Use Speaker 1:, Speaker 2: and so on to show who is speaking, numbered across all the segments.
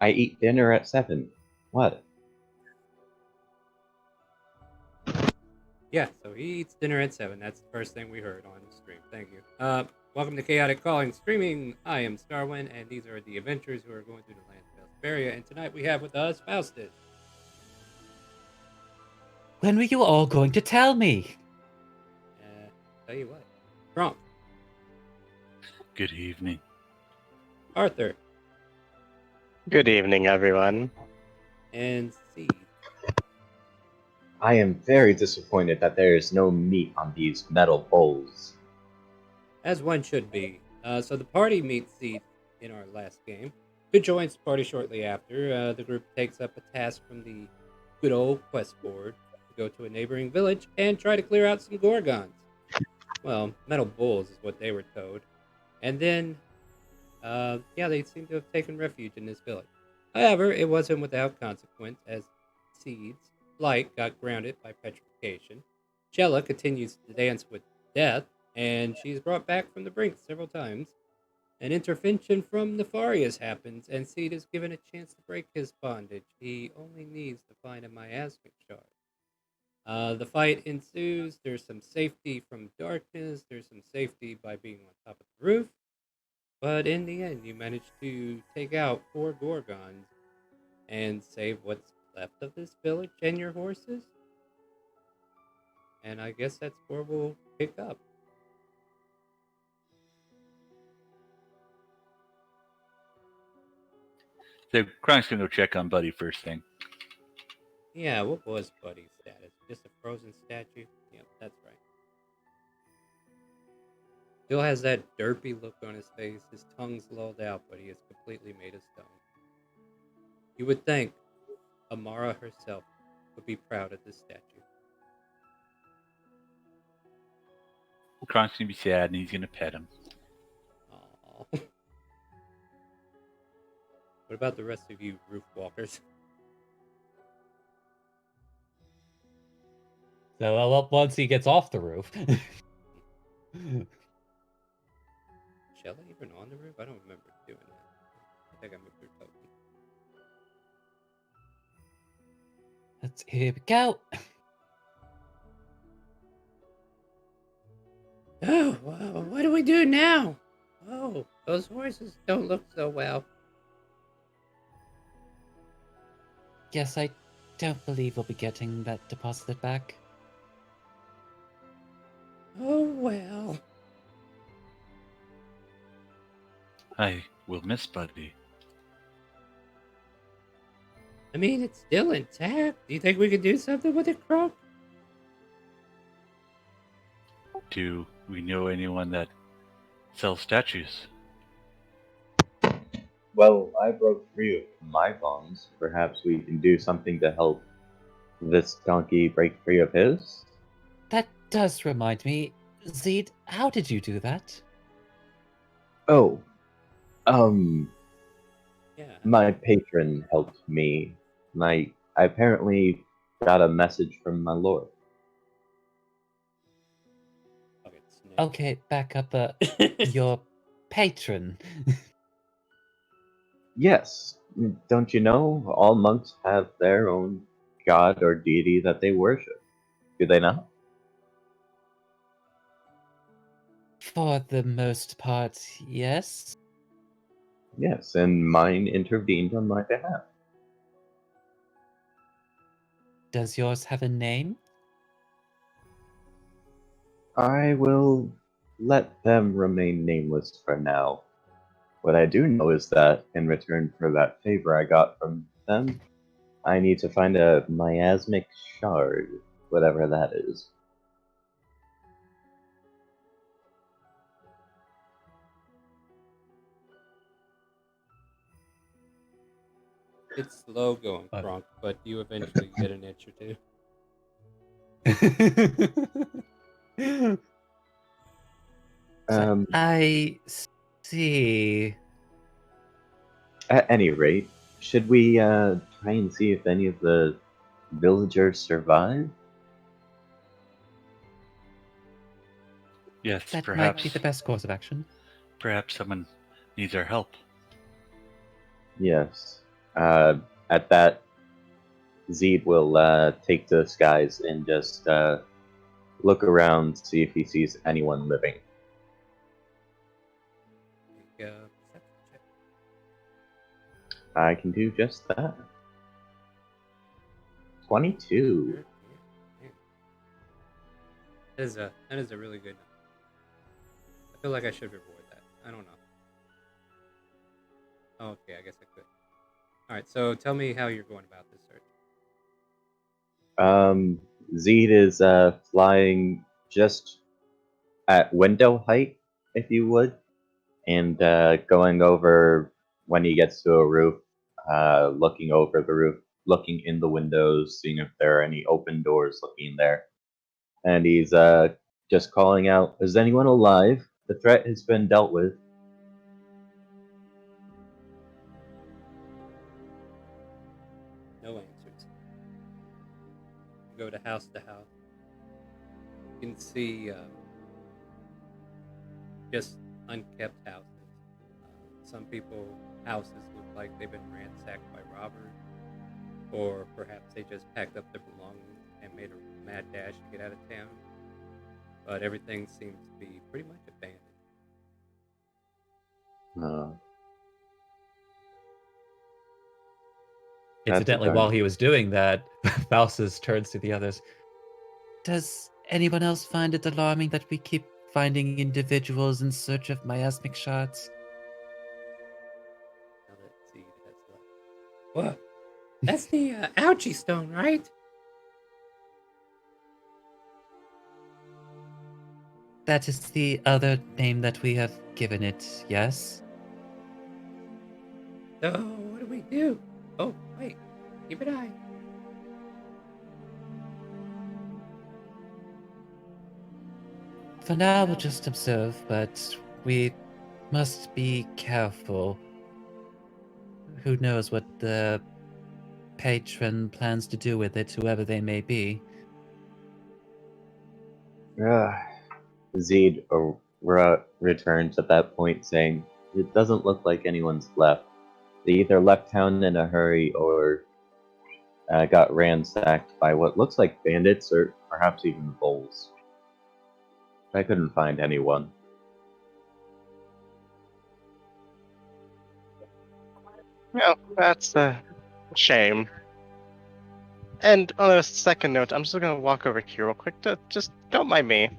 Speaker 1: I eat dinner at 7. What?
Speaker 2: Yeah, so he eats dinner at 7. That's the first thing we heard on the stream. Thank you. Welcome to Chaotic Calling Streaming. I am Starwind, and these are the adventurers who are going through the lands of Elsparia. And tonight we have with us Faustus.
Speaker 3: When were you all going to tell me?
Speaker 2: Tell you what. Trump.
Speaker 4: Good evening.
Speaker 2: Arthur.
Speaker 5: Good evening, everyone.
Speaker 2: And Seed.
Speaker 1: I am very disappointed that there is no meat on these metal bowls.
Speaker 2: As one should be. So the party meets Seed in our last game, who joins the party shortly after. The group takes up a task from the good old quest board to go to a neighboring village and try to clear out some gorgons. Well, metal bulls is what they were told. And then, they seem to have taken refuge in this village. However, it wasn't without consequence, as Seed's light got grounded by petrification. Jella continues to dance with death, and she's brought back from the brink several times. An intervention from Nefarious happens, and Seed is given a chance to break his bondage. He only needs to find a miasmic shard. The fight ensues. There's some safety from darkness. There's some safety by being on top of the roof. But in the end, you manage to take out 4 Gorgons and save what's left of this village and your horses. And I guess that's where we'll pick up.
Speaker 4: So Kronk's gonna go check on Buddy first thing.
Speaker 2: Yeah, what was Buddy's status? Just a frozen statue? Yep, that's right. Still has that derpy look on his face. His tongue's lulled out, but he is completely made of stone. You would think Amara herself would be proud of this statue.
Speaker 4: Kronk's gonna be sad and he's gonna pet him.
Speaker 2: Aww. What about the rest of you roof walkers?
Speaker 3: So once he gets off the roof.
Speaker 2: Shall I even on the roof? I don't remember doing that. I think I moved through token.
Speaker 3: Here we go.
Speaker 2: Oh, well, what do we do now? Oh, those horses don't look so well.
Speaker 3: Guess I don't believe we'll be getting that deposited back.
Speaker 2: Oh, well.
Speaker 4: I will miss Buddy.
Speaker 2: I mean, it's still intact. Do you think we could do something with it, Croak?
Speaker 4: Do we know anyone that sells statues?
Speaker 1: Well, I broke free of my bonds. Perhaps we can do something to help this donkey break free of his?
Speaker 3: That does remind me. Zed, how did you do that?
Speaker 1: Oh,
Speaker 2: Yeah.
Speaker 1: my patron helped me. I apparently got a message from my lord.
Speaker 3: Okay, back up. Your patron.
Speaker 1: Yes, don't you know all monks have their own god or deity that they worship? Do they not?
Speaker 3: For the most part, yes.
Speaker 1: Yes, and mine intervened on my behalf.
Speaker 3: Does yours have a name?
Speaker 1: I will let them remain nameless for now. What I do know is that, in return for that favor I got from them, I need to find a miasmic shard, whatever that is.
Speaker 2: It's slow going, Kronk, but you eventually get an itch or two.
Speaker 3: I see.
Speaker 1: At any rate, should we try and see if any of the villagers survive?
Speaker 4: Yes,
Speaker 3: That
Speaker 4: perhaps.
Speaker 3: might be the best course of action.
Speaker 4: Perhaps someone needs our help.
Speaker 1: Yes. At that, Zed will take the skies and just look around, see if he sees anyone living.
Speaker 2: Make a perception check.
Speaker 1: I can do just that. 22.
Speaker 2: Yeah. That is a really good number. I feel like I should reward that. I don't know. Okay, I guess I could. All right, so tell me how you're going about this search.
Speaker 1: Zed is flying just at window height, if you would, and going over when he gets to a roof, looking over the roof, looking in the windows, seeing if there are any open doors looking there. And he's just calling out, "Is anyone alive? The threat has been dealt with."
Speaker 2: No answers. You go to house. You can see just unkept houses. Some people houses look like they've been ransacked by robbers, or perhaps they just packed up their belongings and made a mad dash to get out of town. But everything seems to be pretty much abandoned.
Speaker 1: That's
Speaker 3: Incidentally,
Speaker 1: a
Speaker 3: while
Speaker 1: darn.
Speaker 3: he was doing that, Faustus turns to the others. Does anyone else find it alarming that we keep finding individuals in search of miasmic shards?
Speaker 2: Now let's see if that's left. What? That's the ouchie stone, right?
Speaker 3: That is the other name that we have given it, yes?
Speaker 2: So what do we do? Oh, wait. Keep an eye.
Speaker 3: For now, we'll just observe, but we must be careful. Who knows what the patron plans to do with it, whoever they may be.
Speaker 1: Zed returns at that point, saying, "It doesn't look like anyone's left. They either left town in a hurry or got ransacked by what looks like bandits or perhaps even bulls. I couldn't find anyone."
Speaker 5: Well, that's a shame. And on a second note, I'm just gonna walk over here real quick. Just don't mind me.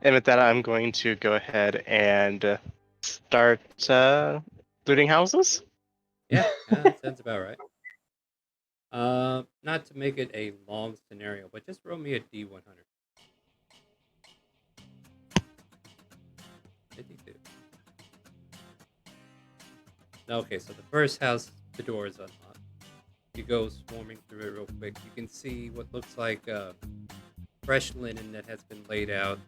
Speaker 5: And with that, I'm going to go ahead and start looting houses.
Speaker 2: Yeah, that sounds about right. Not to make it a long scenario, but just roll me a D100. 52. Okay, so the first house, the door is unlocked. You go swarming through it real quick. You can see what looks like fresh linen that has been laid out.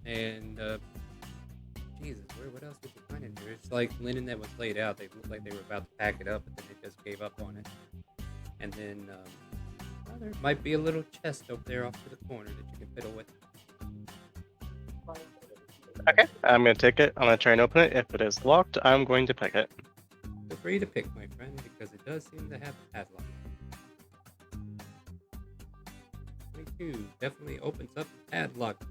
Speaker 2: And, Jesus, what else did you find in here? It's like linen that was laid out. They looked like they were about to pack it up, but then they just gave up on it. And then, well, there might be a little chest over there off to the corner that you can fiddle with.
Speaker 5: Okay, I'm gonna take it. I'm gonna try and open it. If it is locked, I'm going to pick it.
Speaker 2: Feel free to pick, my friend, because it does seem to have a padlock. 22 definitely opens up the padlock,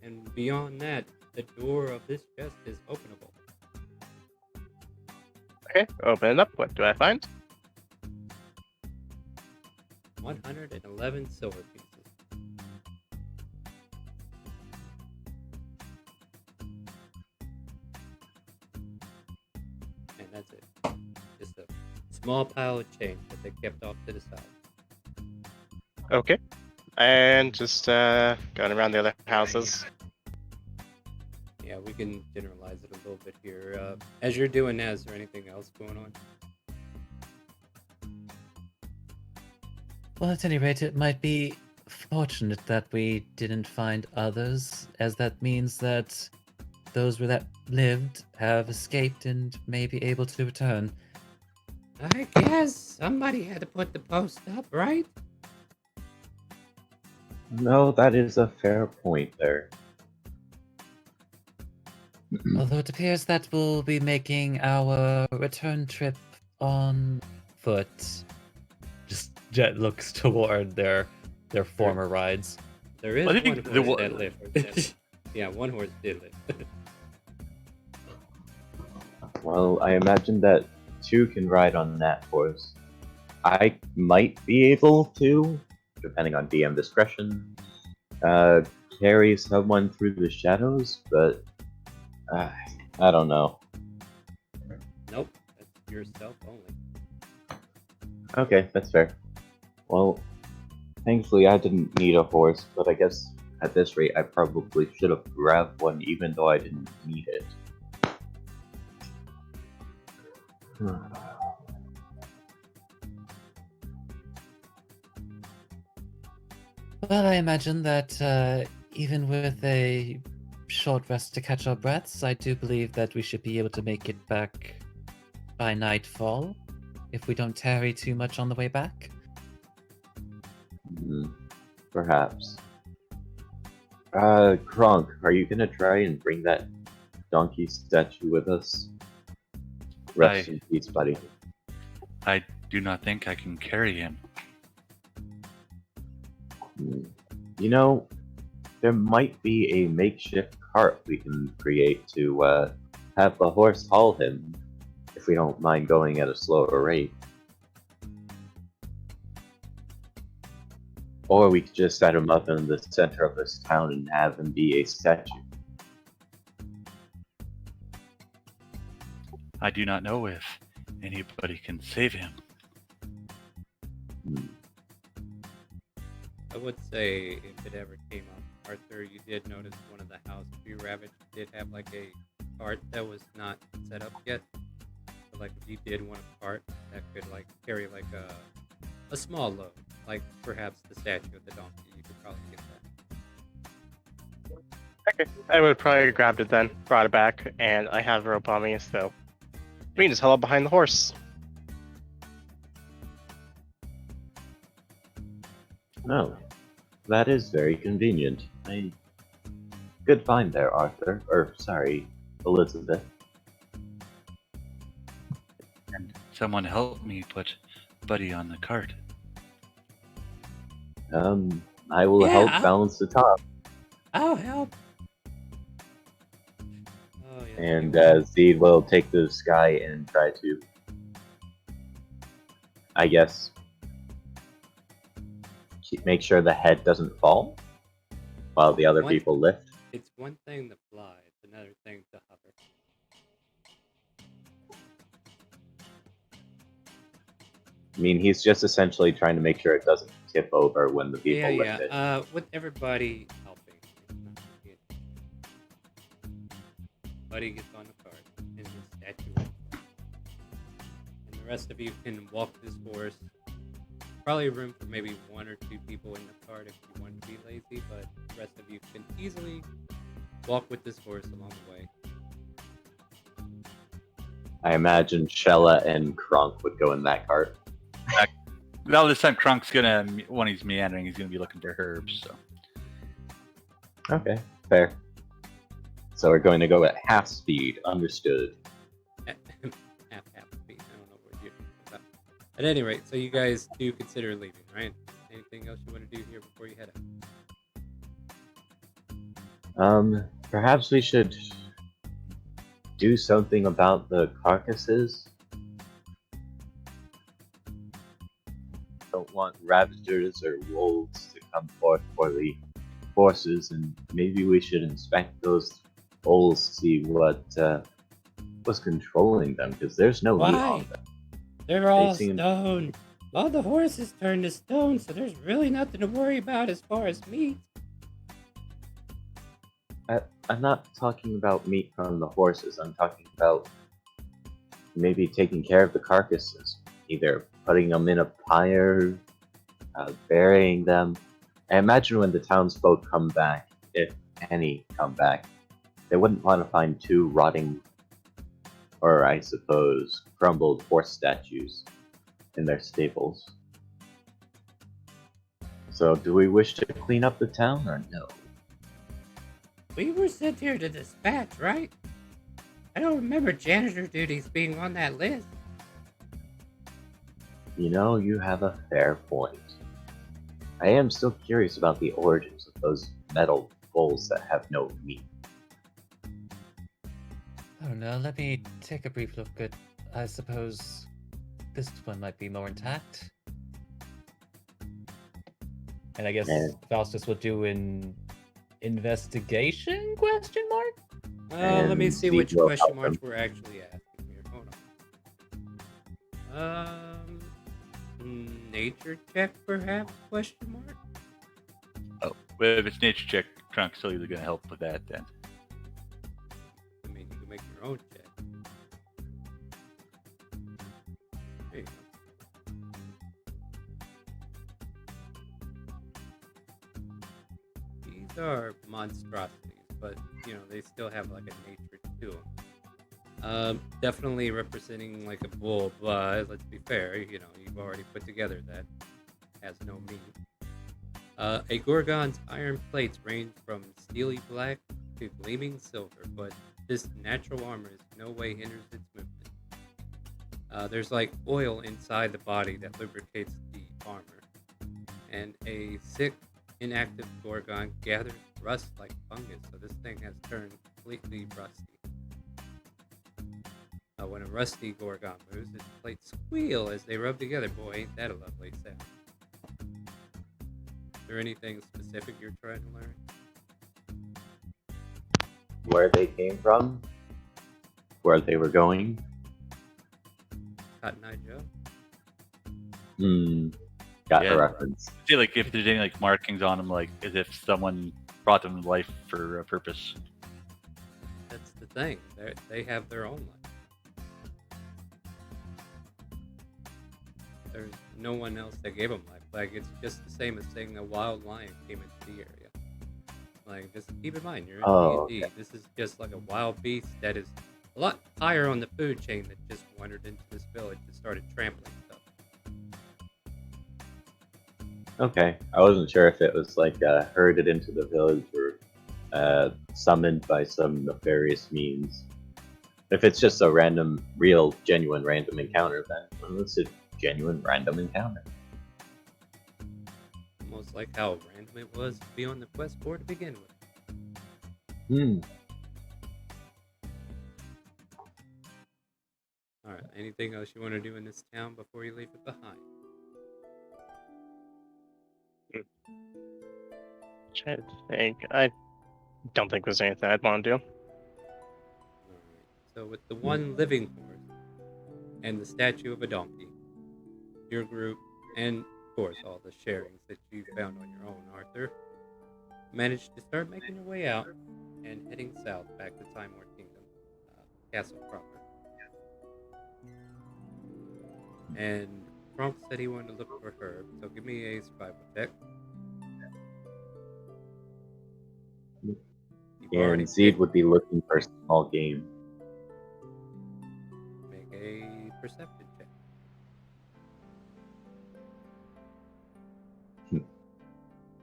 Speaker 2: and beyond that, the door of this chest is openable.
Speaker 5: Okay, open it up. What do I find?
Speaker 2: 111 silver pieces. And that's it. Just a small pile of change that they kept off to the side.
Speaker 5: Okay, and just going around the other houses.
Speaker 2: Yeah, we can generalize it a little bit here. As you're doing that, is there anything else going on?
Speaker 3: Well, at any rate, it might be fortunate that we didn't find others, as that means that those that lived have escaped and may be able to return.
Speaker 2: I guess somebody had to put the post up, right?
Speaker 1: No, that is a fair point there.
Speaker 3: Although it appears that we'll be making our return trip on foot. Just Jet looks toward their former rides.
Speaker 2: There is
Speaker 4: I
Speaker 2: one
Speaker 4: think
Speaker 2: horse that lived. Yeah, one horse did live.
Speaker 1: Well, I imagine that two can ride on that horse. I might be able to, depending on DM discretion, carry someone through the shadows, but I don't know.
Speaker 2: Nope, that's yourself only.
Speaker 1: Okay, that's fair. Well, thankfully I didn't need a horse, but I guess at this rate I probably should have grabbed one even though I didn't need it.
Speaker 3: Well, I imagine that even with a short rest to catch our breaths, I do believe that we should be able to make it back by nightfall if we don't tarry too much on the way back.
Speaker 1: Perhaps. Kronk, are you gonna try and bring that donkey statue with us? Rest in peace, buddy.
Speaker 4: I do not think I can carry him.
Speaker 1: You know, there might be a makeshift cart we can create to have the horse haul him, if we don't mind going at a slower rate. Or we could just set him up in the center of this town and have him be a statue.
Speaker 4: I do not know if anybody can save him.
Speaker 2: I would say if it ever came up, Arthur, you did notice one of the houses you ravaged did have like a cart that was not set up yet. So like if you did want a cart that could like carry like a small load, like perhaps the statue of the donkey, you could probably get that.
Speaker 5: Okay, I would probably have grabbed it then, brought it back, and I have a rope on me, so we can just huddle up behind the horse.
Speaker 1: Oh, that is very convenient. Good find there, Arthur. Or, sorry, Elizabeth.
Speaker 4: And someone help me put Buddy on the cart.
Speaker 1: I will help balance the top.
Speaker 2: I'll help. Oh, yeah.
Speaker 1: And Zed will take the sky and try to, I guess, make sure the head doesn't fall while the other people lift.
Speaker 2: It's one thing to fly, it's another thing to hover.
Speaker 1: I mean, he's just essentially trying to make sure it doesn't tip over when the people lift it.
Speaker 2: With everybody helping. Buddy gets on the cart and his statue. And the rest of you can walk this horse. Probably room for maybe one or two people in the cart if you want to be lazy, but the rest of you can easily walk with this horse along the way.
Speaker 1: I imagine Shella and Kronk would go in that cart.
Speaker 4: Well, this time Kronk's gonna, when he's meandering, he's gonna be looking for herbs, so.
Speaker 1: Okay, fair. So we're going to go at half speed, understood.
Speaker 2: half speed. I don't know what you're about. At any rate, so you guys do consider leaving, right? Anything else you want to do here before you head out?
Speaker 1: Perhaps we should do something about the carcasses. Don't want ravagers or wolves to come forth for the horses, and maybe we should inspect those holes, see what was controlling them, because there's no meat on them.
Speaker 2: They're all stone. All the horses turned to stone, so there's really nothing to worry about as far as meat.
Speaker 1: I'm not talking about meat from the horses. I'm talking about maybe taking care of the carcasses. Either putting them in a pyre, burying them. I imagine when the townsfolk come back, if any come back, they wouldn't want to find two rotting, or I suppose, crumbled horse statues in their stables. So, do we wish to clean up the town or no?
Speaker 2: We were sent here to dispatch, right? I don't remember janitor duties being on that list.
Speaker 1: You know, you have a fair point. I am still curious about the origins of those metal bowls that have no meat.
Speaker 3: Oh no, let me take a brief look at. I suppose this one might be more intact. And I guess
Speaker 1: And-
Speaker 3: Faustus will do an investigation? Question mark.
Speaker 2: Let me
Speaker 1: And
Speaker 2: see
Speaker 1: Steve
Speaker 2: which
Speaker 1: will
Speaker 2: question
Speaker 1: help
Speaker 2: marks
Speaker 1: him.
Speaker 2: we're actually asking here. Hold on. Nature check, perhaps? Question mark.
Speaker 4: Oh, well, if it's nature check, Trunk's still either going to help with that then.
Speaker 2: I mean, you can make your own check. There you go. These are monstrosities, but they still have like a nature to them. Definitely representing like a bull, but let's be fair. You've already put together that has no meat. A Gorgon's iron plates range from steely black to gleaming silver, but this natural armor in no way hinders its movement. There's like oil inside the body that lubricates the armor, and a sick, inactive Gorgon gathers rust like fungus, so this thing has turned completely rusty. When a rusty Gorgon moves, its plates squeal as they rub together. Boy, ain't that a lovely sound. Is there anything specific you're trying to learn?
Speaker 1: Where they came from? Where they were going?
Speaker 2: Cotton Eye Joe?
Speaker 1: Got
Speaker 4: Yeah.
Speaker 1: the reference.
Speaker 4: I feel like if there's any like markings on them, like as if someone brought them to life for a purpose.
Speaker 2: That's the thing. They have their own life. There's no one else that gave them life. Like, it's just the same as saying a wild lion came into the area. Like, just keep in mind, you're in D&D.
Speaker 1: Okay.
Speaker 2: This is just like a wild beast that is a lot higher on the food chain that just wandered into this village and started trampling stuff.
Speaker 1: Okay, I wasn't sure if it was like herded into the village or summoned by some nefarious means. If it's just a random, real, genuine random encounter, then it's a genuine random encounter.
Speaker 2: Almost like how random it was to be on the quest board to begin with. Alright, anything else you want to do in this town before you leave it behind?
Speaker 5: Trying to think. I don't think there's anything I'd want to do.
Speaker 2: Alright, so with the one living horse and the statue of a donkey, your group, and of course all the sharings that you found on your own, Arthur, managed to start making your way out and heading south back to Timor Kingdom, Castle proper. And Kronk said he wanted to look for her, so give me a survival check. You've already
Speaker 1: And Zed
Speaker 2: picked-
Speaker 1: would be looking for small game.
Speaker 2: Make a perception check.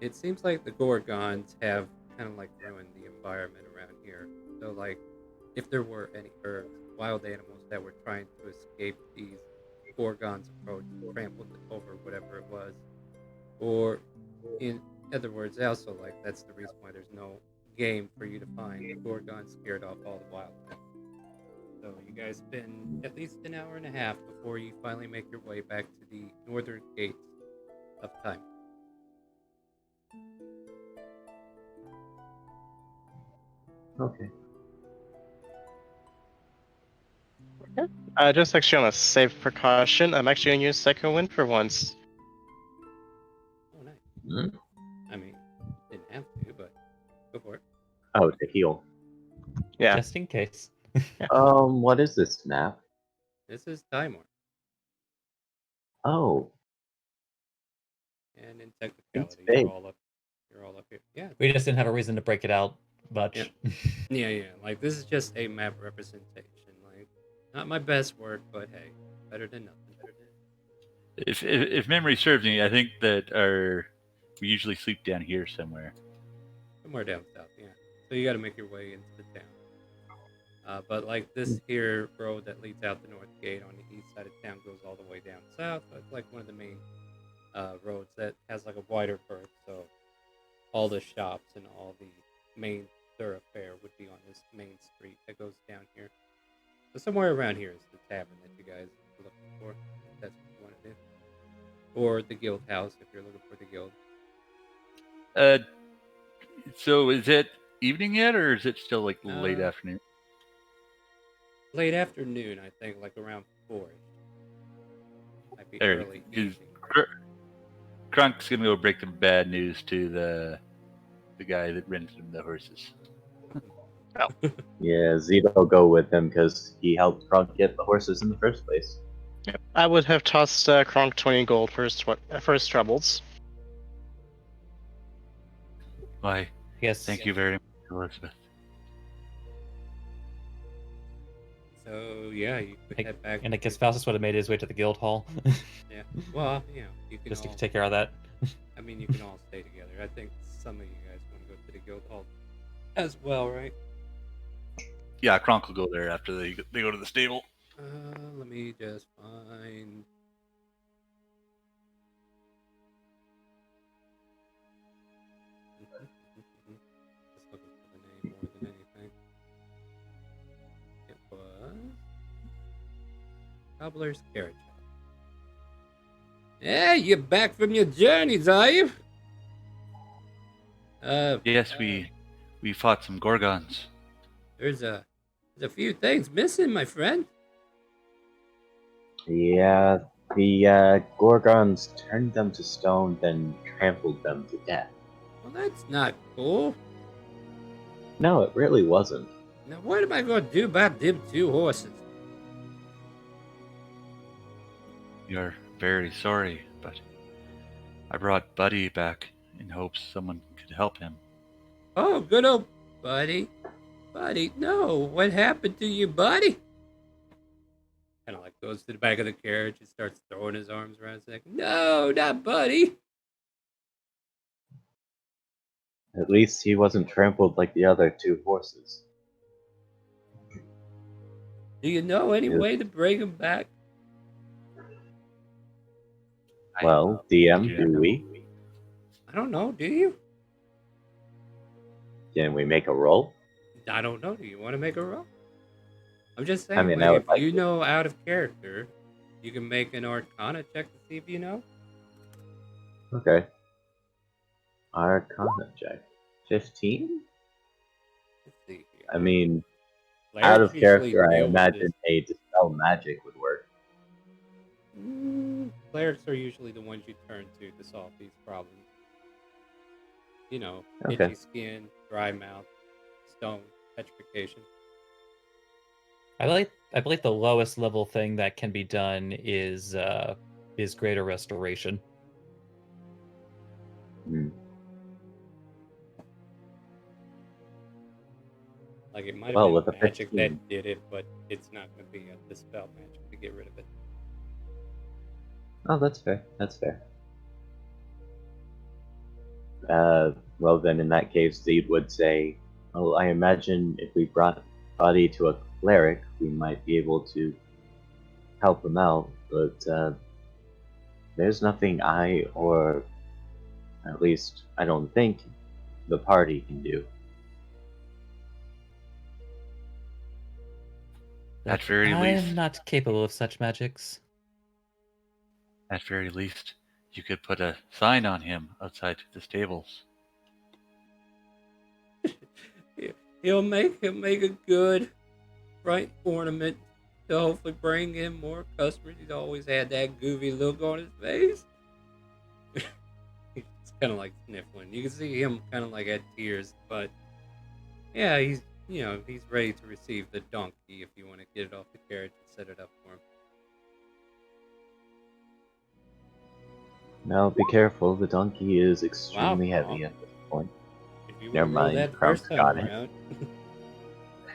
Speaker 2: It seems like the Gorgons have kind of like ruined the environment around here. So like, if there were any herbs, wild animals that were trying to escape these Gorgons' approach, trampled over whatever it was. Or in other words, also like that's the reason why there's no game for you to find. The Gorgons scared off all the wildlife. So you guys spend at least an hour and a half before you finally make your way back to the northern gates of time.
Speaker 1: Okay.
Speaker 5: Just actually on a safe precaution, I'm actually gonna use second wind for once.
Speaker 2: Oh, nice.
Speaker 1: Hmm?
Speaker 2: I mean, didn't have to, but go for it.
Speaker 1: Oh, to heal.
Speaker 5: Yeah.
Speaker 3: Just in case.
Speaker 1: What is this map?
Speaker 2: This is Timor,
Speaker 1: Oh,
Speaker 2: and in technicality,
Speaker 1: big.
Speaker 2: you're all up here. Yeah,
Speaker 3: We just didn't have a reason to break it out much.
Speaker 2: yeah. Like this is just a map representation. Like, not my best work, but hey, better than nothing.
Speaker 4: If memory serves me, I think that we usually sleep down here somewhere.
Speaker 2: Somewhere down south, yeah. So you got to make your way into the town. But like this here road that leads out the north gate on the east side of town goes all the way down south. So it's like one of the main roads that has like a wider berth. So all the shops and all the main thoroughfare would be on this main street that goes down here. So somewhere around here is the tavern that you guys are looking for, if that's what you want to do. Or the guild house if you're looking for the guild.
Speaker 4: So is it evening yet, or is it still like late afternoon?
Speaker 2: Late afternoon, I think, like around 4-ish. Might be
Speaker 4: There,
Speaker 2: early
Speaker 4: because
Speaker 2: evening.
Speaker 4: Krunk's gonna go break the bad news to the guy that rented him the horses.
Speaker 1: Yeah, Zito will go with him because he helped Kronk get the horses in the first place.
Speaker 5: Yep. I would have tossed Kronk 20 gold for his troubles.
Speaker 4: Why?
Speaker 3: Yes.
Speaker 4: Thank you very much, Elizabeth.
Speaker 2: So yeah, you could head back.
Speaker 3: And I guess Faustus would have made his way to the guild hall.
Speaker 2: Yeah. Well, you know, you can
Speaker 3: just
Speaker 2: all,
Speaker 3: to take care of that.
Speaker 2: I mean, you can all stay together. I think some of you guys want to go to the guild hall as well, right?
Speaker 4: Yeah, Kronk will go there after they go to the stable.
Speaker 2: Let me just find. Just looking for the name more than anything. It was Cobbler's Carriage House. Yeah, you're back from your journeys, are you?
Speaker 4: Yes, we fought some Gorgons.
Speaker 2: There's a few things missing, my friend.
Speaker 1: Yeah, the Gorgons turned them to stone, then trampled them to death.
Speaker 2: Well, that's not cool.
Speaker 1: No, it really wasn't.
Speaker 2: Now, what am I going to do about them 2 horses?
Speaker 4: You're very sorry, but I brought Buddy back in hopes someone could help him.
Speaker 2: Oh, good old Buddy. Buddy, no. What happened to you, Buddy? Kind of like goes to the back of the carriage and starts throwing his arms around his neck. No, not Buddy.
Speaker 1: At least he wasn't trampled like the other 2 horses.
Speaker 2: Do you know any way to bring him back?
Speaker 1: Well, DM, do we?
Speaker 2: I don't know. Do you?
Speaker 1: Can we make a roll?
Speaker 2: I don't know. Do you want to make a roll? I'm just saying,
Speaker 1: I mean,
Speaker 2: like,
Speaker 1: I would
Speaker 2: if
Speaker 1: like
Speaker 2: you
Speaker 1: to.
Speaker 2: know out of character, you can make an Arcana check to see if you know.
Speaker 1: Okay. Arcana check. 15?
Speaker 2: Let's see here.
Speaker 1: I mean,
Speaker 2: Clerics
Speaker 1: out of
Speaker 2: usually
Speaker 1: character, I
Speaker 2: deal with
Speaker 1: imagine a dispel magic would work.
Speaker 2: Clerics are usually the ones you turn to solve these problems. You know,
Speaker 1: Okay.
Speaker 2: itchy skin, dry mouth, stone, petrification.
Speaker 3: I believe the lowest level thing that can be done is greater restoration.
Speaker 1: Hmm.
Speaker 2: Like, it might
Speaker 1: Well,
Speaker 2: have
Speaker 1: with
Speaker 2: been
Speaker 1: a
Speaker 2: magic
Speaker 1: 15.
Speaker 2: that did it, but it's not going to be a dispel magic to get rid of it.
Speaker 1: Oh, that's fair. That's fair. Well, then in that case, Zed would say, well, I imagine if we brought Buddy to a cleric, we might be able to help him out, but there's nothing I, or at least I don't think, the party can do.
Speaker 4: At very
Speaker 3: I
Speaker 4: least,
Speaker 3: am not capable of such magics.
Speaker 4: at very least, you could put a sign on him outside the stables.
Speaker 2: He'll make a good, bright ornament to hopefully bring in more customers. He's always had that goofy look on his face. He's kind of like sniffling. You can see him kind of like had tears, but yeah, he's ready to receive the donkey if you want to get it off the carriage and set it up for him.
Speaker 1: Now be careful, the donkey is extremely
Speaker 2: Wow.
Speaker 1: heavy at this point.
Speaker 2: If you
Speaker 1: Never
Speaker 2: would roll
Speaker 1: mind,
Speaker 2: that the
Speaker 1: Crump's
Speaker 2: first time
Speaker 1: got it.
Speaker 2: around,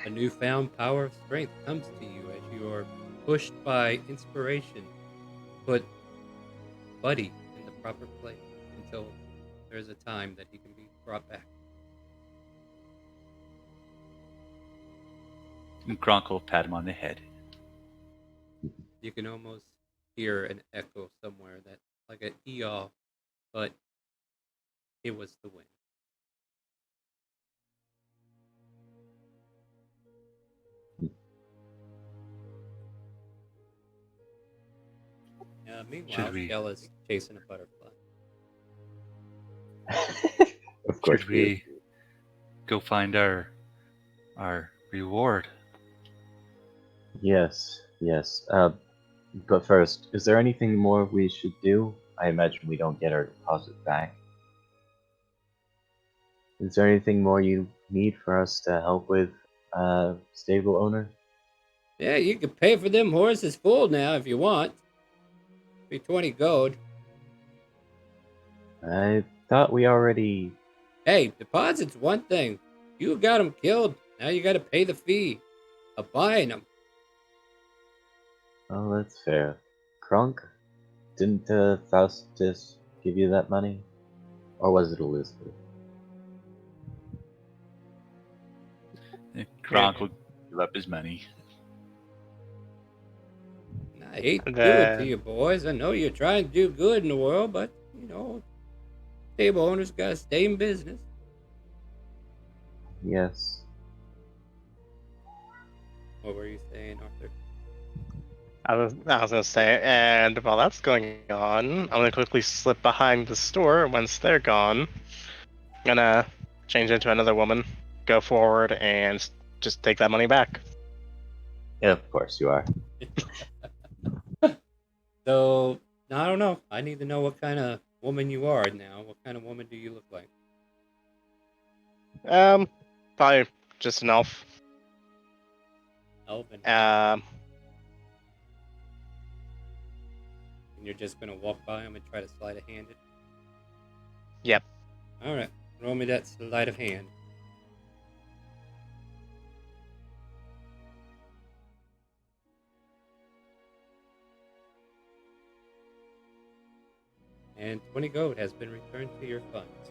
Speaker 2: a newfound power of strength comes to you as you are pushed by inspiration. Put Buddy in the proper place until there's a time that he can be brought back.
Speaker 4: And Gronk will pat him on the head.
Speaker 2: You can almost hear an echo somewhere that like an eeyaw, but it was the wind. Meanwhile,
Speaker 4: Should we-
Speaker 2: Shell is chasing a butterfly.
Speaker 1: Of course
Speaker 4: Should
Speaker 1: he is.
Speaker 4: we go find our reward?
Speaker 1: Yes, yes. But first, is there anything more we should do? I imagine we don't get our deposit back. Is there anything more you need for us to help with, stable owner?
Speaker 2: Yeah, you can pay for them horses full now if you want. Be 20 gold.
Speaker 1: I thought we already.
Speaker 2: Hey, deposit's one thing. You got them killed. Now you got to pay the fee of buying them.
Speaker 1: Oh, that's fair. Kronk? Didn't Faustus give you that money? Or was it Elizabeth?
Speaker 4: Gronk will give up his money.
Speaker 2: I hate to do it to
Speaker 5: Then-
Speaker 2: you boys. I know you're trying to do good in the world, but, stable owners got to stay in business.
Speaker 1: Yes.
Speaker 2: What were you saying, Arthur?
Speaker 5: I was gonna say, and while that's going on, I'm gonna quickly slip behind the store once they're gone. Gonna change into another woman, go forward, and just take that money back.
Speaker 1: Yeah, of course you are.
Speaker 2: So, I don't know. I need to know what kind of woman you are now. What kind of woman do you look like?
Speaker 5: Probably just an elf.
Speaker 2: Elven.
Speaker 5: Um,
Speaker 2: And you're just going to walk by him and try to sleight of hand it?
Speaker 5: Yep.
Speaker 2: Alright. Roll me that sleight of hand. And 20 gold has been returned to your funds.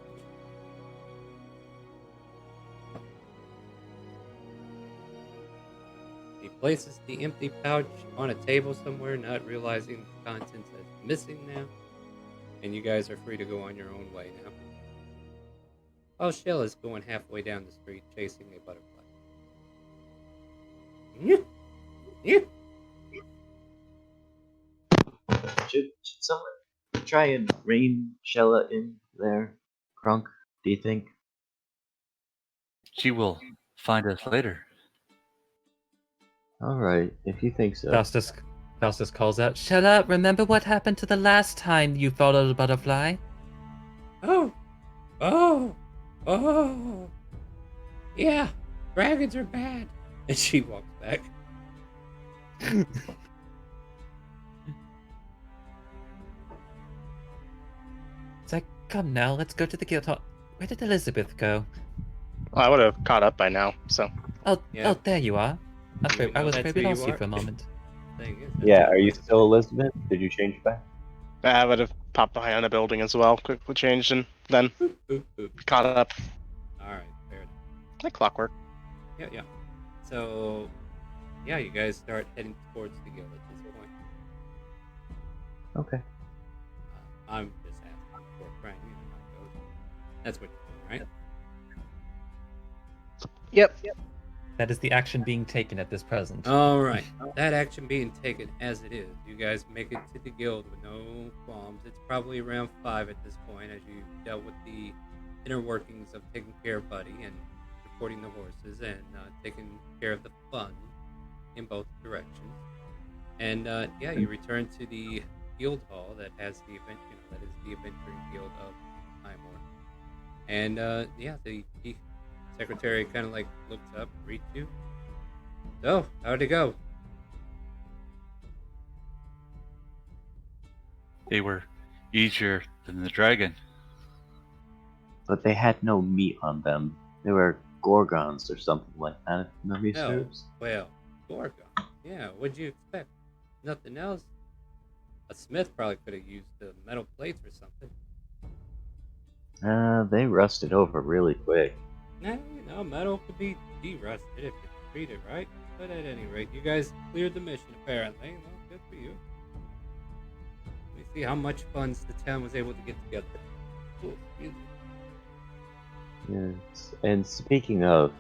Speaker 2: He places the empty pouch on a table somewhere, not realizing the contents is missing now. And you guys are free to go on your own way now. While Shell is going halfway down the street chasing a butterfly. Yeah.
Speaker 1: Should someone try and rein Shella in there, Kronk? Do you think?
Speaker 4: She will find us later.
Speaker 1: Alright, if you think so.
Speaker 3: Faustus calls out, "Shut up! Remember what happened to the last time you followed a butterfly?"
Speaker 2: Oh. Yeah, dragons are bad. And she walks back.
Speaker 3: It's like, come now, let's go to the guild hall. Where did Elizabeth go?
Speaker 5: well, I would have caught up by now. So
Speaker 3: Oh,
Speaker 2: Yeah.
Speaker 3: oh, there you are. I was
Speaker 2: That's
Speaker 3: afraid we
Speaker 2: who you
Speaker 3: lost you
Speaker 2: are.
Speaker 3: for a moment.
Speaker 2: Thing is, that's
Speaker 1: Yeah,
Speaker 2: who
Speaker 1: are you
Speaker 2: are.
Speaker 1: still Elizabeth? Did you change back?
Speaker 5: I would have popped behind the building as well, quickly changed, and then
Speaker 2: Boop, boop.
Speaker 5: caught up
Speaker 2: Alright, fair enough.
Speaker 5: like clockwork.
Speaker 2: Yeah. So, yeah, you guys start heading towards the guild at this point.
Speaker 1: Okay.
Speaker 2: I'm just asking for a friend, how it goes. That's what you're doing, right?
Speaker 5: Yep.
Speaker 3: That is the action being taken at this present.
Speaker 2: Alright, that action being taken as it is, you guys make it to the guild with no qualms. It's probably around 5 at this point as you dealt with the inner workings of taking care of Buddy and reporting the horses and taking care of the fun in both directions. And you return to the guild hall that has the event, that is the adventuring guild of Timor. And the secretary kind of like looks up, reads you. So, how'd it go?
Speaker 4: They were easier than the dragon.
Speaker 1: But they had no meat on them. They were gorgons or something like that, if memory
Speaker 2: No.
Speaker 1: serves.
Speaker 2: Well, Gorgon. Yeah, what'd you expect? Nothing else? A smith probably could have used the metal plates or something.
Speaker 1: They rusted over really quick.
Speaker 2: Nah, metal could be de-rusted if you treat it right. But at any rate, you guys cleared the mission apparently. Well, good for you. Let me see how much funds the town was able to get together. Oh, excuse me.
Speaker 1: Yes. And speaking of,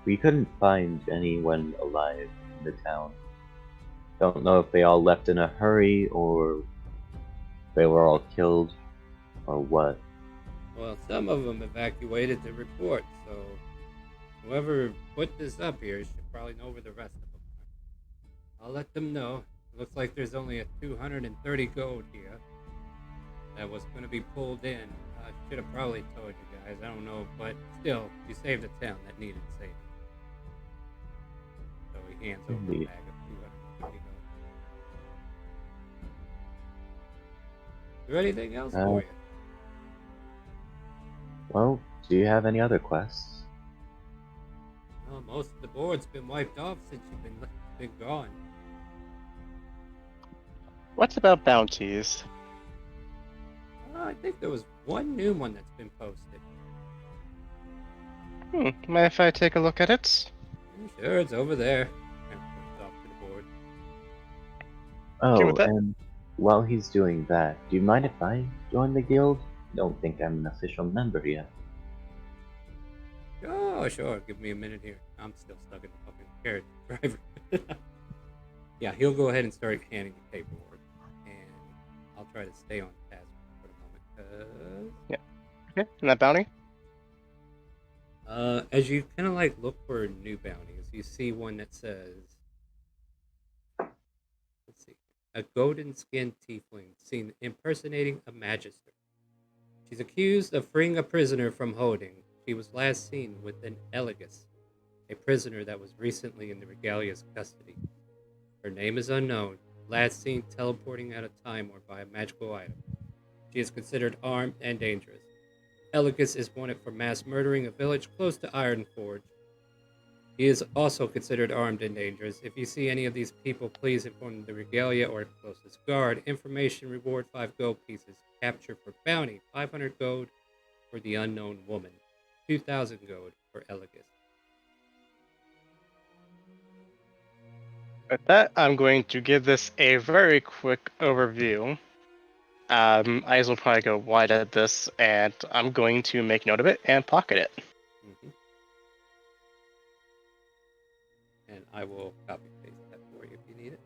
Speaker 1: we couldn't find anyone alive in the town. Don't know if they all left in a hurry or they were all killed or what.
Speaker 2: Well, some of them evacuated the report, so whoever put this up here should probably know where the rest of them are. I'll let them know. Looks like there's only a 230 gold here that was going to be pulled in. I should have probably told you guys. I don't know, but still, you saved a town that needed saving. So he hands over a
Speaker 1: Indeed.
Speaker 2: bag of 230 gold. Is there anything else for you?
Speaker 1: Well, do you have any other quests?
Speaker 2: Well, most of the board's been wiped off since you've been gone.
Speaker 5: What about bounties?
Speaker 2: I think there was one new one that's been posted.
Speaker 5: Mind if I take a look at it?
Speaker 2: Sure, it's over there. And points off to the board.
Speaker 5: Okay
Speaker 1: Oh,
Speaker 5: with that.
Speaker 1: and while he's doing that, do you mind if I join the guild? Don't think I'm an official member yet.
Speaker 2: Oh, sure. Give me a minute here. I'm still stuck in the fucking carriage driver. Yeah, he'll go ahead and start handing you paperwork. And I'll try to stay on task for the moment.
Speaker 5: Okay, and that bounty?
Speaker 2: As you kind of like look for new bounties, you see one that says, let's see, a golden skinned tiefling seen impersonating a magister. She's accused of freeing a prisoner from holding. She was last seen with an Elegus, a prisoner that was recently in the Regalia's custody. Her name is unknown, last seen teleporting out of time or by a magical item. She is considered armed and dangerous. Elegus is wanted for mass murdering a village close to Ironforge. He is also considered armed and dangerous. If you see any of these people, please inform the Regalia or closest guard. Information reward 5 gold pieces. Capture for bounty 500 gold for the unknown woman. 2,000 gold for Elegus.
Speaker 5: With that, I'm going to give this a very quick overview. Eyes will probably go wide at this, and I'm going to make note of it and pocket it.
Speaker 2: Mm-hmm. And I will copy paste that for you if you need it.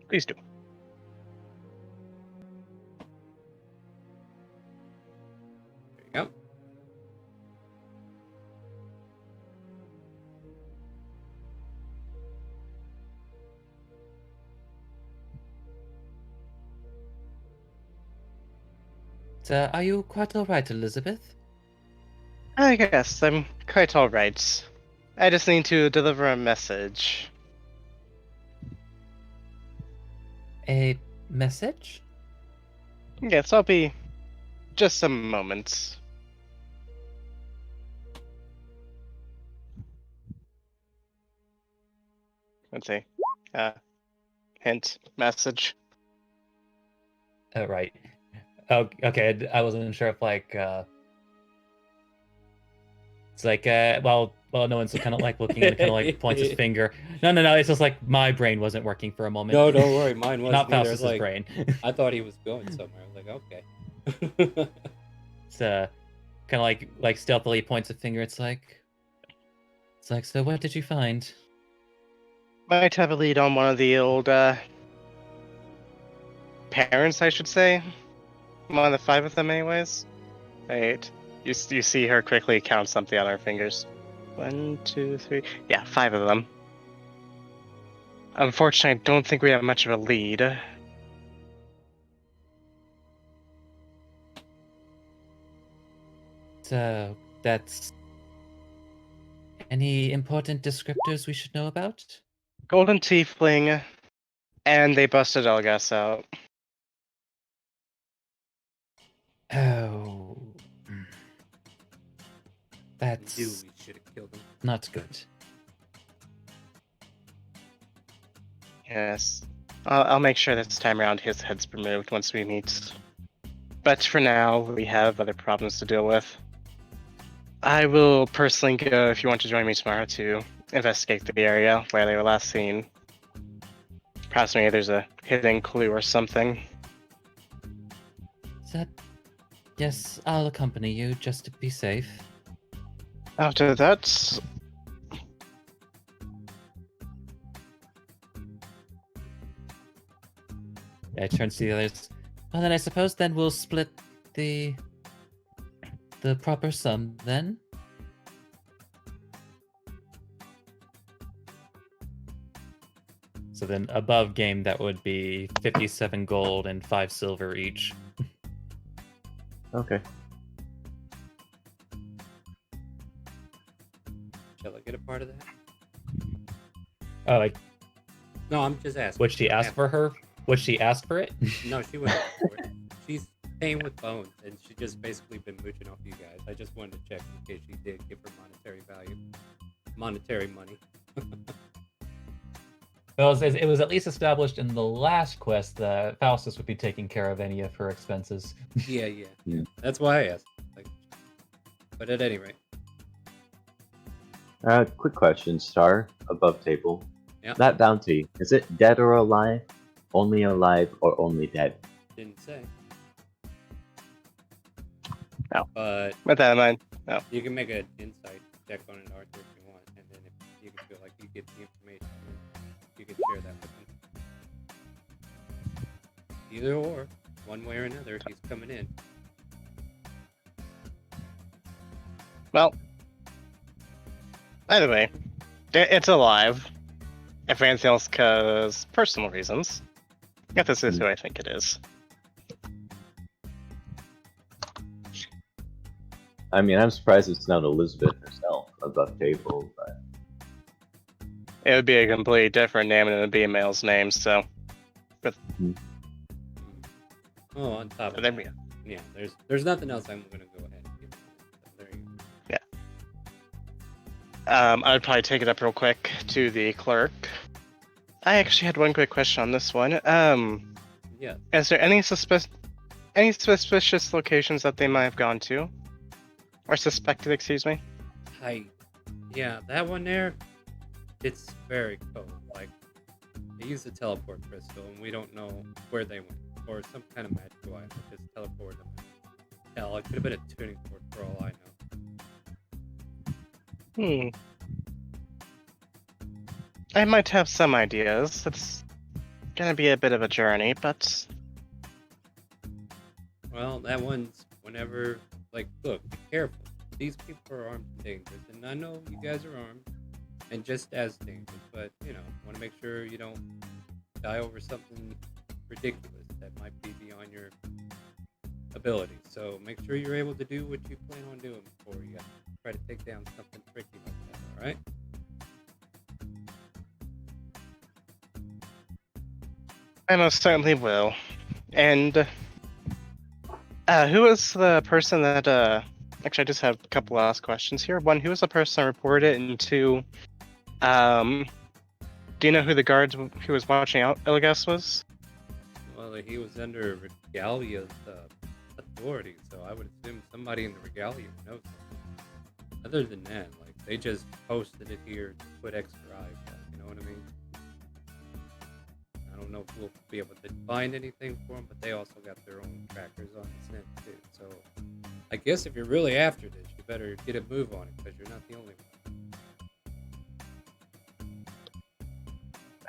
Speaker 5: Please do.
Speaker 2: There you go.
Speaker 3: Are you quite alright, Elizabeth?
Speaker 5: I guess I'm quite alright. I just need to deliver a message.
Speaker 3: A message?
Speaker 5: Yes, I'll be just a moment. Let's see. Hint, message.
Speaker 3: Oh, right. Oh, okay. I wasn't sure if it's like well, no one's kind of like looking and kind of like points his finger. No. It's just like my brain wasn't working for a moment.
Speaker 2: No, don't worry. Mine wasn't
Speaker 3: Not
Speaker 2: either.
Speaker 3: Faustus's
Speaker 2: Like,
Speaker 3: brain.
Speaker 2: I thought he was going somewhere. I was like, okay.
Speaker 3: It's kind of like stealthily points a finger. It's like, so what did you find?
Speaker 5: Might have a lead on one of the old parents, I should say. One of the 5 of them, anyways. Wait, you see her quickly count something on her fingers. 1, 2, 3. Yeah, 5 of them. Unfortunately, I don't think we have much of a lead.
Speaker 3: So that's any important descriptors we should know about?
Speaker 5: Golden Tiefling, and they busted Elgas out.
Speaker 3: Oh,
Speaker 2: I
Speaker 3: that's
Speaker 2: knew we should have killed him.
Speaker 3: not good.
Speaker 5: Yes. I'll make sure this time around his head's removed once we meet. But for now, we have other problems to deal with. I will personally go if you want to join me tomorrow to investigate the area where they were last seen. Perhaps maybe there's a hidden clue or something.
Speaker 3: Yes, I'll accompany you just to be safe.
Speaker 5: After that,
Speaker 3: I turn to the others. Well, then I suppose then we'll split the proper sum then. So then above game that would be 57 gold and 5 silver each.
Speaker 1: Okay.
Speaker 2: Shall I get a part of that?
Speaker 3: Oh, like
Speaker 2: No, I'm just asking.
Speaker 3: would she ask for her? Would she ask for it?
Speaker 2: No, she wouldn't ask for it. She's paying with bones, and she just basically been mooching off you guys. I just wanted to check in case she did give her monetary money.
Speaker 3: Well, it was at least established in the last quest that Faustus would be taking care of any of her expenses.
Speaker 2: Yeah.
Speaker 1: Yeah.
Speaker 2: That's why I asked. But at any rate,
Speaker 1: Quick question, Star, above table.
Speaker 2: Yeah.
Speaker 1: That bounty, is it dead or alive? Only alive or only dead?
Speaker 2: didn't say.
Speaker 5: No.
Speaker 2: But
Speaker 5: with that in mind,
Speaker 2: you can make an insight check on it, Arthur, if you want, and then if you can feel like you get the information, you can share that with me. Either or, one way or another, he's coming in.
Speaker 5: well, either way, it's alive. If anything else, because personal reasons. If this is who I think it is.
Speaker 1: I mean, I'm surprised it's not Elizabeth herself above table, but
Speaker 5: It would be a completely different name and it would be a male's name, so.
Speaker 2: Oh, on top of
Speaker 5: There
Speaker 2: that,
Speaker 5: we go.
Speaker 2: yeah, there's nothing else I'm gonna go ahead and give you. So there you go.
Speaker 5: I would probably take it up real quick to the clerk. I actually had one quick question on this one.
Speaker 2: Yeah.
Speaker 5: Is there any suspicious locations that they might have gone to? Or suspected, excuse me?
Speaker 2: Yeah, that one there, it's very cold. Like, they used a teleport crystal, and we don't know where they went. Or some kind of magical item that just teleported them. Hell, it could have been a tuning fork for all I know.
Speaker 5: I might have some ideas. It's gonna be a bit of a journey, but
Speaker 2: Well, that one's whenever, like, look, be careful. These people are armed and dangerous, and I know you guys are armed and just as dangerous, but, want to make sure you don't die over something ridiculous that might be beyond your ability. So make sure you're able to do what you plan on doing before you try to take down something tricky like that, alright?
Speaker 5: I most certainly will. And who was the person that actually I just have a couple last questions here. One, who was the person that reported it, and two, do you know who the guard who was watching out Illigas was?
Speaker 2: Well, he was under Regalia's authority, so I would assume somebody in the Regalia would know something. Other than that, like, they just posted it here to put extra eyes on, you know what I mean? I don't know if we'll be able to find anything for them, but they also got their own trackers on the scent too. So I guess if you're really after this, you better get a move on it, because you're not the only one.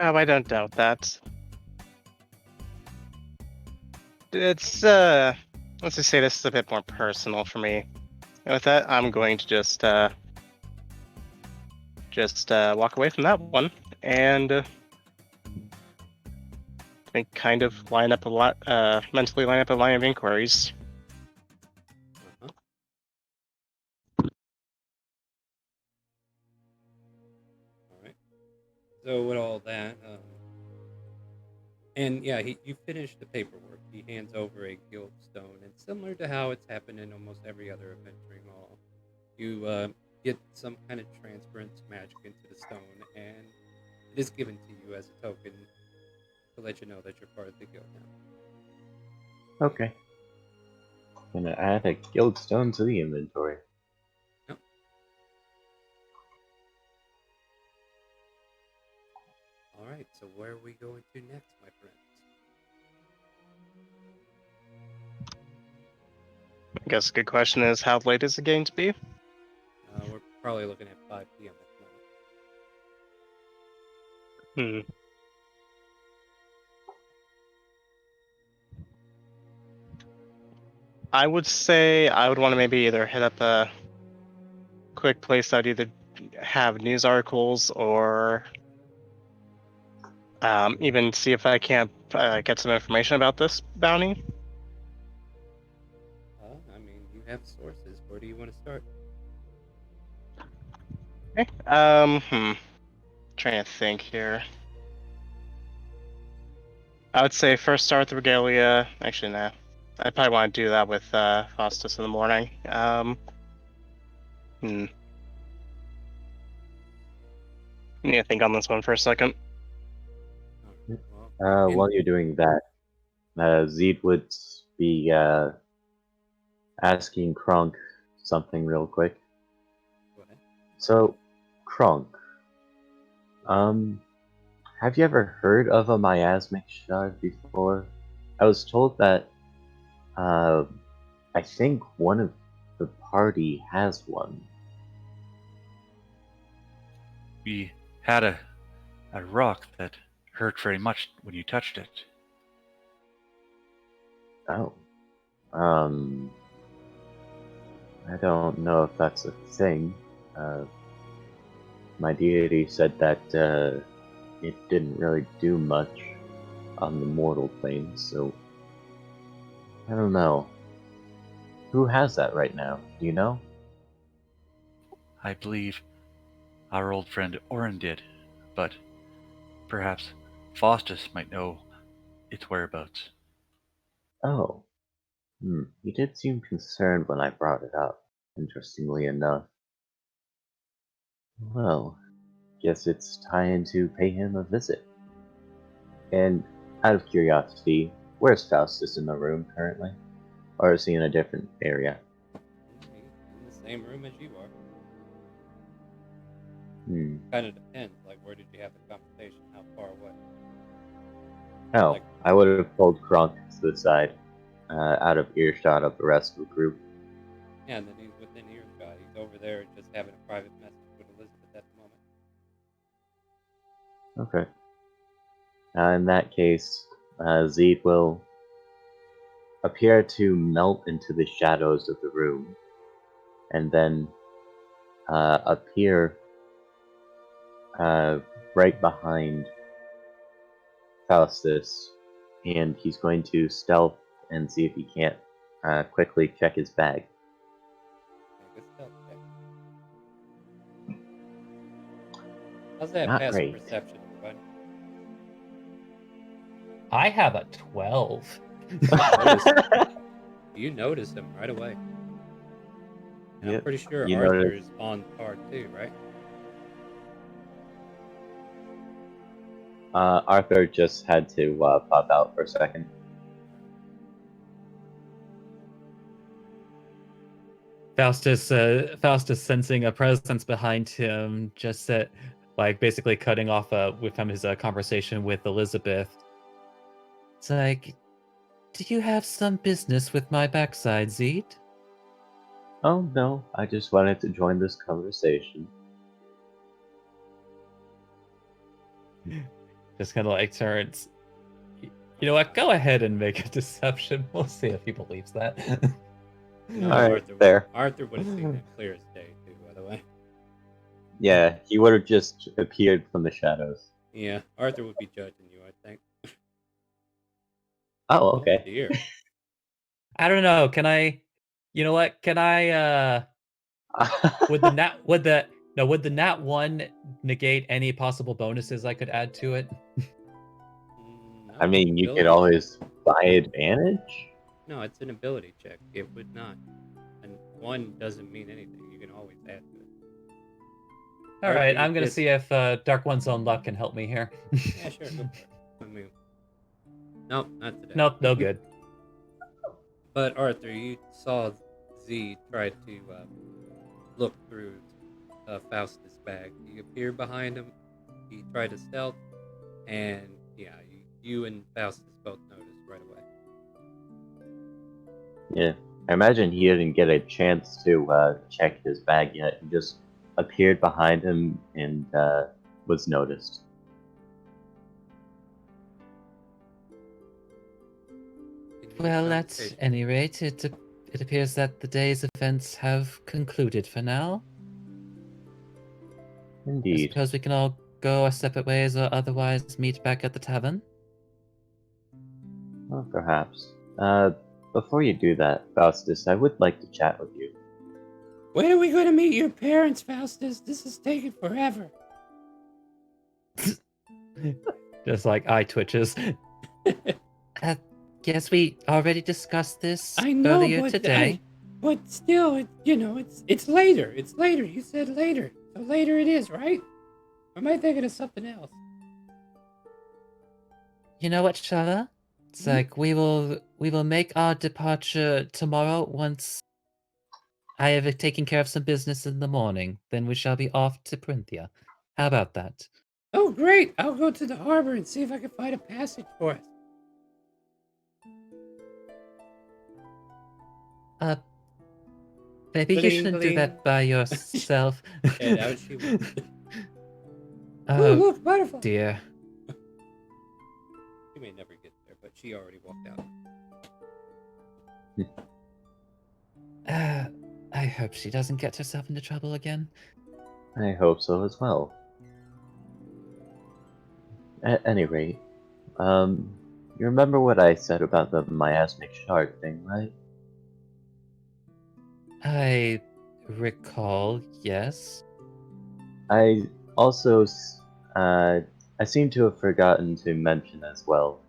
Speaker 5: Oh, I don't doubt that. It's let's just say this is a bit more personal for me. And with that, I'm going to just walk away from that one and kind of mentally line up a line of inquiries.
Speaker 2: Alright. So with all that, and yeah, you finish the paperwork. He hands over a guild stone, and similar to how it's happened in almost every other adventuring hall, you get some kind of transference magic into the stone, and it is given to you as a token to let you know that you're part of the guild now.
Speaker 1: okay. Gonna add a guild stone to the inventory.
Speaker 2: Yep. right, so where are we going to next, my friends?
Speaker 5: I guess a good question is, how late is the game to be?
Speaker 2: We're probably looking at 5 p.m. at the moment.
Speaker 5: Hmm. I would say I would want to maybe either hit up a quick place that would either have news articles or even see if I can't get some information about this bounty.
Speaker 2: I mean, you have sources. Where do you want to start?
Speaker 5: Okay. Trying to think here. I would say first start with the regalia. Actually, no. I probably want to do that with Faustus in the morning. Hmm. Need to think on this one for a second.
Speaker 2: Well,
Speaker 1: While you're doing that, Zed would be asking Kronk something real quick.
Speaker 2: go ahead.
Speaker 1: So, Kronk, have you ever heard of a miasmic shard before? I was told that, I think one of the party has one.
Speaker 4: We had a rock that hurt very much when you touched it.
Speaker 1: Oh. I don't know if that's a thing. My deity said that it didn't really do much on the mortal plane, so I don't know. Who has that right now? Do you know?
Speaker 4: I believe our old friend Orin did, but perhaps Faustus might know its whereabouts.
Speaker 1: Oh. He did seem concerned when I brought it up, interestingly enough. Well, guess it's time to pay him a visit. And out of curiosity, where's Faustus in the room currently? Or is he in a different area?
Speaker 2: He's in the same room as you are.
Speaker 1: Hmm.
Speaker 2: Kind of depends. Like, where did you have the conversation? How far away?
Speaker 1: Oh,
Speaker 2: Like-
Speaker 1: I would have pulled Kronk to the side, out of earshot of the rest of the group.
Speaker 2: Yeah, and then he's within earshot. He's over there just having a private message with Elizabeth at the moment.
Speaker 1: Okay. In that case, Zed will appear to melt into the shadows of the room, and then appear right behind Faustus, and he's going to stealth and see if he can't quickly check his bag.
Speaker 2: Make a stealth check. How's that
Speaker 1: Not
Speaker 2: passive
Speaker 1: great.
Speaker 2: perception, everybody?
Speaker 3: I have a 12.
Speaker 2: You notice him right away. And I'm
Speaker 1: Yep,
Speaker 2: pretty sure
Speaker 1: you
Speaker 2: Arthur's on par too, right?
Speaker 1: Arthur just had to pop out for a second.
Speaker 3: Faustus sensing a presence behind him, just like basically cutting off with him his conversation with Elizabeth. It's like, do you have some business with my backside, Zed?
Speaker 1: Oh no, I just wanted to join this conversation.
Speaker 3: Just kind of like turns. You know what? Go ahead and make a deception. We'll see if he believes that.
Speaker 2: No,
Speaker 1: Alright, there.
Speaker 2: Arthur would have seen that clear as day too, by the way.
Speaker 1: Yeah, he would have just appeared from the shadows.
Speaker 2: Yeah, Arthur would be judging you, I think.
Speaker 1: Oh,
Speaker 2: Oh
Speaker 1: okay.
Speaker 2: dear.
Speaker 3: I don't know. Can I? You know what? Can I? Would the nat one negate any possible bonuses I could add to it?
Speaker 2: No,
Speaker 1: I mean, you could
Speaker 2: ability
Speaker 1: always
Speaker 2: check.
Speaker 1: buy advantage.
Speaker 2: No, it's an ability check. It would not. And one doesn't mean anything. You can always add to it.
Speaker 3: All
Speaker 2: Arthur,
Speaker 3: right,
Speaker 2: you
Speaker 3: I'm gonna
Speaker 2: get-
Speaker 3: see if Dark One's own luck can help me here.
Speaker 2: Yeah, sure, go for it. I mean, nope, not today.
Speaker 3: Nope, no good.
Speaker 2: But Arthur, you saw Z try to look through Faustus' bag. He appeared behind him. He tried to stealth. And yeah, you and Faustus both noticed right away.
Speaker 1: Yeah, I imagine he didn't get a chance to check his bag yet. He just appeared behind him and was noticed.
Speaker 3: Well, at any rate, it appears that the day's events have concluded for now. I
Speaker 1: Indeed.
Speaker 3: suppose we can all go our separate ways or otherwise meet back at the tavern.
Speaker 1: Well, perhaps. Before you do that, Faustus, I would like to chat with you.
Speaker 2: When are we going to meet your parents, Faustus? This is taking forever.
Speaker 3: Just like eye twitches. Guess we already discussed this
Speaker 2: I know,
Speaker 3: earlier
Speaker 2: but
Speaker 3: today.
Speaker 2: but still, it's later. It's later. You said later, so later it is, right? Or am I thinking of something else?
Speaker 3: You know what, Shara? It's like we will make our departure tomorrow once I have taken care of some business in the morning. Then we shall be off to Printhia. How about that?
Speaker 2: Oh, great! I'll go to the harbor and see if I can find a passage for us.
Speaker 3: Maybe you shouldn't do that by yourself.
Speaker 2: And out she went.
Speaker 3: Oh,
Speaker 2: look, butterfly!
Speaker 3: dear.
Speaker 2: She may never get there, but she already walked out.
Speaker 3: I hope she doesn't get herself into trouble again.
Speaker 1: I hope so as well. At any rate, you remember what I said about the miasmic shard thing, right?
Speaker 3: I recall, yes.
Speaker 1: I also, I seem to have forgotten to mention as well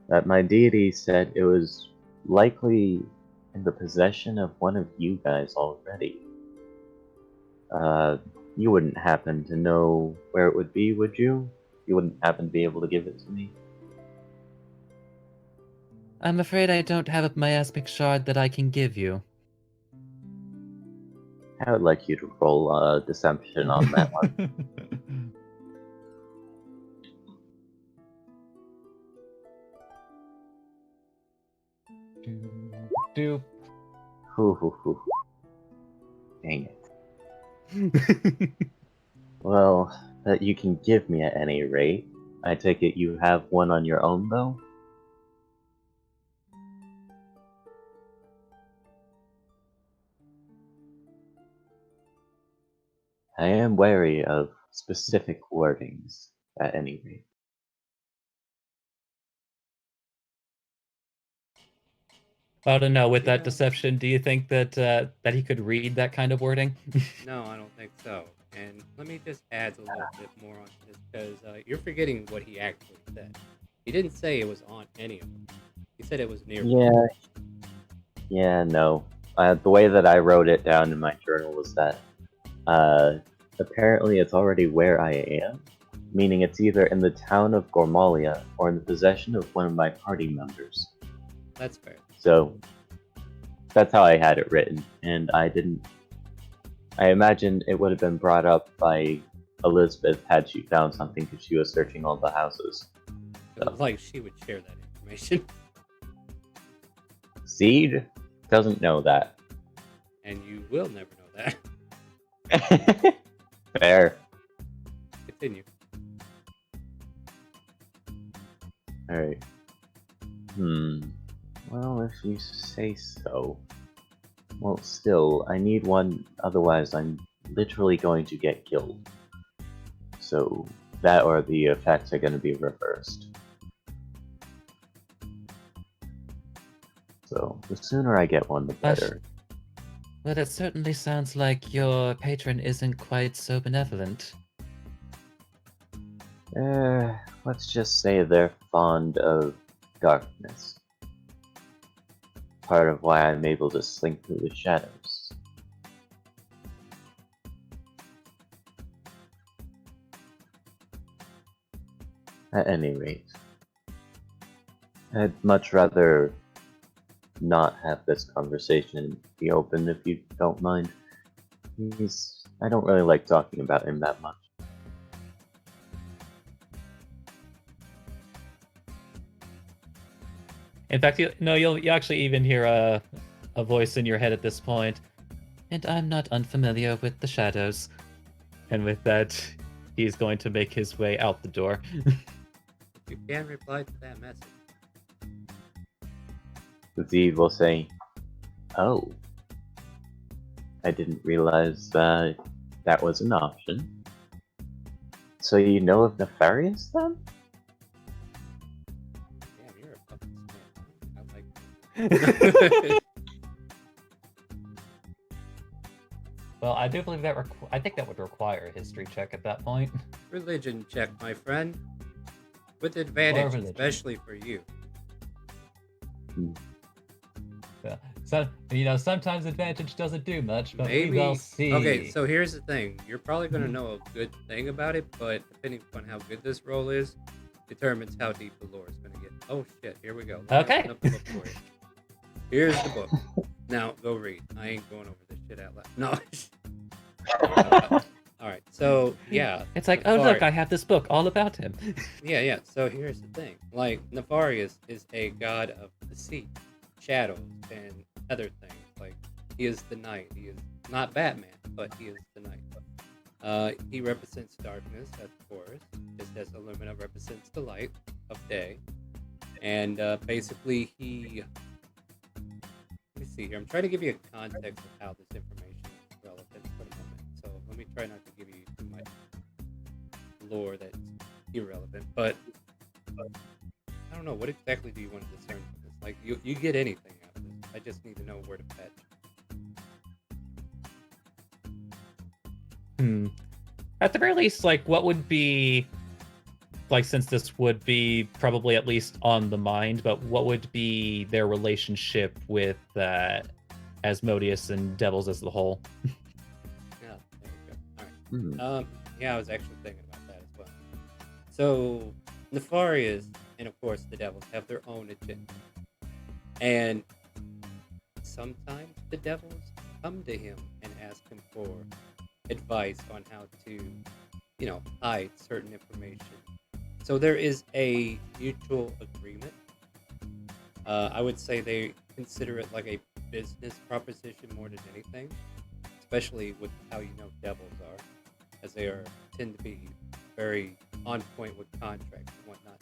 Speaker 1: that my deity said it was likely in the possession of one of you guys already. You wouldn't happen to know where it would be, would you? You wouldn't happen to be able to give it to me?
Speaker 3: I'm afraid I don't have a miasmic shard that I can give you.
Speaker 1: I would like you to roll deception on that one.
Speaker 3: Do.
Speaker 1: Hoo. Dang it. Well, that you can give me at any rate. I take it you have one on your own, though? I am wary of specific wordings, at any rate.
Speaker 3: I don't know. With that deception, do you think that that he could read that kind of wording?
Speaker 2: No, I don't think so. And let me just add a little bit more on this, because you're forgetting what he actually said. He didn't say it was on any of them. He said it was near.
Speaker 1: Yeah, no. The way that I wrote it down in my journal was that apparently it's already where I am, meaning it's either in the town of Gormalia or in the possession of one of my party members.
Speaker 2: That's fair.
Speaker 1: So that's how I had it written, and I imagine it would have been brought up by Elizabeth had she found something because she was searching all the houses.
Speaker 2: So. Like she would share that information.
Speaker 1: Seed doesn't know that.
Speaker 2: And you will never know that.
Speaker 1: Fair.
Speaker 2: Continue.
Speaker 1: Alright. Well, if you say so. Well, still, I need one, otherwise I'm literally going to get killed. So, that or the effects are going to be reversed. So, the sooner I get one, the better.
Speaker 3: Well, it certainly sounds like your patron isn't quite so benevolent.
Speaker 1: Let's just say they're fond of darkness. Part of why I'm able to slink through the shadows. At any rate, I'd much rather not have this conversation be open if you don't mind. I don't really like talking about him that much.
Speaker 3: In fact, you'll actually even hear a voice in your head at this point. And I'm not unfamiliar with the shadows. And with that, he's going to make his way out the door.
Speaker 2: You can reply to that message.
Speaker 1: Z will say, "Oh, I didn't realize that was an option. So you know of Nefarious then?"
Speaker 2: Damn, you're a fucking snake. I like
Speaker 3: Well, I do believe that I think that would require a history check at that point.
Speaker 2: religion check, my friend. With advantage,
Speaker 3: religion.
Speaker 2: especially for you.
Speaker 3: Yeah. So sometimes advantage doesn't do much, but
Speaker 2: Maybe.
Speaker 3: we will see.
Speaker 2: Okay, so here's the thing. You're probably going to know a good thing about it, but depending upon how good this roll is, determines how deep the lore is going to get. Oh shit, here we go. Let me
Speaker 3: Okay.
Speaker 2: open up the book for you. Here's the book. Now, go read. I ain't going over this shit out loud. No. Alright, so, yeah.
Speaker 3: It's like, oh look, I have this book all about him.
Speaker 2: Yeah. So here's the thing. Like, Nefarious is a god of deceit, shadows, and other things. Like, he is the night. He is not Batman, but he is the night. He represents darkness, of course, just as Illumina represents the light of day. And basically, he... Let me see here. I'm trying to give you a context of how this information is relevant for the moment. So let me try not to give you too much lore that's irrelevant. But I don't know. What exactly do you want to discern from this? Like, you get anything out of this. I just need to know where to fetch.
Speaker 3: At the very least, like, what would be, like, since this would be probably at least on the mind, but what would be their relationship with Asmodeus and Devils as the whole?
Speaker 2: Yeah, there you go. All right. Yeah, I was actually thinking about that as well. So, Nefarious and, of course, the Devils have their own agenda. And sometimes the Devils come to him and ask him for advice on how to, hide certain information. So there is a mutual agreement. I would say they consider it like a business proposition more than anything, especially with how devils are, as they tend to be very on point with contracts and whatnot.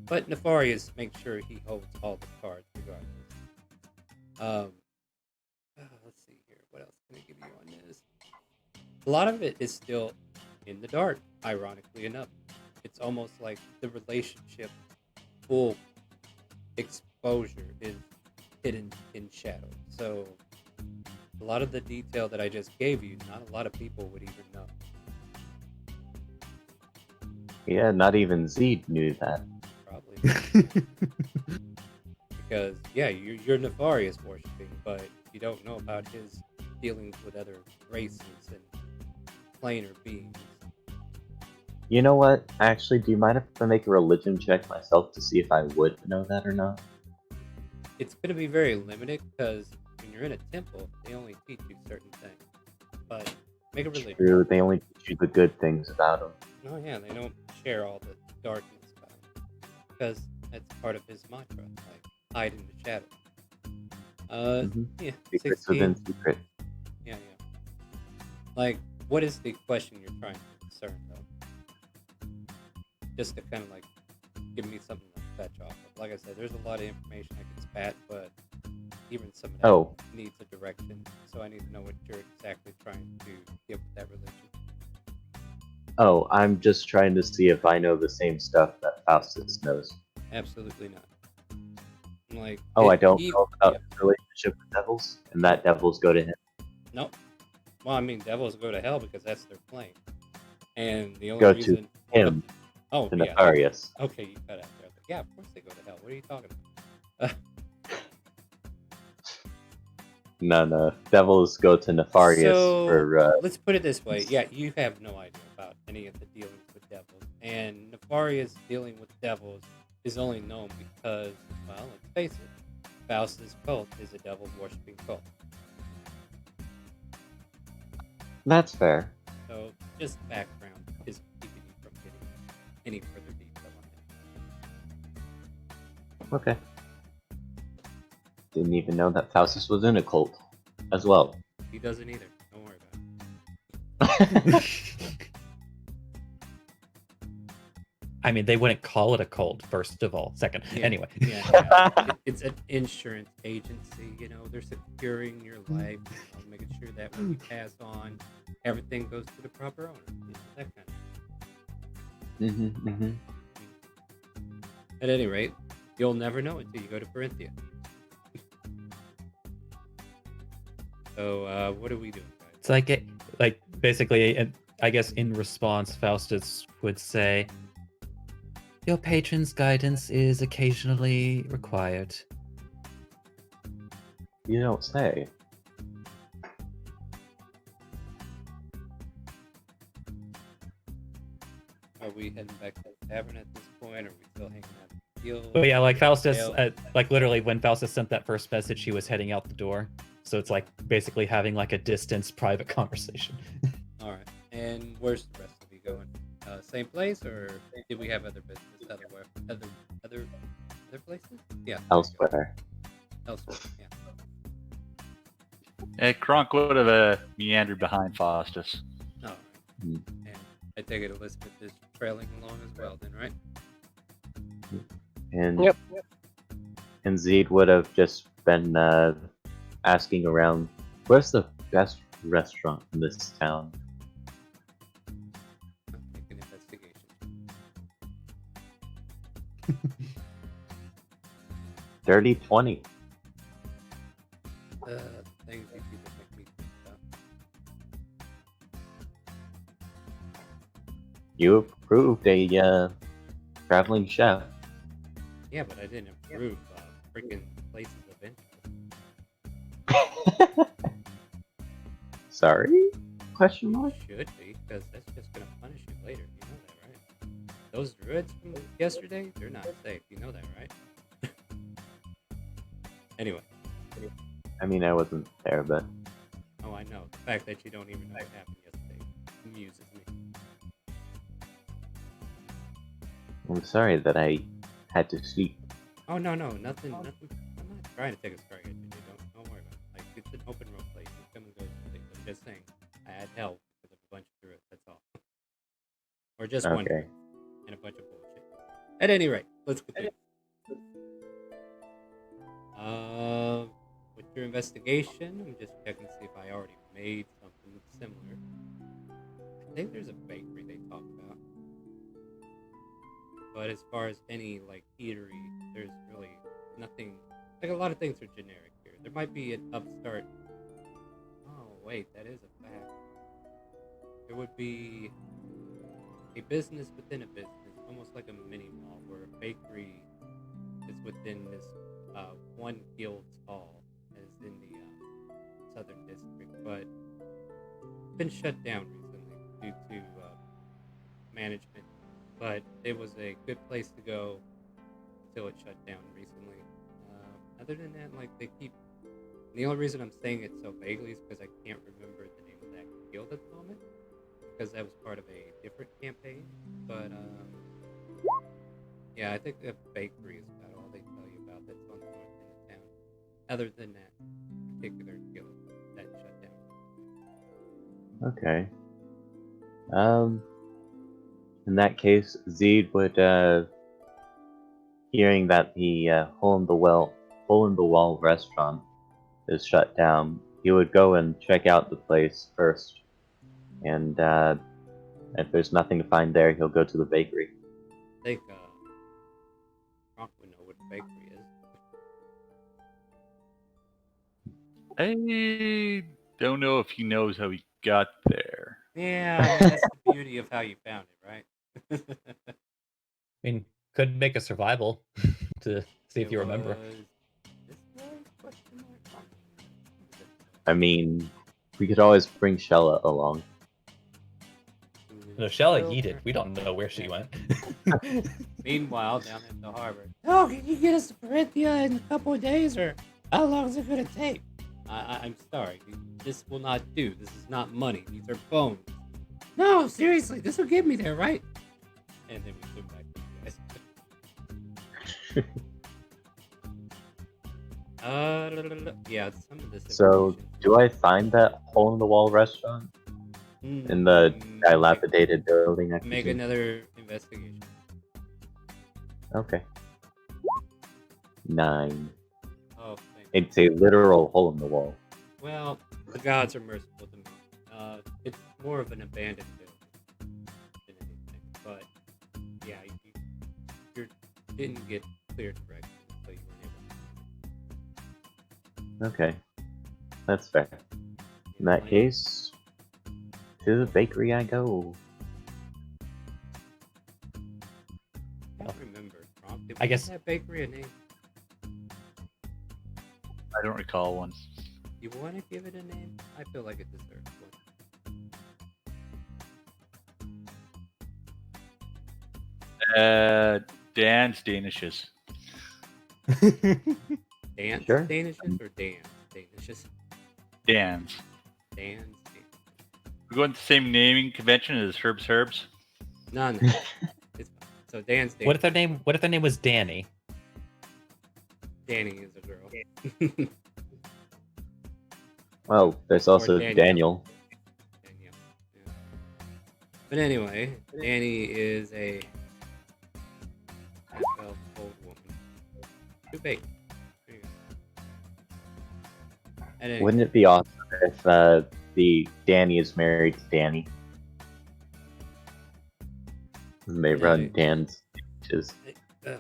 Speaker 2: But Nefarious makes sure he holds all the cards regardless. Let's see here. What else can I give you on this? A lot of it is still in the dark, ironically enough. It's almost like the relationship full exposure is hidden in shadow. So a lot of the detail that I just gave you, not a lot of people would even know.
Speaker 1: Yeah, not even Z knew that.
Speaker 2: Probably. Because, yeah, you're Nefarious worshipping, but you don't know about his dealings with other races and planar beings.
Speaker 1: You know what? Actually, do you mind if I make a religion check myself to see if I would know that or not?
Speaker 2: It's going to be very limited because when you're in a temple, they only teach you certain things. But make a religion.
Speaker 1: True, they only teach you the good things about them.
Speaker 2: Oh yeah, they don't share all the darkness about it. Because that's part of his mantra, like, hide in the shadow. Yeah,
Speaker 1: Secrets
Speaker 2: 16.
Speaker 1: within secret.
Speaker 2: Yeah. Like, what is the question you're trying to discern, though? Just to kind of, like, give me something to fetch off of. Like I said, there's a lot of information I can spat, but even some of that needs a direction. So I need to know what you're exactly trying to give with that religion.
Speaker 1: Oh, I'm just trying to see if I know the same stuff that Faustus knows.
Speaker 2: Absolutely not. Like,
Speaker 1: I don't know about his relationship with devils, and that devils go to him.
Speaker 2: Nope. Well, I mean, devils go to hell because that's their claim. And the only
Speaker 1: Go
Speaker 2: reason...
Speaker 1: to him, to Nefarious.
Speaker 2: Okay, you cut out there. Yeah, of course they go to hell. What are you talking about?
Speaker 1: No. Devils go to Nefarious for...
Speaker 2: let's put it this way. Yeah, you have no idea about any of the dealings with devils. And Nefarious dealing with devils is only known because, well, let's face it, Faustus' cult is a devil-worshipping cult.
Speaker 1: That's fair.
Speaker 2: So, just background is keeping you from getting any further detail on it.
Speaker 1: Okay. Didn't even know that Faustus was in a cult as well.
Speaker 2: He doesn't either. Don't worry about it.
Speaker 3: I mean, they wouldn't call it a cult, first of all. Second,
Speaker 2: Yeah,
Speaker 3: anyway.
Speaker 2: It's an insurance agency. They're securing your life, making sure that when you pass on, everything goes to the proper owner. That kind of. At any rate, you'll never know until you go to Corinthia. So, what are we doing, guys?
Speaker 3: It's like basically, I guess in response, Faustus would say, "Your patron's guidance is occasionally required."
Speaker 1: You don't say.
Speaker 2: Are we heading back to the tavern at this point? Or are we still hanging out at the field?
Speaker 3: But yeah, like Faustus,
Speaker 2: Jail?
Speaker 3: like literally when Faustus sent that first message, he was heading out the door. So it's like basically having like a distance private conversation.
Speaker 2: All right. And where's the rest of you going? Same place, or did we have other business other places? Yeah.
Speaker 1: Elsewhere.
Speaker 2: Elsewhere. Yeah.
Speaker 4: Hey, Kronk would have meandered behind Faustus.
Speaker 2: All right.
Speaker 1: Hmm.
Speaker 2: And I take it Elizabeth is trailing along as well, then, right?
Speaker 1: And
Speaker 5: Yep.
Speaker 1: and Zed would have just been asking around, where's the best restaurant in this town?
Speaker 2: Make an investigation.
Speaker 1: Dirty 20.
Speaker 2: Things you people make me think about.
Speaker 1: You approved a traveling chef.
Speaker 2: Yeah, but I didn't approve freaking places of interest.
Speaker 1: Sorry? Question mark?
Speaker 2: Should be, because that's just gonna punish you later. You know that, right? Those druids from yesterday, they're not safe. You know that, right? Anyway.
Speaker 1: I mean, I wasn't there, but
Speaker 2: Oh, I know. The fact that you don't even know what happened yesterday amuses me.
Speaker 1: I'm sorry that I had to sleep.
Speaker 2: Oh, no, nothing. I'm not trying to take a strike at you. Don't worry about it. Like, it's an open road place. You come and go. I'm just saying. I had help with a bunch of druids. That's all. Or just one
Speaker 1: Okay.
Speaker 2: druid and a bunch of bullshit. At any rate, let's continue. With your investigation, I'm just checking to see if I already made something similar. I think there's a bakery they talk about. But as far as any, like, eatery, there's really nothing. Like, a lot of things are generic here. There might be an upstart. Oh, wait, that is a fact. There would be a business within a business, almost like a mini mall, where a bakery is within this one guild's hall, as in the southern district, but been shut down recently due to management. But it was a good place to go until it shut down recently. Other than that, like, they keep. The only reason I'm saying it so vaguely is because I can't remember the name of that guild at the moment, because that was part of a different campaign. But yeah, I think the bakery is about all they tell you about that's on the north end of town. Other than that particular guild that shut down.
Speaker 1: Okay. In that case, Zed would, hearing that the hole in the wall restaurant is shut down, he would go and check out the place first, and if there's nothing to find there, he'll go to the bakery.
Speaker 2: I think Kronk would know what a bakery is.
Speaker 4: I don't know if he knows how he got there.
Speaker 2: Yeah, I mean, that's the beauty of how you found it, right?
Speaker 3: I mean, could make a survival to see if
Speaker 2: It
Speaker 3: you remember.
Speaker 2: was this way? Question mark?
Speaker 1: I mean, we could always bring Shella along.
Speaker 3: No, Shella yeeted. We don't know where she went.
Speaker 2: Meanwhile, down at the harbor. Oh, can you get us to Corinthia in a couple of days, or how long is it going to take? I'm sorry. This will not do. This is not money. These are bones. No, seriously, this will get me there, right? And then we flew back to you guys. Yeah, some of this
Speaker 1: So,
Speaker 2: information.
Speaker 1: do I find that hole-in-the-wall restaurant in the dilapidated building? I
Speaker 2: Make
Speaker 1: presume?
Speaker 2: another investigation.
Speaker 1: Okay. 9.
Speaker 2: Oh, thank you.
Speaker 1: It's a literal hole in the wall.
Speaker 2: Well, the gods are merciful to me. It's more of an abandoned building than anything. But yeah, you didn't get clear directions, so you weren't able to.
Speaker 1: Okay, that's fair. In that case, to the bakery I go.
Speaker 2: I don't remember. Did
Speaker 3: I
Speaker 2: we
Speaker 3: guess-
Speaker 2: give that bakery a name?
Speaker 4: I don't recall one.
Speaker 2: You want to give it a name? I feel like it deserves one.
Speaker 4: Dan's Danishes.
Speaker 2: Dance
Speaker 1: Sure.
Speaker 2: Danishes or dance Danishes?
Speaker 4: Dan's.
Speaker 2: Dance.
Speaker 4: We're going to the same naming convention as Herbs.
Speaker 2: No. It's so Dan's Danishes.
Speaker 3: What if their name was Danny?
Speaker 2: Danny is a girl.
Speaker 1: Well, there's also
Speaker 2: Daniel.
Speaker 1: Daniel.
Speaker 2: Danielle. Yeah. But anyway, Danny is a half-elf old woman. Too big. There you go. And anyway,
Speaker 1: Wouldn't it be awesome if the Danny is married to Danny? And they run
Speaker 2: Right.
Speaker 1: Dan's dishes.
Speaker 2: yeah.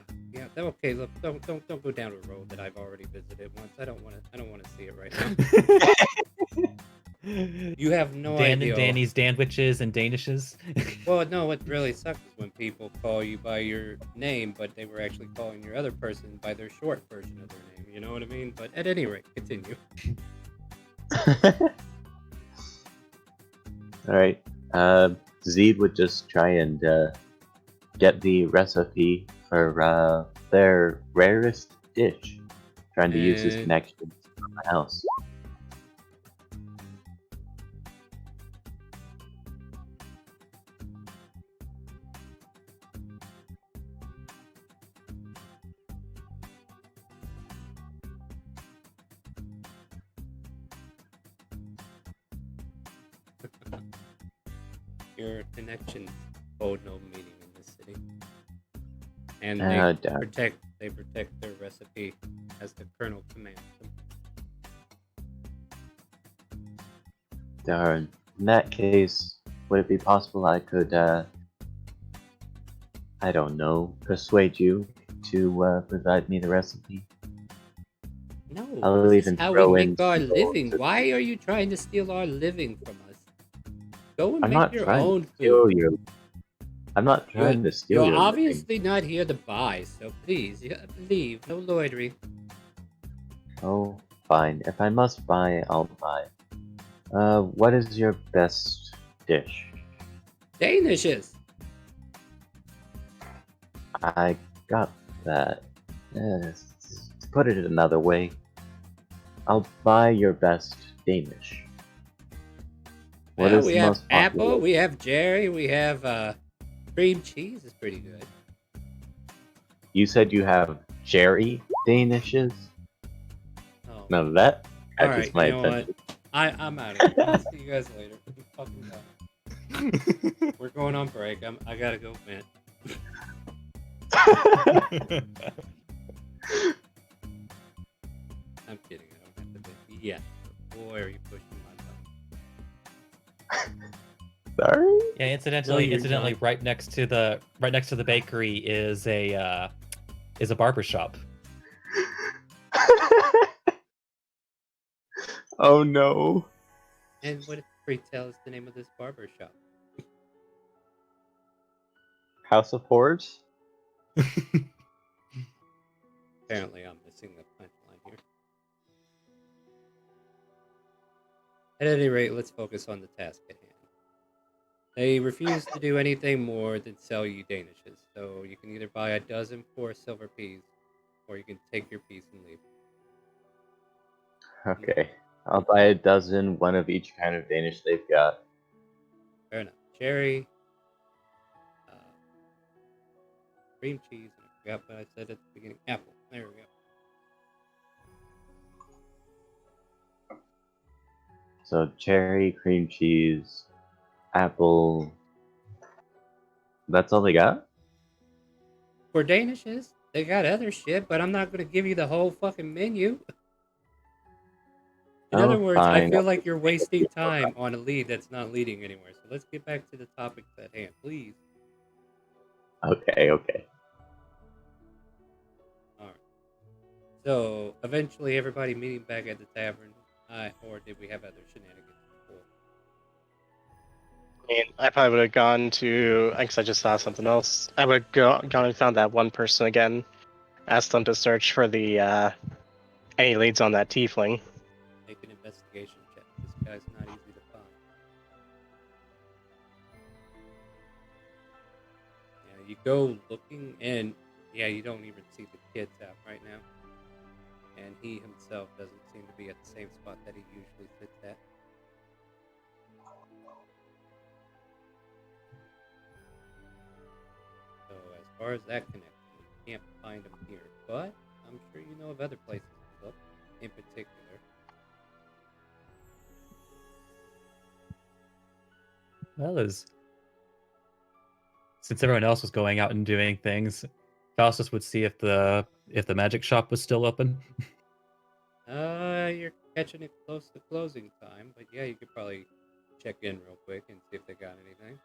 Speaker 2: Okay. Look, don't go down a road that I've already visited once. I don't want to see it right now. You have no
Speaker 3: Dan
Speaker 2: idea.
Speaker 3: and Danny's Danwiches and Danishes.
Speaker 2: Well, no, what really sucks is when people call you by your name, but they were actually calling your other person by their short version of their name. You know what I mean? But at any rate, continue.
Speaker 1: Alright. Zed would just try and get the recipe for their rarest dish. Trying to use his
Speaker 2: And-
Speaker 1: connections from the house.
Speaker 2: Your connections hold no meaning in this city, and
Speaker 1: Darn.
Speaker 2: they protect their recipe as the colonel commands them.
Speaker 1: Darn. In that case, would it be possible I could, I don't know, persuade you to provide me the recipe?
Speaker 2: No,
Speaker 1: I'll
Speaker 2: this
Speaker 1: even
Speaker 2: is how
Speaker 1: throw
Speaker 2: we
Speaker 1: in
Speaker 2: make our
Speaker 1: some
Speaker 2: living.
Speaker 1: gold.
Speaker 2: Why are you trying to steal our living from us? Go and
Speaker 1: I'm
Speaker 2: make
Speaker 1: not
Speaker 2: your
Speaker 1: trying
Speaker 2: own
Speaker 1: to steal
Speaker 2: food.
Speaker 1: your. I'm not trying to steal
Speaker 2: You're
Speaker 1: your
Speaker 2: obviously not here to buy, so please leave. No loitering.
Speaker 1: living. Oh, fine. If I must buy, I'll buy. What is your best dish?
Speaker 2: Danishes.
Speaker 1: I got that. To put it another way, I'll buy your best Danish. What
Speaker 2: Well,
Speaker 1: is
Speaker 2: we
Speaker 1: the
Speaker 2: have
Speaker 1: most popular?
Speaker 2: apple, we have Jerry, we have cream cheese is pretty good.
Speaker 1: You said you have cherry Danishes?
Speaker 2: Oh,
Speaker 1: Now that
Speaker 2: all
Speaker 1: catches
Speaker 2: right.
Speaker 1: my
Speaker 2: You know what?
Speaker 1: attention.
Speaker 2: I'm out of here. I'll see you guys later. I'm fucking done. We're going on break. I gotta go vent. I'm kidding. I don't have to vent yet. Boy, are you pushing my button.
Speaker 1: Sorry?
Speaker 3: Yeah, incidentally,
Speaker 2: you're not.
Speaker 3: right next to the bakery is a barber shop.
Speaker 1: Oh no.
Speaker 2: And what if Free Tell is the name of this barber shop?
Speaker 1: House of Horrors?
Speaker 2: Apparently, I'm missing the punchline here. At any rate, let's focus on the task at hand. They refuse to do anything more than sell you Danishes, so you can either buy a dozen for silver peas, or you can take your piece and leave.
Speaker 1: Okay. I'll buy a dozen, one of each kind of Danish they've got.
Speaker 2: Fair enough. Cherry, cream cheese, and I forgot what I said at the beginning. Apple. There we go.
Speaker 1: So cherry, cream cheese, apple. That's all they got?
Speaker 2: For Danishes, they got other shit, but I'm not gonna give you the whole fucking menu. In other
Speaker 1: Oh,
Speaker 2: words, I
Speaker 1: fine.
Speaker 2: feel like you're wasting time on a lead that's not leading anywhere. So let's get back to the topics at hand, please.
Speaker 1: Okay, okay.
Speaker 2: All right. So eventually, everybody meeting back at the tavern, or did we have other shenanigans before?
Speaker 5: I mean, I probably would have gone to, I guess I just saw something else. I would have gone and found that one person again, asked them to search for the any leads on that tiefling.
Speaker 2: Make an investigation check. This guy's not easy to find. Yeah, you go looking, and yeah, you don't even see the kids out right now. And he himself doesn't seem to be at the same spot that he usually sits at. So as far as that connection, you can't find him here. But I'm sure you know of other places to look, in particular.
Speaker 3: Well, since everyone else was going out and doing things, Faustus would see if the magic shop was still open.
Speaker 2: You're catching it close to closing time, but yeah, you could probably check in real quick and see if they got anything.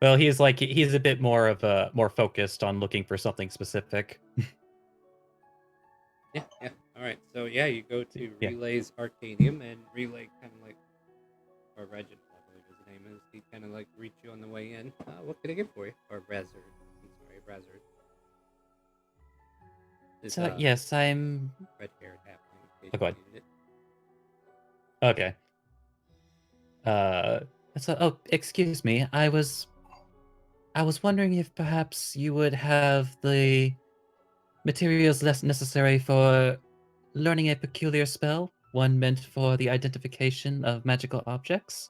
Speaker 3: Well, he's a bit more focused on looking for something specific.
Speaker 2: Yeah. All right. So yeah, you go to
Speaker 3: Yeah.
Speaker 2: Relay's Arcadium, and Relay kind of like, or Reginald, I believe his name is. He kind of like greets you on the way in. What can I get for you? Or Razard. I'm sorry, Razard. This
Speaker 3: So yes, I'm
Speaker 2: red-haired halfling. In case
Speaker 3: Oh, go
Speaker 2: you
Speaker 3: ahead.
Speaker 2: needed it.
Speaker 3: okay. Excuse me. I was wondering if perhaps you would have the materials less necessary for learning a peculiar spell, one meant for the identification of magical objects.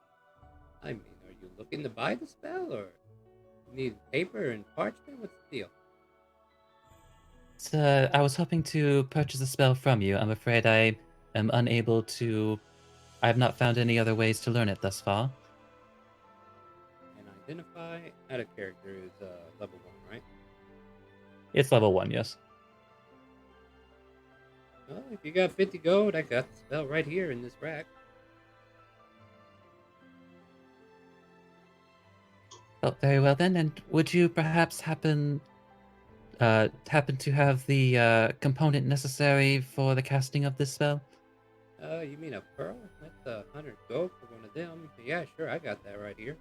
Speaker 2: I mean, are you looking to buy the spell, or you need paper and parchment? What's the deal?
Speaker 3: So, I was hoping to purchase a spell from you. I'm afraid I am unable to. I have not found any other ways to learn it thus far.
Speaker 2: And identify out of character is level 1, right?
Speaker 3: It's level 1, yes.
Speaker 2: Well, if you got 50 gold, I got the spell right here in this rack.
Speaker 3: Oh, very well then. And would you perhaps happen to have the component necessary for the casting of this spell?
Speaker 2: You mean a pearl? That's 100 gold for one of them. Yeah, sure, I got that right here.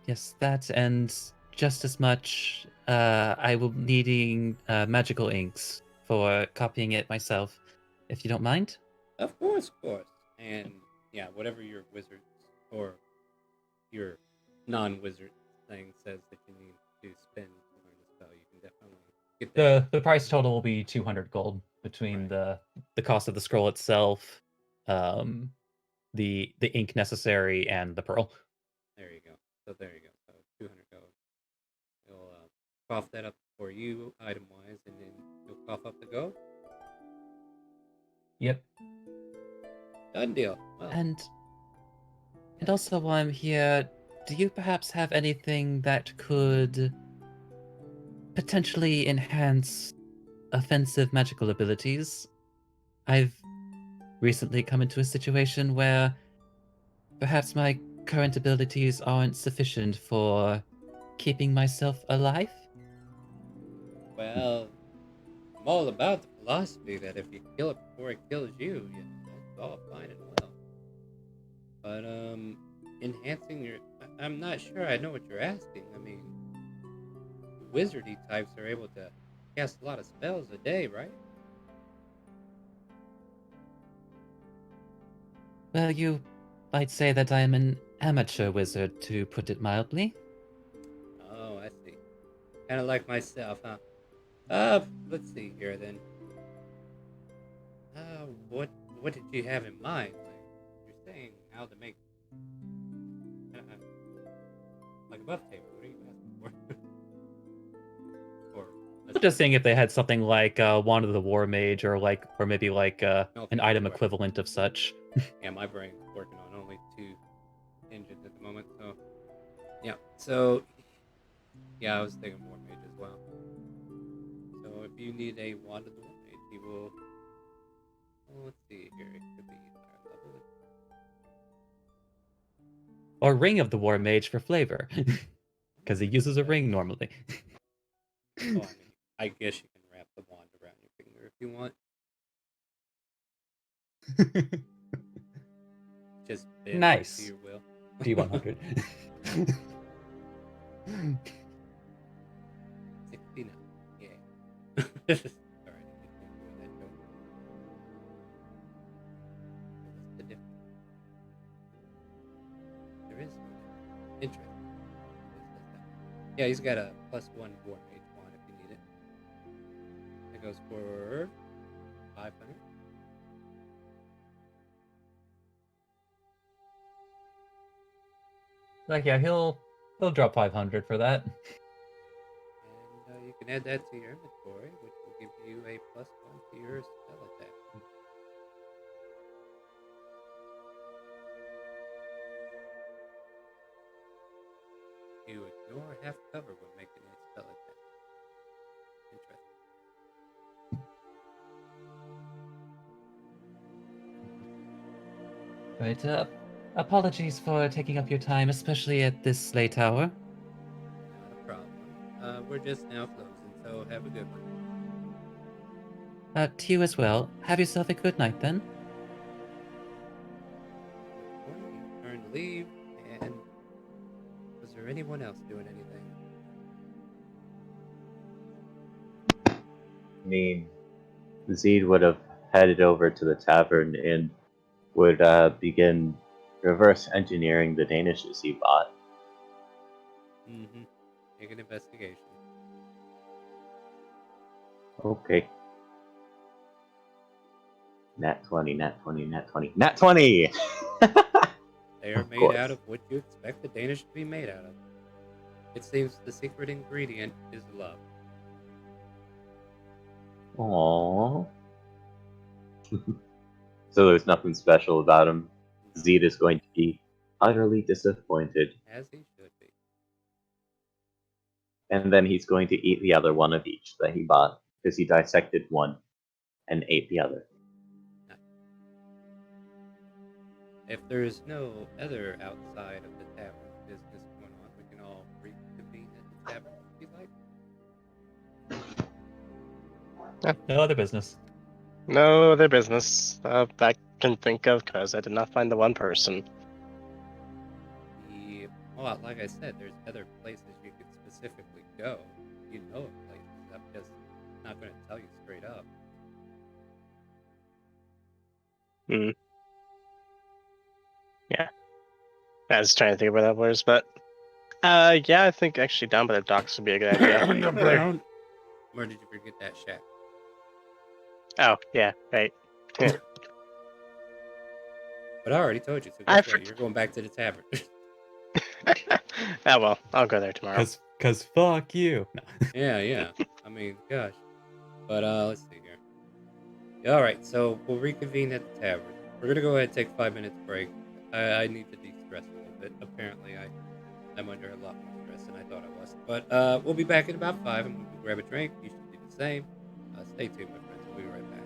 Speaker 3: Yes, that and just as much. I will needing magical inks for copying it myself, if you don't mind.
Speaker 2: Of course, of course. And yeah, whatever your wizard or your non-wizard thing says that you need to spend to learn the spell, you can definitely get that.
Speaker 3: The price total will be 200 gold between
Speaker 2: Right.
Speaker 3: the cost of the scroll itself, the ink necessary, and the pearl.
Speaker 2: There you go. So there you go. So 200 gold. You'll cough that up for you item-wise, and then you'll cough up the gold.
Speaker 3: Yep.
Speaker 2: Done deal. Well,
Speaker 3: And also while I'm here, do you perhaps have anything that could potentially enhance offensive magical abilities? I've recently come into a situation where perhaps my current abilities aren't sufficient for keeping myself alive.
Speaker 2: well, I'm all about the philosophy that if you kill it before it kills you, that's all fine and well. But enhancing your, I'm not sure I know what you're asking. I mean, wizardy types are able to cast a lot of spells a day, right?
Speaker 3: Well, you might say that I am an amateur wizard, to put it mildly.
Speaker 2: Oh, I see. Kind of like myself, huh? Let's see here then. What did you have in mind? Like, you're saying how to make like above table. What are you asking for? Or
Speaker 3: just saying if they had something like Wand of the War Mage, or maybe like
Speaker 2: Okay,
Speaker 3: an item
Speaker 2: sure.
Speaker 3: equivalent of such.
Speaker 2: Yeah, my brain's working on only 2 engines at the moment, so yeah. So yeah, I was thinking War Mage as well. So if you need a Wand of the War Mage, he will. Well, let's see here. It could be higher level.
Speaker 3: Or Ring of the War Mage for flavor, because he uses a ring normally.
Speaker 2: Oh, I mean, I guess you can wrap the wand around your finger if you want. Just bend it to
Speaker 3: Nice.
Speaker 2: your will.
Speaker 3: D100.
Speaker 2: 69. Yeah. Sorry, I didn't enjoy that joke. What's the difference? There is no difference. Interesting. Yeah, he's got a +1 War Mage wand if you need it. That goes for 500.
Speaker 3: Like, yeah, he'll drop 500 for that.
Speaker 2: And you can add that to your inventory, which will give you a +1 to your spell attack. You ignore half cover when making a spell attack. Interesting.
Speaker 3: Right, apologies for taking up your time, especially at this late hour.
Speaker 2: Not a problem. We're just now closing, so have a good one.
Speaker 3: To you as well. Have yourself a good night then.
Speaker 2: You turn to leave, and was there anyone else doing anything?
Speaker 1: I mean, Zed would have headed over to the tavern and would begin reverse engineering the Danishes he bought.
Speaker 2: Mm-hmm. Make an investigation.
Speaker 1: Okay. Nat 20, nat 20, nat 20, nat 20!
Speaker 2: They are
Speaker 1: Of
Speaker 2: made
Speaker 1: course.
Speaker 2: out of what you expect the Danish to be made out of. It seems the secret ingredient is love.
Speaker 1: Aww. So there's nothing special about him.
Speaker 2: No,
Speaker 1: Zed is going to be utterly disappointed,
Speaker 2: as he should be.
Speaker 1: and then he's going to eat the other one of each that he bought, because he dissected one and ate the other.
Speaker 2: If there is no other outside of the tavern business going on, we can all reconvene at the tavern if you like.
Speaker 3: No other business.
Speaker 5: No other business that I can think of, because I did not find the one person.
Speaker 2: Well, like I said, there's other places you could specifically go. You know of places. I'm just not going to tell you straight up.
Speaker 5: Hmm. Yeah. I was trying to think of where that was, but yeah, I think actually down by the docks would be a good idea.
Speaker 2: Underground. Where did you forget that shack?
Speaker 5: Oh, yeah, right.
Speaker 2: But I already told you, so
Speaker 5: I
Speaker 2: guess what? You're going back to the tavern.
Speaker 5: Oh well, I'll go there tomorrow.
Speaker 3: Cause fuck you. No.
Speaker 2: Yeah. I mean, gosh. But let's see here. All right, so we'll reconvene at the tavern. We're gonna go ahead and take a 5 minutes break. I need to de-stress a little bit. Apparently, I'm under a lot more stress than I thought I was. But we'll be back in about 5, and we'll grab a drink. You should do the same. Stay tuned, my friends. We'll be right back.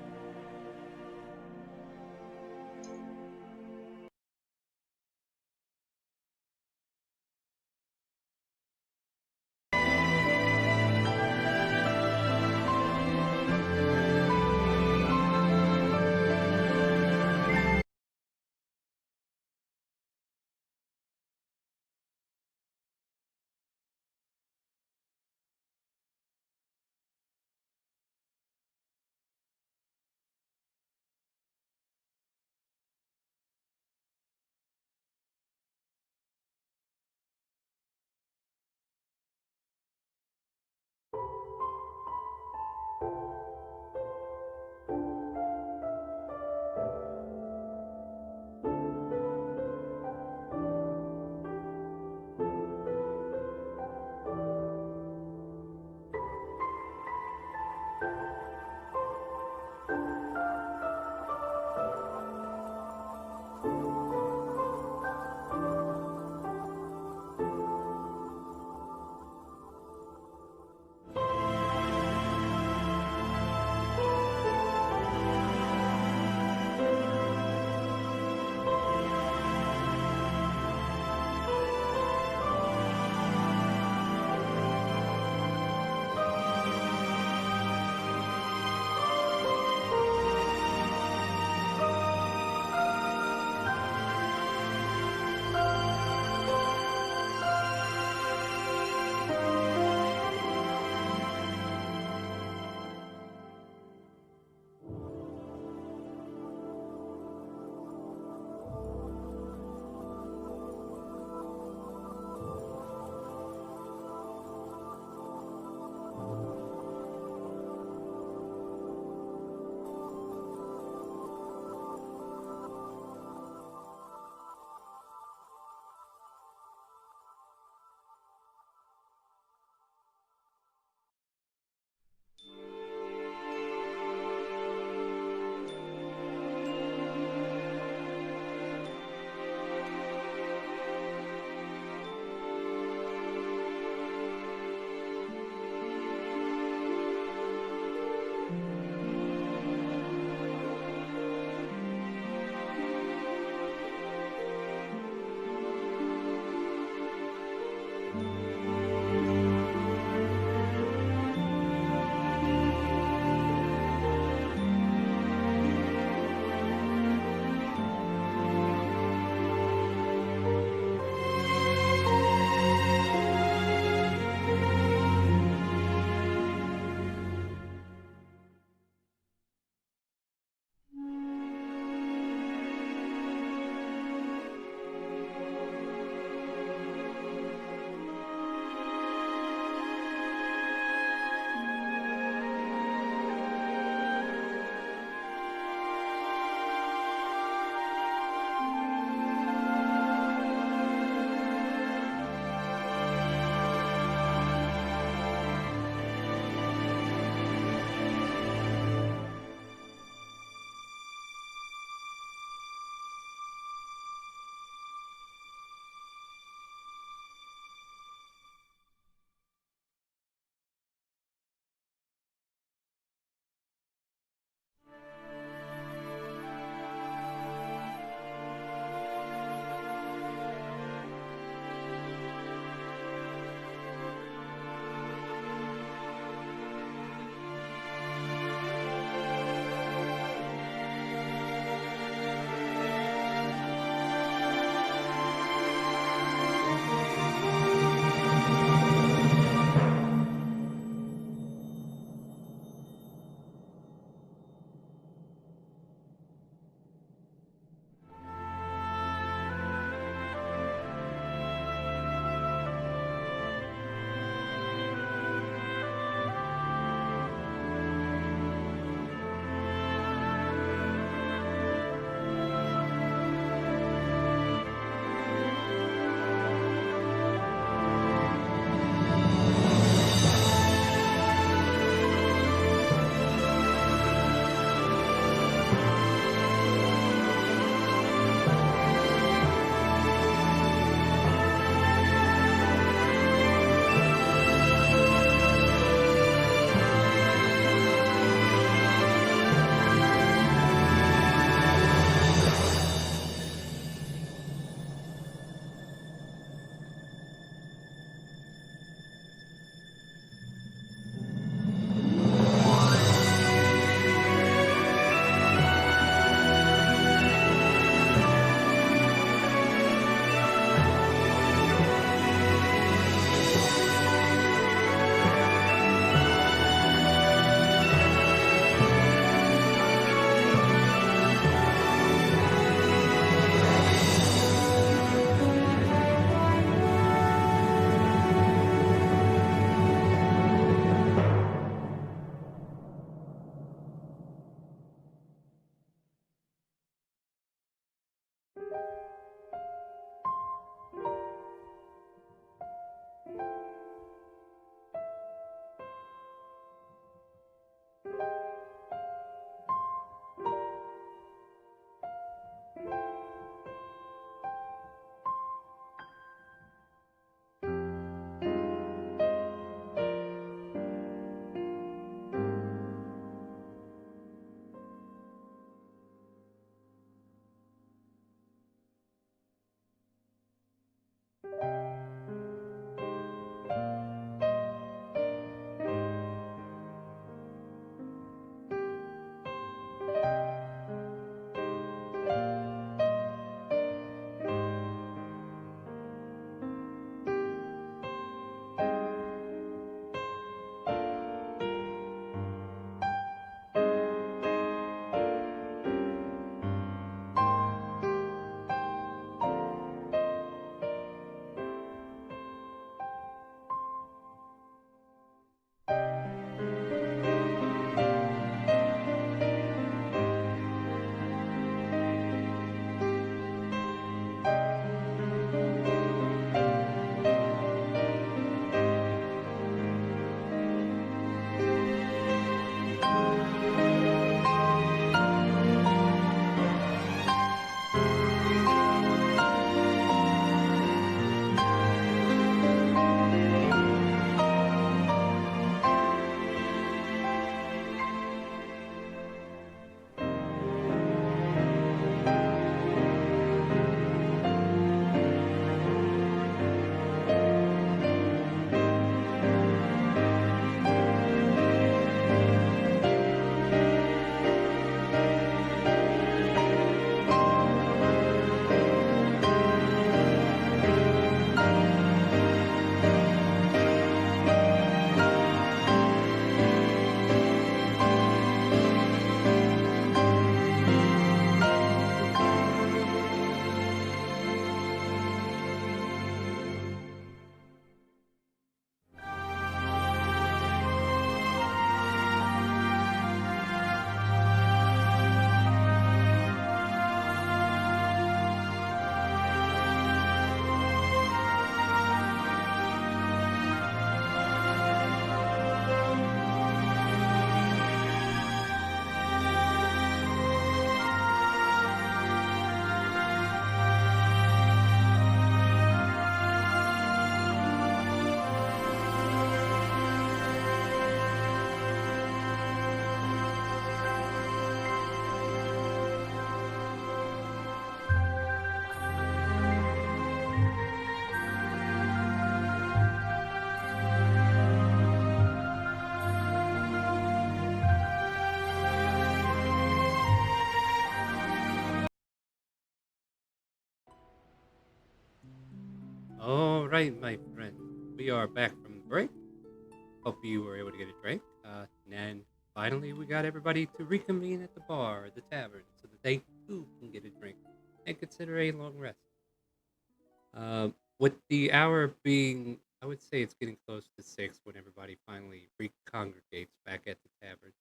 Speaker 2: All right, my friend. We are back from the break. Hope you were able to get a drink. And finally, we got everybody to reconvene at the bar, the tavern, so that they too can get a drink and consider a long rest. With the hour being, I would say it's getting close to 6 when everybody finally recongregates back at the tavern.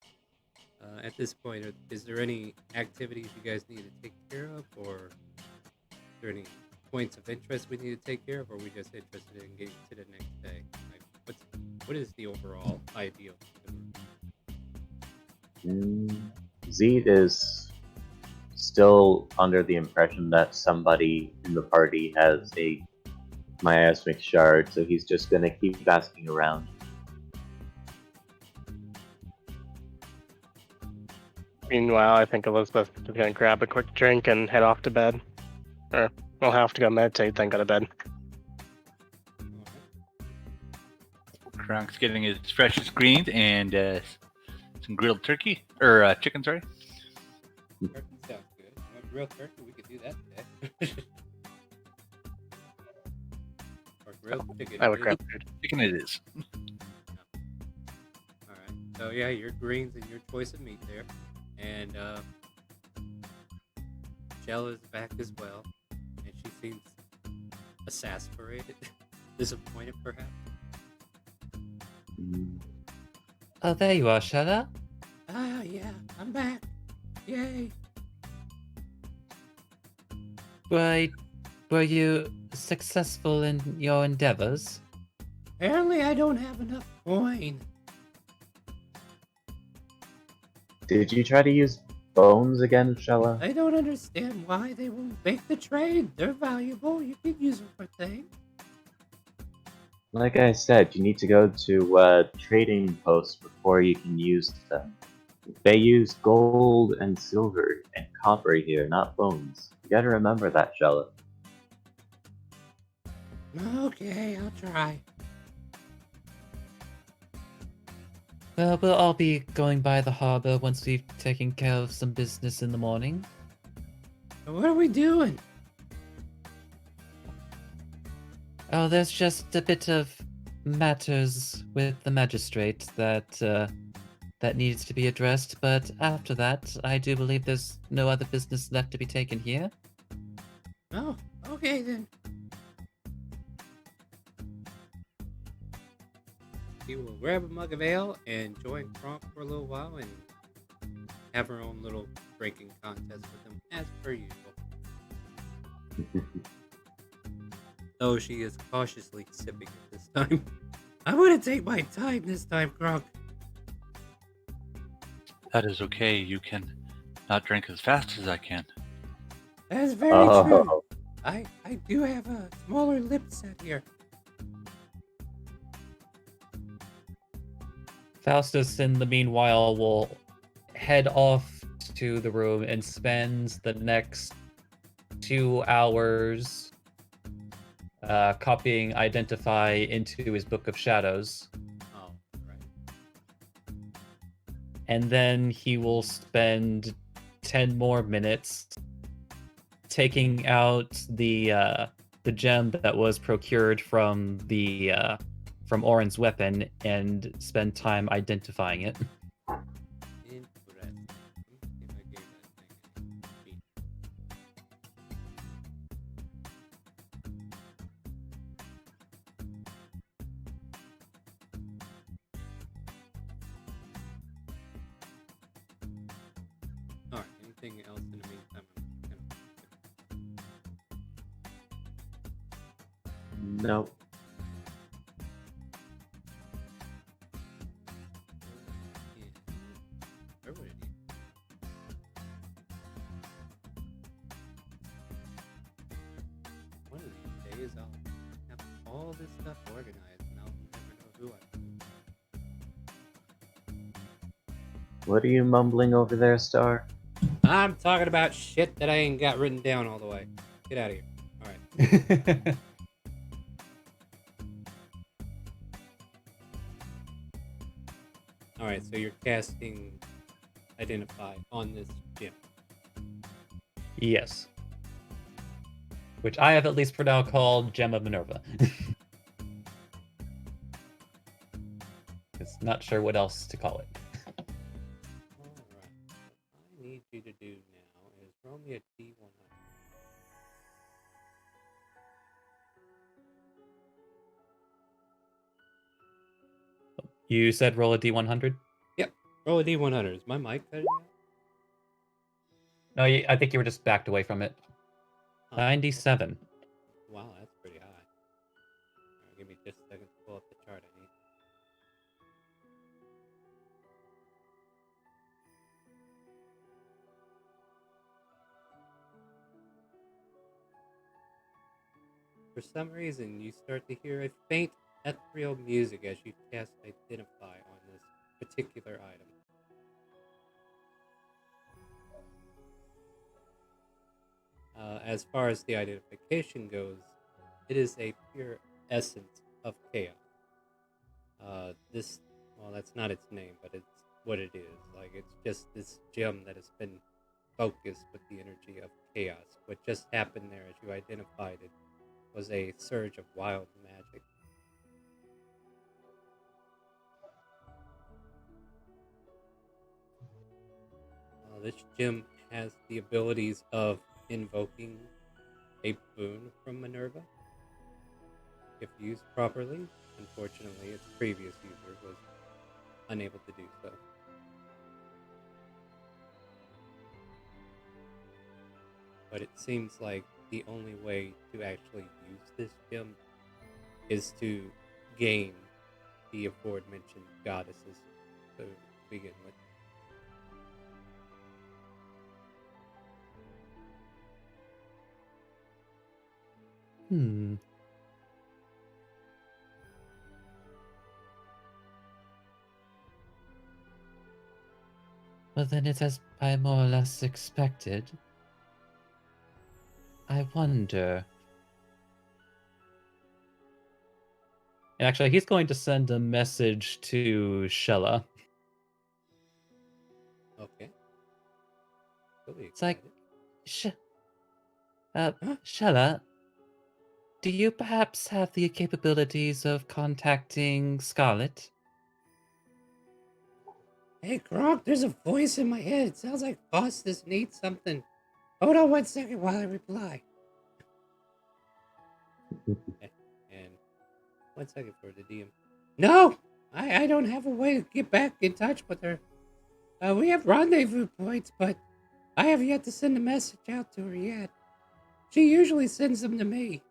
Speaker 2: At this point, is there any activities you guys need to take care of, or is there any points of interest we need to take care of, or are we just interested in getting to the next day? Like, what is the overall ideal?
Speaker 1: Zeke is still under the impression that somebody in the party has a miasmic shard, so he's just gonna keep asking around.
Speaker 5: Meanwhile, I think Elizabeth is gonna grab a quick drink and head off to bed. Or we'll have to go meditate, then go to bed.
Speaker 4: Kronk's getting his freshest greens and some grilled turkey or chicken. Sorry.
Speaker 2: Turkey sounds good. You want grilled turkey? We could do that today. Or grilled chicken.
Speaker 5: I would grab food.
Speaker 4: Chicken it is.
Speaker 2: Alright. So yeah, your greens and your choice of meat there. And Shell is back as well. And she seems exasperated. Disappointed perhaps.
Speaker 3: Oh, there you are, Shella.
Speaker 2: Ah yeah, I'm back. Yay.
Speaker 3: Were you successful in your endeavors?
Speaker 2: Apparently I don't have enough coin.
Speaker 1: Did you try to use bones again, Shella?
Speaker 2: I don't understand why they won't make the trade. They're valuable. You can use them for things.
Speaker 1: Like I said, you need to go to trading posts before you can use them. They use gold and silver and copper here, not bones. You gotta remember that, Shella.
Speaker 2: Okay, I'll try.
Speaker 3: Well, we'll all be going by the harbor once we've taken care of some business in the morning.
Speaker 2: So what are we doing?
Speaker 3: Oh, there's just a bit of matters with the magistrate that needs to be addressed, but after that, I do believe there's no other business left to be taken here.
Speaker 2: Oh, okay then. She will grab a mug of ale and join Kronk for a little while and have her own little drinking contest with him, as per usual. Though she is cautiously sipping it this time. I'm gonna take my time this time, Kronk.
Speaker 4: That is okay. You can not drink as fast as I can.
Speaker 2: That is very true. I do have a smaller lip set here.
Speaker 3: Faustus, in the meanwhile, will head off to the room and spends the next 2 hours copying Identify into his Book of Shadows.
Speaker 2: Oh, right.
Speaker 3: And then he will spend 10 more minutes taking out the gem that was procured from the from Oren's weapon and spend time identifying it.
Speaker 2: Interesting. If I gave that thing a beat. Alright, anything else in the meantime?
Speaker 1: Nope.
Speaker 2: Where would it be? One of these days I'll have all this stuff organized and I'll never know who I am.
Speaker 1: What are you mumbling over there, Star?
Speaker 2: I'm talking about shit that I ain't got written down all the way. Get out of here. Alright. Alright, so you're casting Identify on this gym.
Speaker 3: Yes. which I have at least for now called Gem of Minerva. It's not sure what else to call it.
Speaker 2: Alright. What I need you to do now is roll me a D100.
Speaker 3: You said roll a D100?
Speaker 2: Yep, roll a D100. Is my mic cutting out?
Speaker 3: No, I think you were just backed away from it.
Speaker 2: Huh.
Speaker 3: 97.
Speaker 2: Wow, that's pretty high. Alright, give me just a second to pull up the chart I need. For some reason, you start to hear a faint ethereal music as you cast Identify on this particular item. As far as the identification goes, it is a pure essence of chaos. Well, that's not its name, but it's what it is. Like, it's just this gem that has been focused with the energy of chaos. What just happened there as you identified it was a surge of wild magic. This gem has the abilities of invoking a boon from Minerva if used properly. Unfortunately, its previous user was unable to do so. But it seems like the only way to actually use this gem is to gain the aforementioned goddesses to begin with.
Speaker 3: Well, then it's as I more or less expected. I wonder. And actually, he's going to send a message to Shella.
Speaker 2: Okay. Really
Speaker 3: It's like,
Speaker 2: excited.
Speaker 3: Shella, do you perhaps have the capabilities of contacting Scarlet?
Speaker 2: Hey, Gronk, there's a voice in my head. It sounds like Faustus needs something. Hold on 1 second while I reply. And 1 second for the DM. No! I don't have a way to get back in touch with her. We have rendezvous points, but I have yet to send a message out to her yet. She usually sends them to me.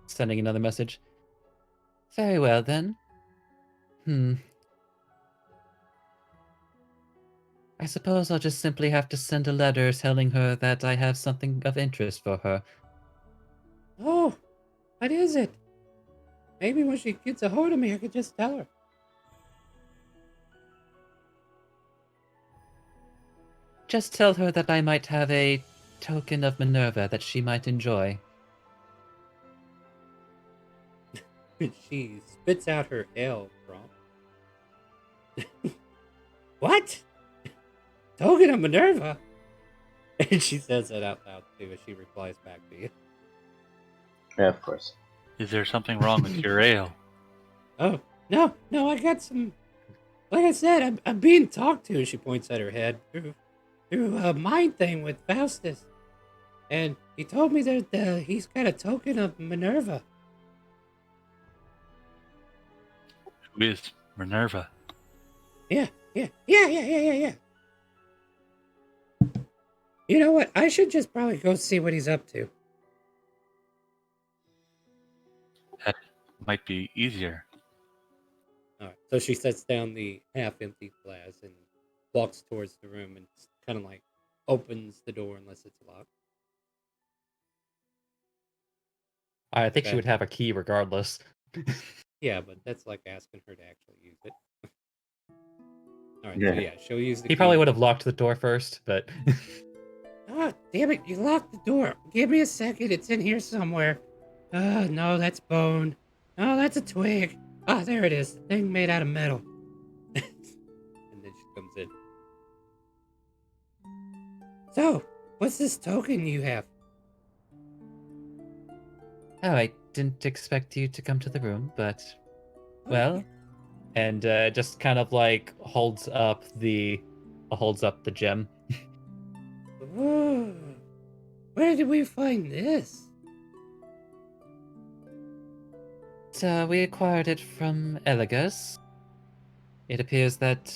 Speaker 3: Sending another message. Very well, then. I suppose I'll just simply have to send a letter telling her that I have something of interest for her.
Speaker 2: Oh, what is it? Maybe when she gets a hold of me, I could just tell her.
Speaker 3: Just tell her that I might have a token of Minerva that she might enjoy.
Speaker 2: She spits out her L, Gronk. What? Token of Minerva? And she says that out loud too as she replies back to you.
Speaker 1: Yeah, of course.
Speaker 4: Is there something wrong with your ale?
Speaker 2: Oh, no, I got some. Like I said, I'm being talked to. She points at her head through a mind thing with Faustus, and he told me that he's got a token of Minerva.
Speaker 4: Who is Minerva?
Speaker 2: Yeah. You know what? I should just probably go see what he's up to.
Speaker 4: That might be easier.
Speaker 2: All right. So she sets down the half-empty glass and walks towards the room and kind of like opens the door unless it's locked.
Speaker 3: I think she
Speaker 2: Okay.
Speaker 3: would have a key regardless.
Speaker 2: Yeah, but that's like asking her to actually use it. All right.
Speaker 1: Yeah.
Speaker 2: So yeah, she'll use the
Speaker 3: He
Speaker 2: key.
Speaker 3: probably would have locked the door first, but
Speaker 2: Oh, damn it, you locked the door. Give me a second, it's in here somewhere. No, that's bone. Oh, that's a twig. Ah, there it is. The thing made out of metal. And then she comes in. So, what's this token you have?
Speaker 3: Oh, I didn't expect you to come to the room, but
Speaker 2: Oh,
Speaker 3: well, and just kind of like holds up the gem.
Speaker 2: Whoa. Where did we find this?
Speaker 3: So we acquired it from Eligas. It appears that,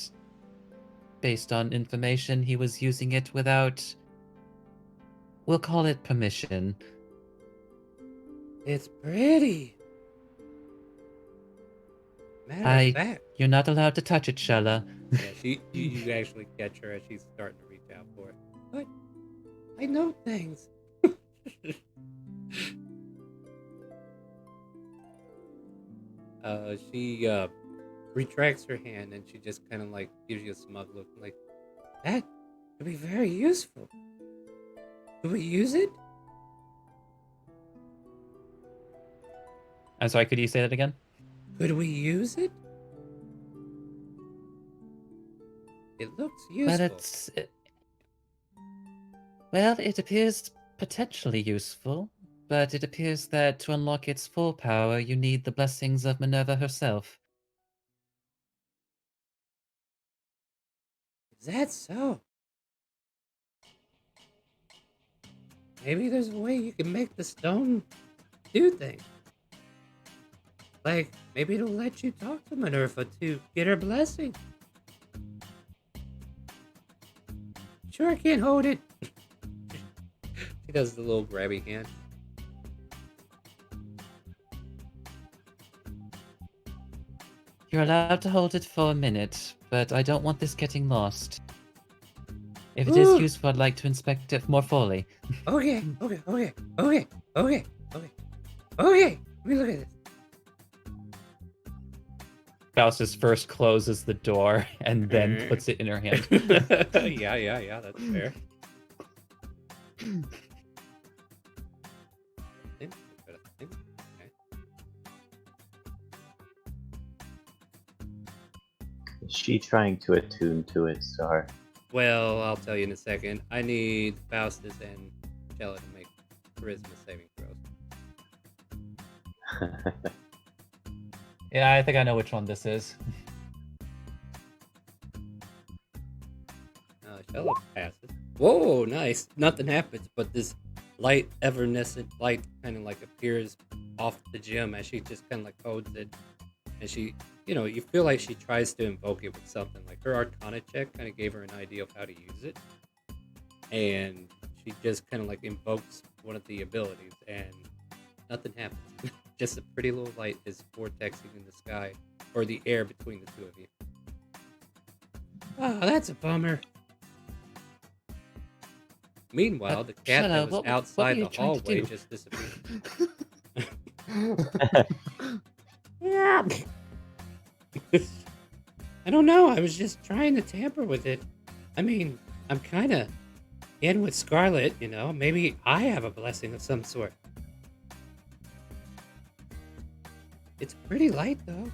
Speaker 3: based on information, he was using it without, we'll call it permission.
Speaker 2: It's pretty. Matter of fact.
Speaker 3: You're not allowed to touch it, Shella.
Speaker 2: Yeah, you actually catch her as she's starting to reach out for it. But I know things. She retracts her hand and she just kind of like gives you a smug look, like that could be very useful. Could we use it?
Speaker 3: I'm sorry, could you say that again?
Speaker 2: Could we use it? It looks useful.
Speaker 3: But well, it appears potentially useful, but it appears that to unlock its full power, you need the blessings of Minerva herself.
Speaker 2: Is that so? Maybe there's a way you can make the stone do things. Like, maybe it'll let you talk to Minerva to get her blessing. Sure, I can't hold it. She does the little grabby hand.
Speaker 3: You're allowed to hold it for a minute, but I don't want this getting lost. If it is useful, I'd like to inspect it more fully.
Speaker 2: Okay. Let me look at this.
Speaker 3: Faustus first closes the door and then puts it in her hand.
Speaker 2: Yeah, that's fair.
Speaker 1: Is she trying to attune to it, Star?
Speaker 2: Well, I'll tell you in a second. I need Faustus and Shella to make charisma saving throws.
Speaker 3: Yeah, I think I know which one this is.
Speaker 2: Shella passes. Whoa, nice. Nothing happens, but this light, evanescent light kind of like appears off the gem as she just kind of like holds it. And she, you feel like she tries to invoke it with something. Like her Arcana check kind of gave her an idea of how to use it. And she just kind of like invokes one of the abilities and nothing happens. Just a pretty little light is vortexing in the sky or the air between the two of you. Oh, that's a bummer. Meanwhile, the cat that was outside the hallway just disappeared. Yeah. I don't know. I was just trying to tamper with it. I mean, I'm kind of in with Scarlet, Maybe I have a blessing of some sort. It's pretty light, though.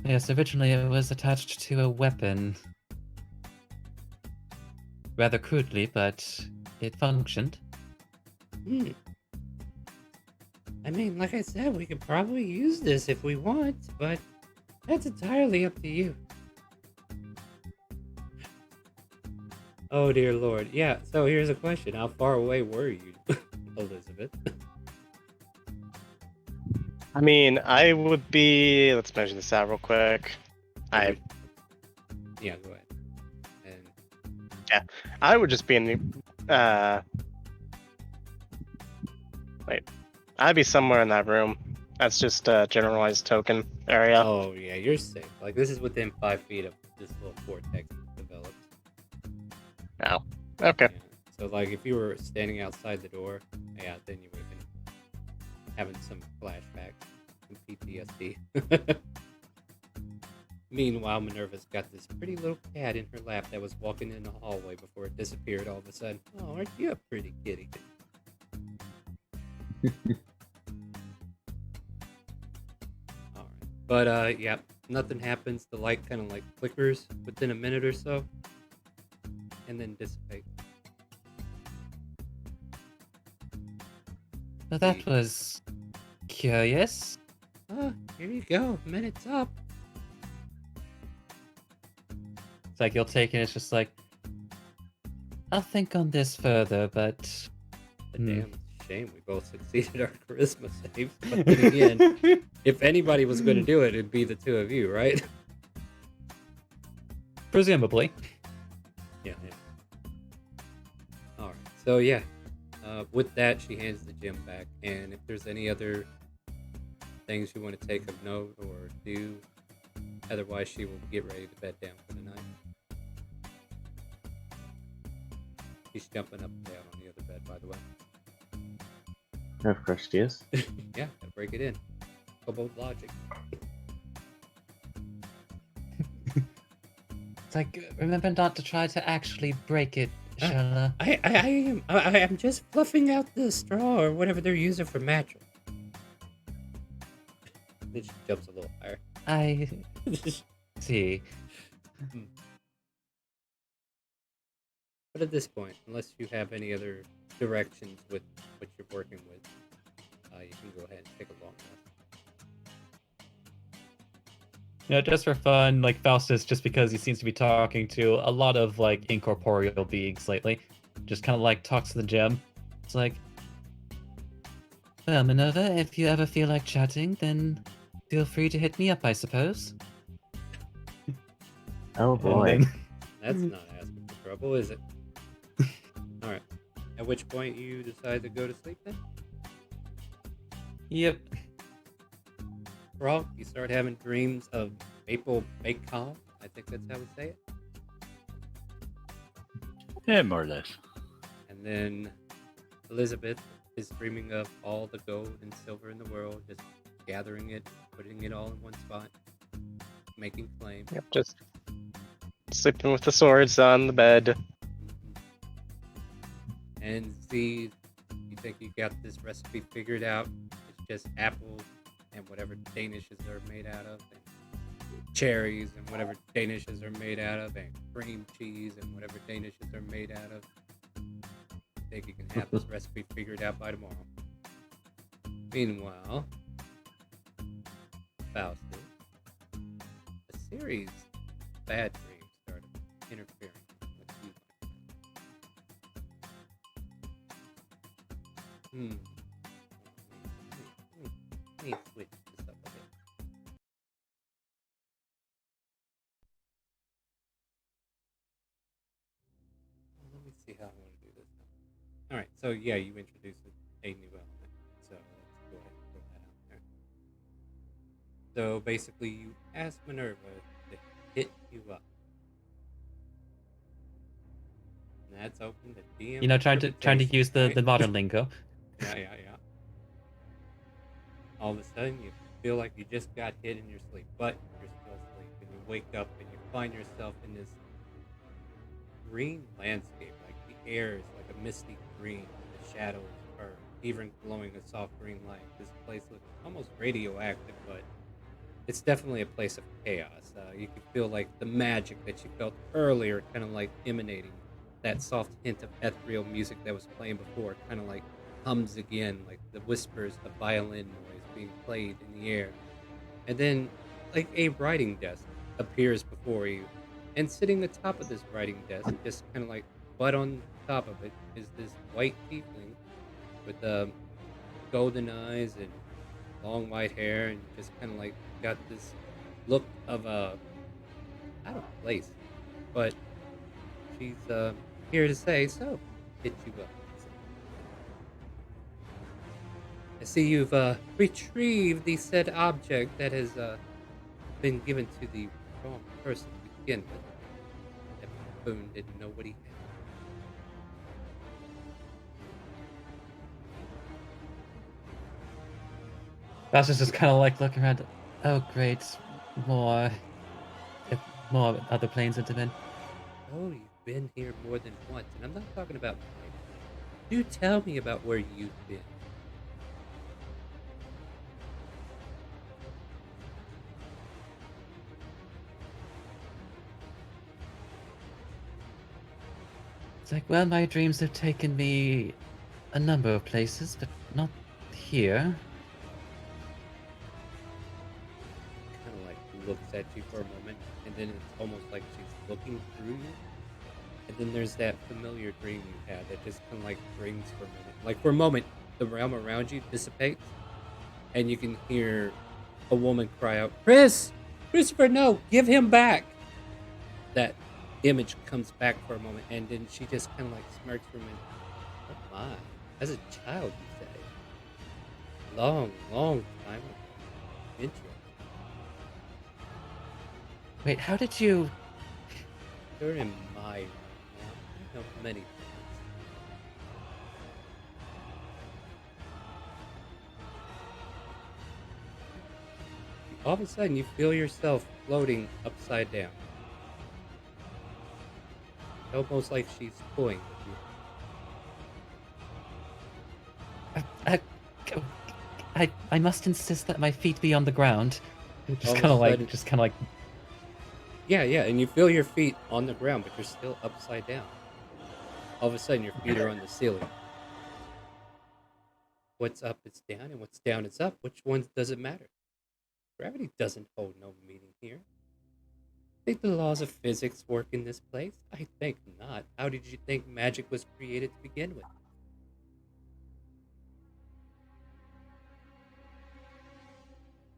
Speaker 3: Yes, originally it was attached to a weapon. Rather crudely, but it functioned.
Speaker 2: I mean, like I said, we could probably use this if we want, but that's entirely up to you. Oh, dear Lord. Yeah, so here's a question. How far away were you, Elizabeth?
Speaker 5: I mean, I would be. Let's measure this out real quick.
Speaker 2: Yeah, go ahead. And
Speaker 5: I would just be in the. Wait. I'd be somewhere in that room. That's just a generalized token area.
Speaker 2: oh yeah, you're safe. Like this is within 5 feet of this little vortex developed.
Speaker 5: Oh. Okay.
Speaker 2: Yeah. So like if you were standing outside the door, yeah, then you would have been having some flashbacks, some PTSD. Meanwhile, Minerva's got this pretty little cat in her lap that was walking in the hallway before it disappeared all of a sudden. Oh, aren't you a pretty kitty? Alright. But, yeah. nothing happens, the light kind of like flickers within a minute or so, and then dissipates.
Speaker 3: Well, that was curious.
Speaker 2: Oh, here you go. Minute's up.
Speaker 3: It's like you'll take it, it's just like, I'll think on this further, but...
Speaker 2: A damn shame we both succeeded our charisma saves. But then again, if anybody was going to do it, it'd be the two of you, right?
Speaker 3: Presumably.
Speaker 2: Yeah. All right. So yeah, with that, she hands the gem back, and if there's any other things you want to take of note or do, otherwise she will get ready to bed down for the night. She's jumping up and down on the other bed, by the way.
Speaker 1: Of course she is.
Speaker 2: Yeah, gotta break it in. Kobold logic.
Speaker 3: It's like, remember not to try to actually break it, Shella.
Speaker 2: I am just fluffing out the straw or whatever they're using for mattress. Then she jumps a little higher.
Speaker 3: I see.
Speaker 2: But at this point, unless you have any other directions with what you're working with, you can go ahead and take a long rest.
Speaker 3: You know, just for fun, like Faustus, just because he seems to be talking to a lot of like incorporeal beings lately, just kind of like talks to the gem. It's like, well, Minerva, if you ever feel like chatting, then feel free to hit me up, I suppose.
Speaker 1: Oh boy.
Speaker 3: And then-
Speaker 2: That's not asking for trouble, is it? Alright. At which point you decide to go to sleep then?
Speaker 3: Yep.
Speaker 2: Frog, you start having dreams of maple bacon. I think that's how we say it.
Speaker 4: Yeah, more or less.
Speaker 2: And then Elizabeth is dreaming of all the gold and silver in the world, just gathering it, putting it all in one spot, making flame.
Speaker 5: Yep, just sleeping with the swords on the bed.
Speaker 2: And Z, you think you got this recipe figured out? It's just apples and whatever danishes are made out of, and cherries and whatever danishes are made out of, and cream cheese and whatever danishes are made out of. I think you can have this recipe figured out by tomorrow. Meanwhile, Faustus, a series of bad dreams started interfering with you. Let me switch this up a bit. Let me see how I want to do this now. Alright, so yeah, you introduced a new element. So let's go ahead and throw that out there. So basically, you ask Minerva to hit you up. And that's open to DM.
Speaker 3: You know, trying to
Speaker 2: interpretation,
Speaker 3: use the
Speaker 2: right?
Speaker 3: modern lingo.
Speaker 2: Yeah. All of a sudden, you feel like you just got hit in your sleep, but you're still asleep, and you wake up and you find yourself in this green landscape. Like the air is like a misty green, the shadows are even glowing a soft green light. This place looks almost radioactive, but it's definitely a place of chaos. You can feel like the magic that you felt earlier, kind of like emanating. That soft hint of ethereal music that was playing before, kind of like hums again, like the whispers of violin noise being played in the air. And then, like a writing desk appears before you, and sitting atop of this writing desk, just kind of like butt on top of it, is this white tiefling with golden eyes and long white hair, and just kind of like got this look of out of place. But she's here to say, so hit you up. I see you've retrieved the said object that has been given to the wrong person to begin with. That buffoon didn't know what he had.
Speaker 3: Faustus just kind of like looking around. Oh, great. More other planes intervene.
Speaker 2: Oh, you've been here more than once, and I'm not talking about my plane. Do tell me about where you've been.
Speaker 3: It's like, well, my dreams have taken me a number of places, but not here.
Speaker 2: Kind of like looks at you for a moment, and then it's almost like she's looking through you. And then there's that familiar dream you had that just kind of like brings for a minute. Like for a moment, the realm around you dissipates, and you can hear a woman cry out, Christopher, no, give him back!" That image comes back for a moment, and then she just kind of like smirks for a minute. Oh my, as a child, you say. Long, long time ago. Interesting.
Speaker 3: Wait, how did you...
Speaker 2: You're in my realm now. I know many things. All of a sudden, you feel yourself floating upside down. Almost like she's toying with you.
Speaker 3: I must insist that my feet be on the ground.
Speaker 2: All of a sudden,
Speaker 3: Just kind of like...
Speaker 2: yeah, and you feel your feet on the ground, but you're still upside down. All of a sudden, your feet are on the ceiling. What's up is down, and what's down is up. Which one does it matter? Gravity doesn't hold no meaning here. Think the laws of physics work in this place? I think not. How did you think magic was created to begin with?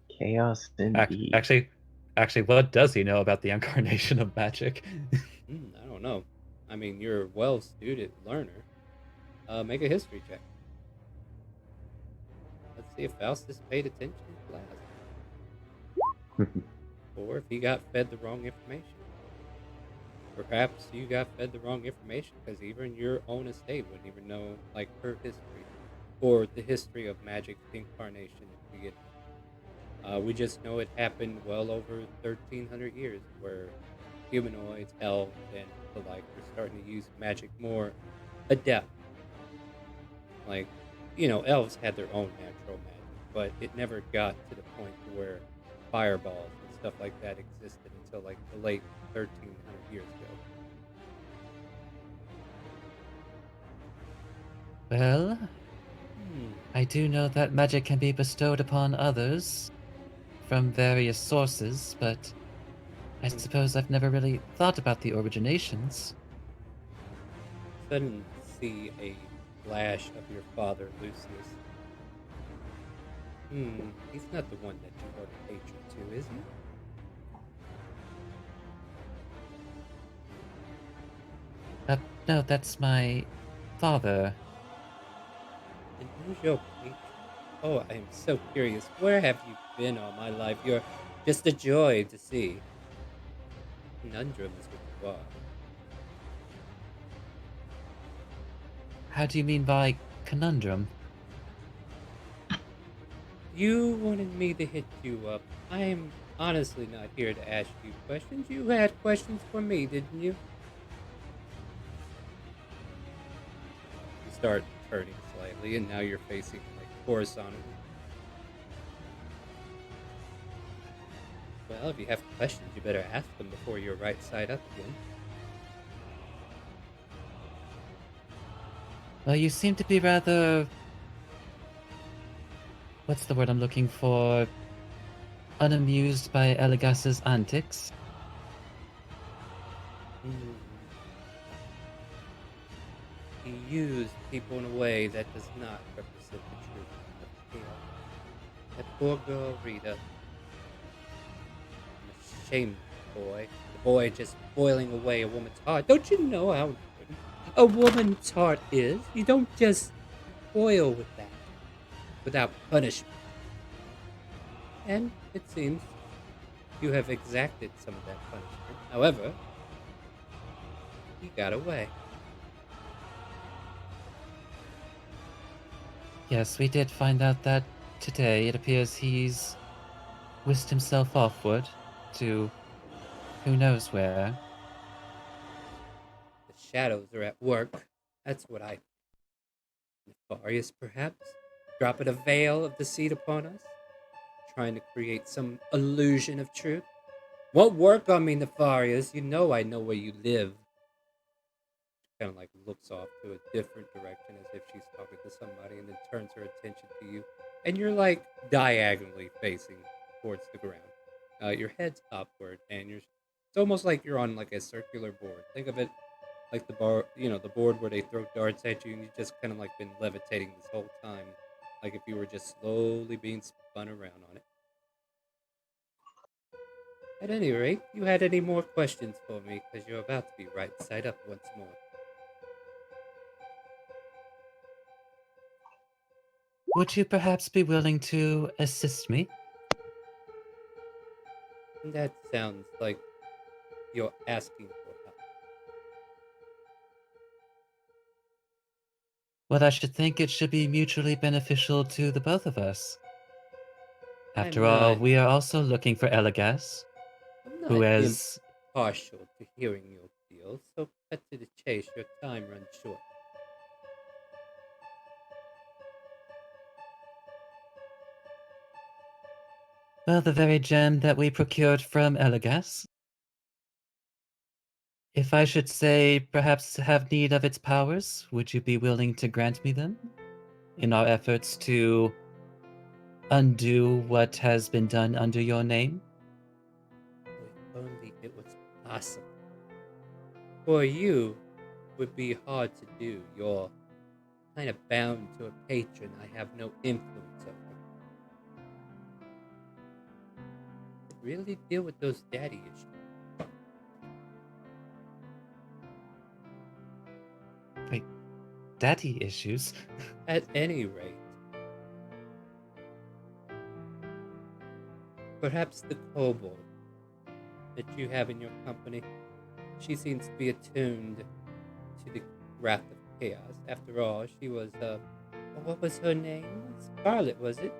Speaker 1: Chaos indeed.
Speaker 3: Actually, what does he know about the incarnation of magic?
Speaker 2: I don't know. I mean, you're a well-student learner. Make a history check. Let's see if Faustus paid attention in class. Or if he got fed the wrong information. Perhaps you got fed the wrong information, because even your own estate wouldn't even know, like, her history. Or the history of magic incarnation to begin with. We just know it happened well over 1,300 years, where humanoids, elves, and the like were starting to use magic more adept. Like, elves had their own natural magic, but it never got to the point to where fireballs and stuff like that existed until like the late 1,300 years ago.
Speaker 3: Well, I do know that magic can be bestowed upon others from various sources, but I suppose I've never really thought about the originations.
Speaker 2: Suddenly see a flash of your father, Lucius. He's not the one that you owed hatred to, is he?
Speaker 3: No, that's my father.
Speaker 2: And who's your patron? Oh, I am so curious. Where have you been all my life? You're just a joy to see. Conundrum is what you are.
Speaker 3: How do you mean by conundrum?
Speaker 2: You wanted me to hit you up. I'm honestly not here to ask you questions. You had questions for me, didn't you? You start turning slightly, and now you're facing like horizontally. Well, if you have questions, you better ask them before you're right side up again.
Speaker 3: Well, you seem to be rather... What's the word I'm looking for? Unamused by Elegas's antics.
Speaker 2: He used people in a way that does not represent the truth of the tale. That poor girl, Rita. I'm ashamed of the boy. The boy just boiling away a woman's heart. Don't you know how important a woman's heart is? You don't just boil with that without punishment. And it seems you have exacted some of that punishment. However, he got away.
Speaker 3: Yes, we did find out that today. It appears he's whisked himself offward to who knows where.
Speaker 2: The shadows are at work. That's what I... Nefarious, perhaps? Dropping a veil of deceit upon us? Trying to create some illusion of truth? Won't work on me, Nefarious. You know I know where you live. kind of like looks off to a different direction as if she's talking to somebody, and then turns her attention to you. And you're like diagonally facing towards the ground. Your head's upward, and it's almost like you're on like a circular board. Think of it like the board where they throw darts at you, and you've just kind of like been levitating this whole time, like if you were just slowly being spun around on it. At any rate, you had any more questions for me, because you're about to be right side up once more.
Speaker 3: Would you perhaps be willing to assist me?
Speaker 2: That sounds like you're asking for help.
Speaker 3: Well, I should think it should be mutually beneficial to the both of us. After all, we are also looking for Elegas,
Speaker 2: I'm
Speaker 3: who
Speaker 2: not
Speaker 3: has...
Speaker 2: impartial to hearing your deal, so cut to the chase. Your time runs short.
Speaker 3: Well, the very gem that we procured from Elegas. If I should say, perhaps have need of its powers, would you be willing to grant me them? In our efforts to undo what has been done under your name?
Speaker 2: If only it was possible. For you, it would be hard to do. You're kind of bound to a patron I have no influence over. Really deal with those daddy issues.
Speaker 3: Wait, daddy issues?
Speaker 2: At any rate, perhaps the kobold that you have in your company, she seems to be attuned to the wrath of chaos. After all, she was, what was her name? Scarlet, was it?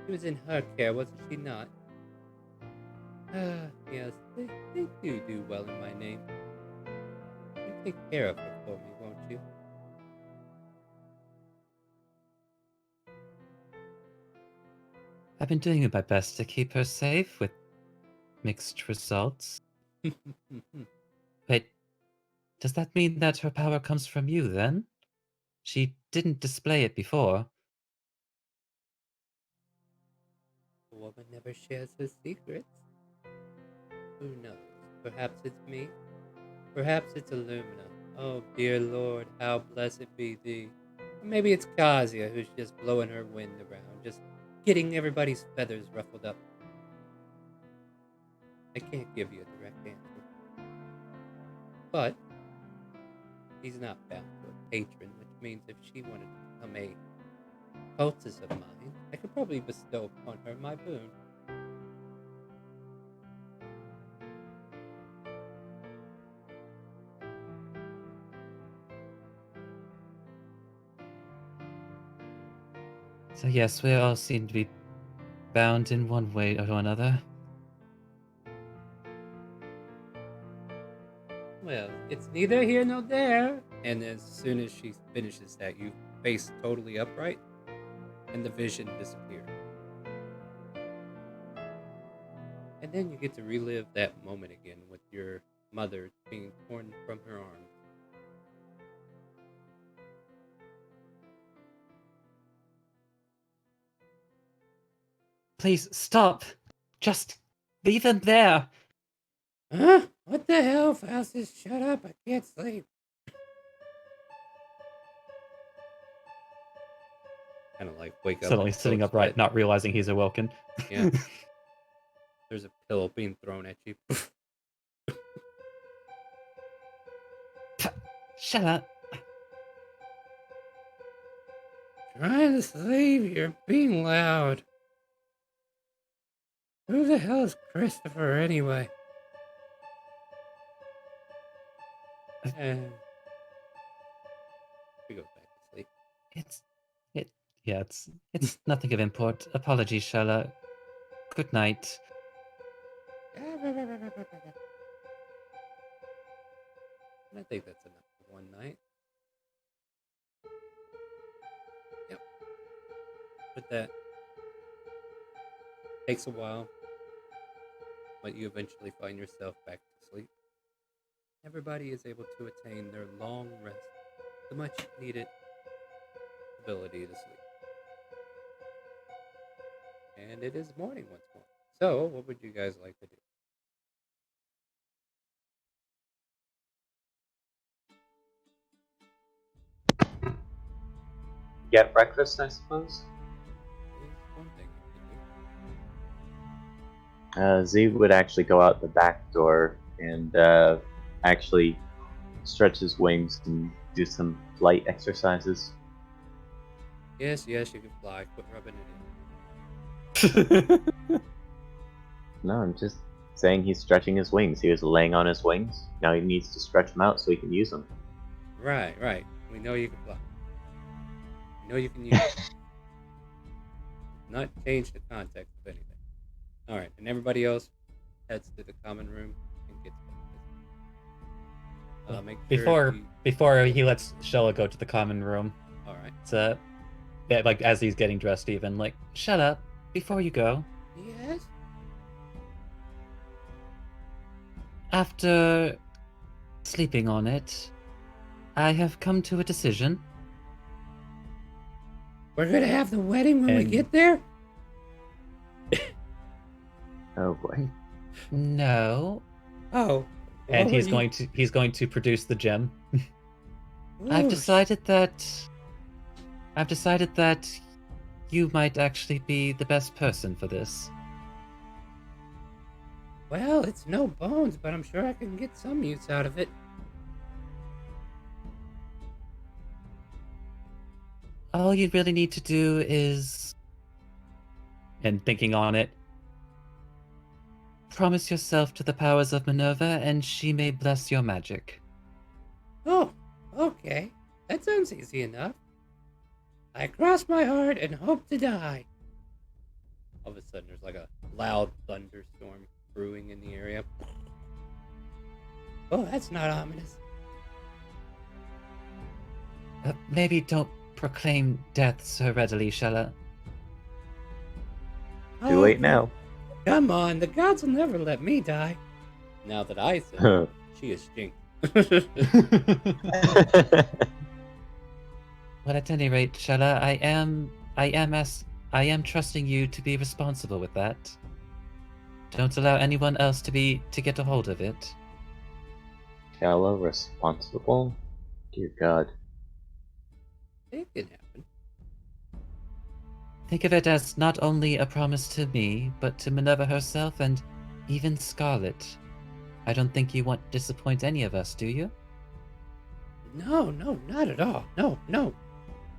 Speaker 2: She was in her care, wasn't she not? Yes, they do well in my name. You take care of her for me, won't you?
Speaker 3: I've been doing my best to keep her safe with mixed results. Wait, does that mean that her power comes from you then? She didn't display it before.
Speaker 2: A woman never shares her secrets. Who knows? Perhaps it's me. Perhaps it's Illumina. Oh, dear Lord, how blessed be thee. Or maybe it's Kazia who's just blowing her wind around, just getting everybody's feathers ruffled up. I can't give you a direct answer. But she's not bound to a patron, which means if she wanted to become a cultist of mine, I could probably bestow upon her my boon.
Speaker 3: So yes, we all seem to be bound in one way or another.
Speaker 2: Well, it's neither here nor there. And as soon as she finishes that, you face totally upright, and the vision disappears. And then you get to relive that moment again with your mother being torn from her arms.
Speaker 3: Please, stop! Just leave them there!
Speaker 2: Huh? What the hell, Faustus? Shut up, I can't sleep. Kind of like wake up.
Speaker 3: Suddenly
Speaker 2: and
Speaker 3: sitting
Speaker 2: soak
Speaker 3: upright,
Speaker 2: sweat.
Speaker 3: not realizing he's awoken.
Speaker 2: Yeah. There's a pillow being thrown at you.
Speaker 3: Shut up.
Speaker 2: Trying to sleep, you're being loud. Who the hell is Christopher anyway? And we go back to sleep.
Speaker 3: It's nothing of import. Apologies, Shala. Good night.
Speaker 2: I think that's enough for one night. Yep. But that takes a while, but you eventually find yourself back to sleep. everybody is able to attain their long rest, the much needed ability to sleep. And it is morning once more. So, what would you guys like to do?
Speaker 1: Get breakfast, I suppose.
Speaker 2: Is one thing you can do.
Speaker 1: Z would actually go out the back door and actually stretch his wings and do some flight exercises.
Speaker 2: Yes, you can fly. Quit rubbing it in.
Speaker 1: No, I'm just saying he's stretching his wings. He was laying on his wings. Now he needs to stretch them out so he can use them.
Speaker 2: Right. We know you can fly. We know you can use it. Not change the context of anything. Alright, and everybody else heads to the common room and gets breakfast. Make sure
Speaker 3: Before he lets Shella go to the common room,
Speaker 2: Alright.
Speaker 3: it's yeah, like as he's getting dressed, even like, shut up before you go.
Speaker 2: Yes?
Speaker 3: After sleeping on it, I have come to a decision.
Speaker 2: We're gonna have the wedding when we
Speaker 3: And-
Speaker 2: get there?
Speaker 1: Oh boy.
Speaker 3: No,
Speaker 2: Oh.
Speaker 3: and
Speaker 2: what
Speaker 3: he's
Speaker 2: were
Speaker 3: going to produce the gem.
Speaker 2: you-
Speaker 3: I've
Speaker 2: Ooh,
Speaker 3: decided that you might actually be the best person for this.
Speaker 2: Well, it's no bones, but I'm sure I can get some use out of it.
Speaker 3: All you really need to do is, and thinking on it, promise yourself to the powers of Minerva, and she may bless your magic.
Speaker 2: Oh, okay. That sounds easy enough. I cross my heart and hope to die. All of a sudden, there's like a loud thunderstorm brewing in the area. Oh, that's not ominous.
Speaker 3: Maybe don't proclaim death so readily, Shella.
Speaker 1: Too late now.
Speaker 2: Come on, the gods will never let me die. Now that I said it, she is stinked.
Speaker 3: Well, at any rate, Shella, I am trusting you to be responsible with that. Don't allow anyone else to get a hold of it.
Speaker 1: Shallow, responsible? Dear God.
Speaker 2: It can happen.
Speaker 3: Think of it as not only a promise to me, but to Minerva herself and even Scarlet. I don't think you want to disappoint any of us, do you?
Speaker 2: No, not at all. No.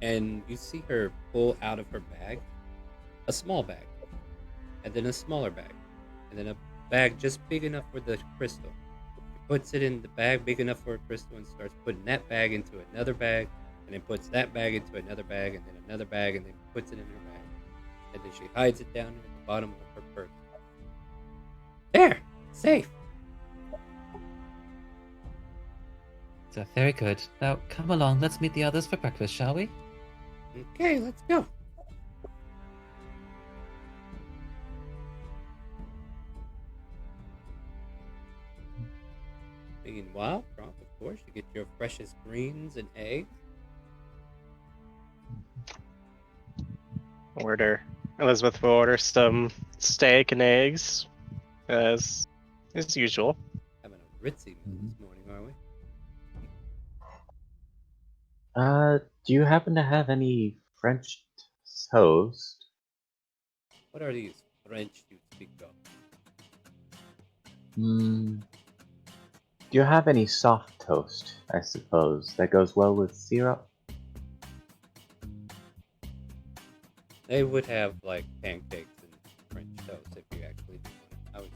Speaker 2: And you see her pull out of her bag a small bag, and then a smaller bag, and then a bag just big enough for the crystal. She puts it in the bag big enough for a crystal and starts putting that bag into another bag, and then puts that bag into another bag, and then another bag, and then puts it in her bag. And then she hides it down at the bottom of her purse. There! Safe!
Speaker 3: So very good. Now come along, let's meet the others for breakfast, shall we?
Speaker 2: Okay, let's go. Meanwhile, Prompt, of course, you get your freshest greens and eggs.
Speaker 5: Elizabeth will order some steak and eggs, as usual.
Speaker 2: Having a ritzy meal this morning, are we?
Speaker 1: Do you happen to have any French toast?
Speaker 2: What are these French you speak of?
Speaker 1: Do you have any soft toast, I suppose, that goes well with syrup?
Speaker 2: They would have like pancakes and French toast if you actually do want it. I would.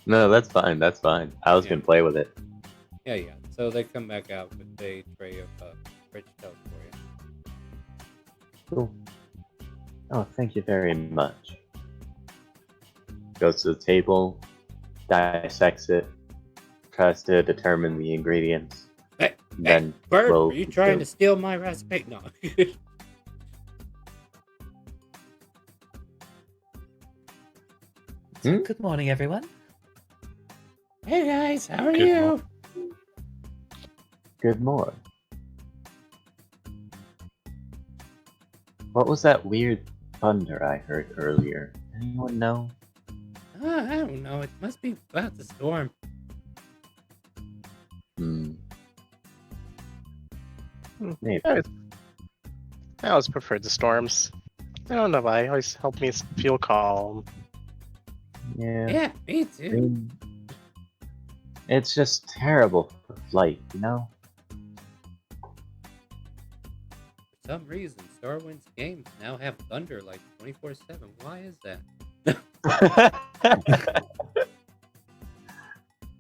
Speaker 1: No, that's fine, that's fine. I was gonna play with it.
Speaker 2: Yeah. So they come back out with a tray of French toast for you.
Speaker 1: Cool. Oh, thank you very much. Goes to the table, dissects it, tries to determine the ingredients.
Speaker 2: Hey,
Speaker 1: Then
Speaker 2: Bird,
Speaker 1: we'll
Speaker 2: are you trying
Speaker 1: go-
Speaker 2: to steal my recipe? No.
Speaker 3: So, good morning, everyone.
Speaker 2: Hey guys, how are
Speaker 4: Good
Speaker 2: you?
Speaker 1: Good morning. What was that weird thunder I heard earlier? Anyone know?
Speaker 2: I don't know. It must be about the storm.
Speaker 1: Hmm,
Speaker 5: Hmm.
Speaker 1: maybe.
Speaker 5: I always preferred the storms. I don't know why. It always helped me feel calm.
Speaker 1: Yeah.
Speaker 2: Yeah, me
Speaker 1: I
Speaker 2: too.
Speaker 1: mean, it's just terrible for flight, you know?
Speaker 2: For some reason, Starwind's games now have thunder like 24/7. Why is that?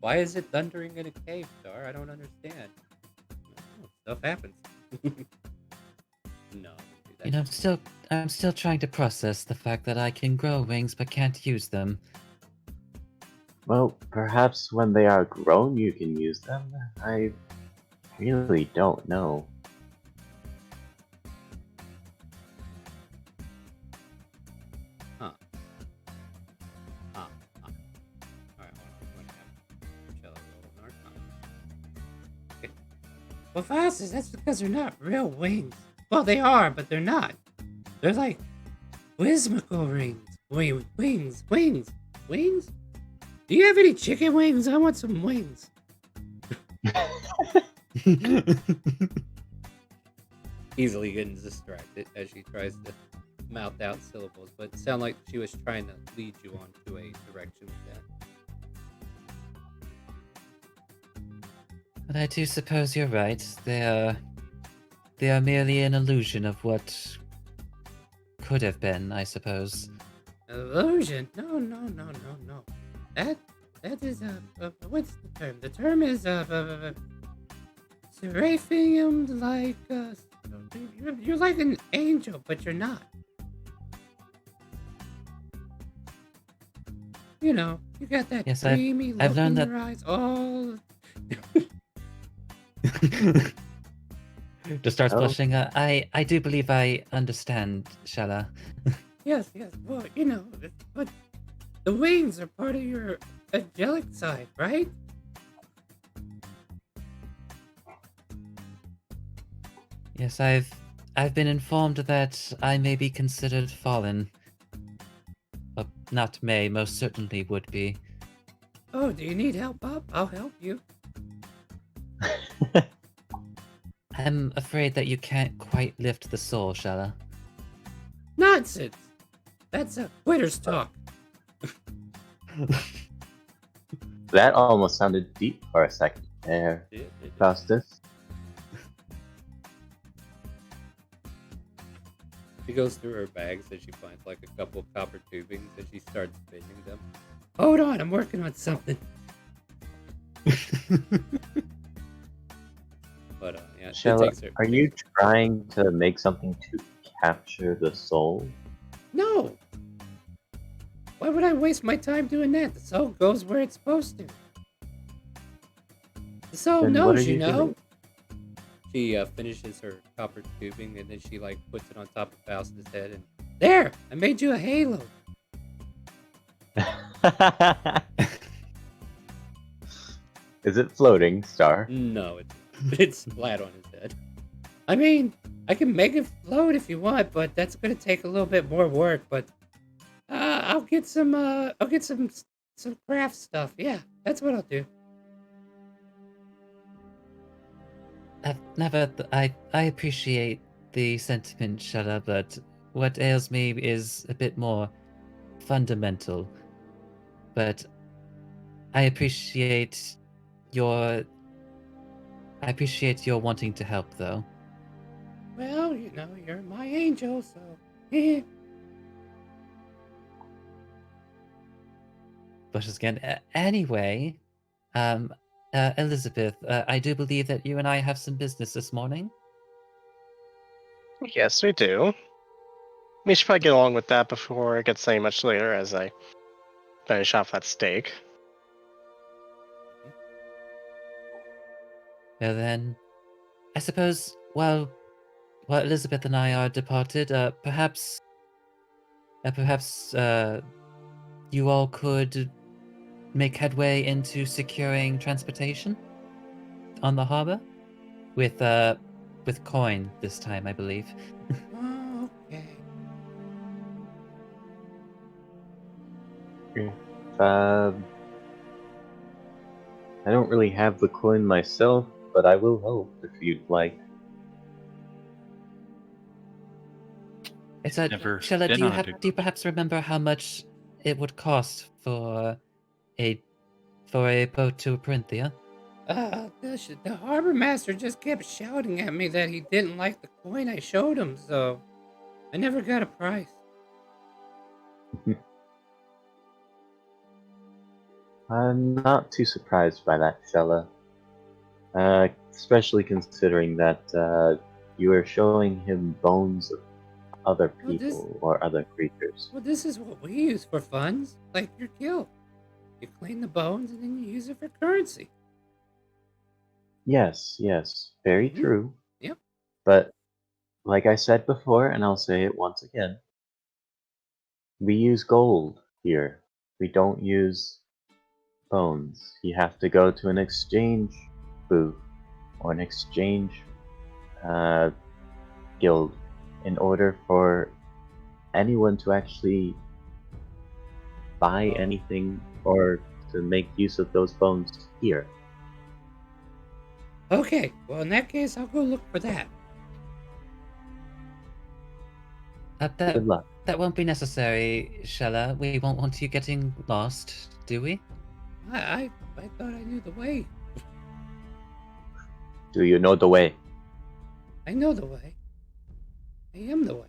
Speaker 2: Why is it thundering in a cave, Star? I don't understand. Oh, stuff happens. No, I
Speaker 3: You
Speaker 2: wouldn't do
Speaker 3: know,
Speaker 2: that.
Speaker 3: I'm still trying to process the fact that I can grow wings but can't use them.
Speaker 1: Well, perhaps when they are grown you can use them? I really don't know.
Speaker 2: Huh. Huh. Huh. Alright, hold on. I'm gonna have Cello roll an Arcana. Okay. Well, Faustus, that's because they're not real wings. Well, they are, but they're not. They're like whimsical rings. Wings? Do you have any chicken wings? I want some wings. Easily getting distracted as she tries to mouth out syllables, but it sounded like she was trying to lead you on to a direction with that.
Speaker 3: But I do suppose you're right. They are merely an illusion of what could have been, I suppose.
Speaker 2: Illusion? No. That is what's the term? The term is Seraphium, like you're like an angel, but you're not. You know, you got that
Speaker 3: Yes,
Speaker 2: dreamy
Speaker 3: I've
Speaker 2: look
Speaker 3: learned
Speaker 2: in
Speaker 3: that.
Speaker 2: your eyes. Oh,
Speaker 3: Just starts
Speaker 1: Oh,
Speaker 3: blushing. I do believe I understand, Shala.
Speaker 2: yes. Well, you know, but the wings are part of your angelic side, right?
Speaker 3: Yes, I've been informed that I may be considered fallen. Not may, most certainly would be.
Speaker 2: Oh, do you need help, Bob? I'll help you.
Speaker 3: I'm afraid that you can't quite lift the soul, Shala.
Speaker 2: Nonsense. That's a quitter's talk.
Speaker 1: that almost sounded deep for a second there, Faustus.
Speaker 2: She goes through her bags and she finds like a couple of copper tubings and she starts bending them. Hold on, I'm working on something. But yeah, it
Speaker 1: Shella,
Speaker 2: takes her.
Speaker 1: are you trying to make something to capture the soul?
Speaker 2: No. Why would I waste my time doing that? The soul goes where it's supposed to. The soul
Speaker 1: Then what are
Speaker 2: knows, you
Speaker 1: you
Speaker 2: know.
Speaker 1: doing?
Speaker 2: She finishes her copper tubing and then she like puts it on top of Faustus' head and there, I made you a halo.
Speaker 1: Is it floating, Star?
Speaker 2: No, it's flat on his head. I mean, I can make it float if you want, but that's gonna take a little bit more work. But I'll get some craft stuff. Yeah, that's what I'll do.
Speaker 3: I appreciate the sentiment, Shala, but what ails me is a bit more fundamental. But I appreciate your wanting to help, though.
Speaker 2: Well, you know, you're my angel, so eh.
Speaker 3: Blushes again. Anyway, Elizabeth, I do believe that you and I have some business this morning.
Speaker 5: Yes, we do. We should probably get along with that before it gets any much later as I finish off that steak.
Speaker 3: Well then, I suppose while Elizabeth and I are departed, perhaps you all could make headway into securing transportation on the harbor with coin this time, I believe.
Speaker 2: Okay.
Speaker 1: I don't really have the coin myself, but I will help if you'd like.
Speaker 3: It's a
Speaker 4: Never
Speaker 3: Shella,
Speaker 4: been
Speaker 3: do you
Speaker 4: on a big
Speaker 3: do you
Speaker 4: boat.
Speaker 3: perhaps remember how much it would cost for a boat to Corinthia?
Speaker 2: The harbor master just kept shouting at me that he didn't like the coin I showed him, so I never got a price.
Speaker 1: I'm not too surprised by that, Shella. Especially considering that you are showing him bones of other
Speaker 2: Well, this
Speaker 1: people or other creatures.
Speaker 2: well, this is what we use for funds, like your guild. You clean the bones and then you use it for currency.
Speaker 1: Yes, very
Speaker 2: Mm-hmm.
Speaker 1: true.
Speaker 2: Yep.
Speaker 1: But like I said before, and I'll say it once again, we use gold here. We don't use bones. You have to go to an exchange booth or an exchange uh, guild in order for anyone to actually buy
Speaker 2: Oh.
Speaker 1: anything or to make use of those bones here.
Speaker 2: Okay. Well, in that case, I'll go look for that.
Speaker 1: Good luck.
Speaker 3: That won't be necessary, Shella. We won't want you getting lost, do we?
Speaker 2: I thought I knew the way.
Speaker 1: Do you know the way?
Speaker 2: I know the way. I am the way.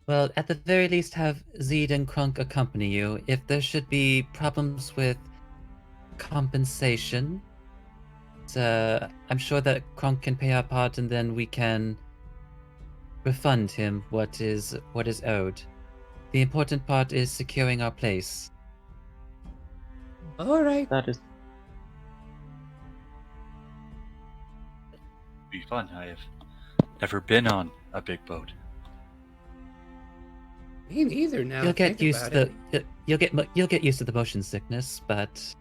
Speaker 3: Well, at the very least, have Zed and Krunk accompany you. If there should be problems with compensation, I'm sure that Krunk can pay our part, and then we can refund him what is owed. The important part is securing our place.
Speaker 2: All right.
Speaker 1: That is
Speaker 4: Be fun. I have never been on a big boat.
Speaker 2: Me neither. Now
Speaker 3: You'll
Speaker 2: I
Speaker 3: get
Speaker 2: think
Speaker 3: used
Speaker 2: about
Speaker 3: to
Speaker 2: it.
Speaker 3: you'll get used to the motion sickness, but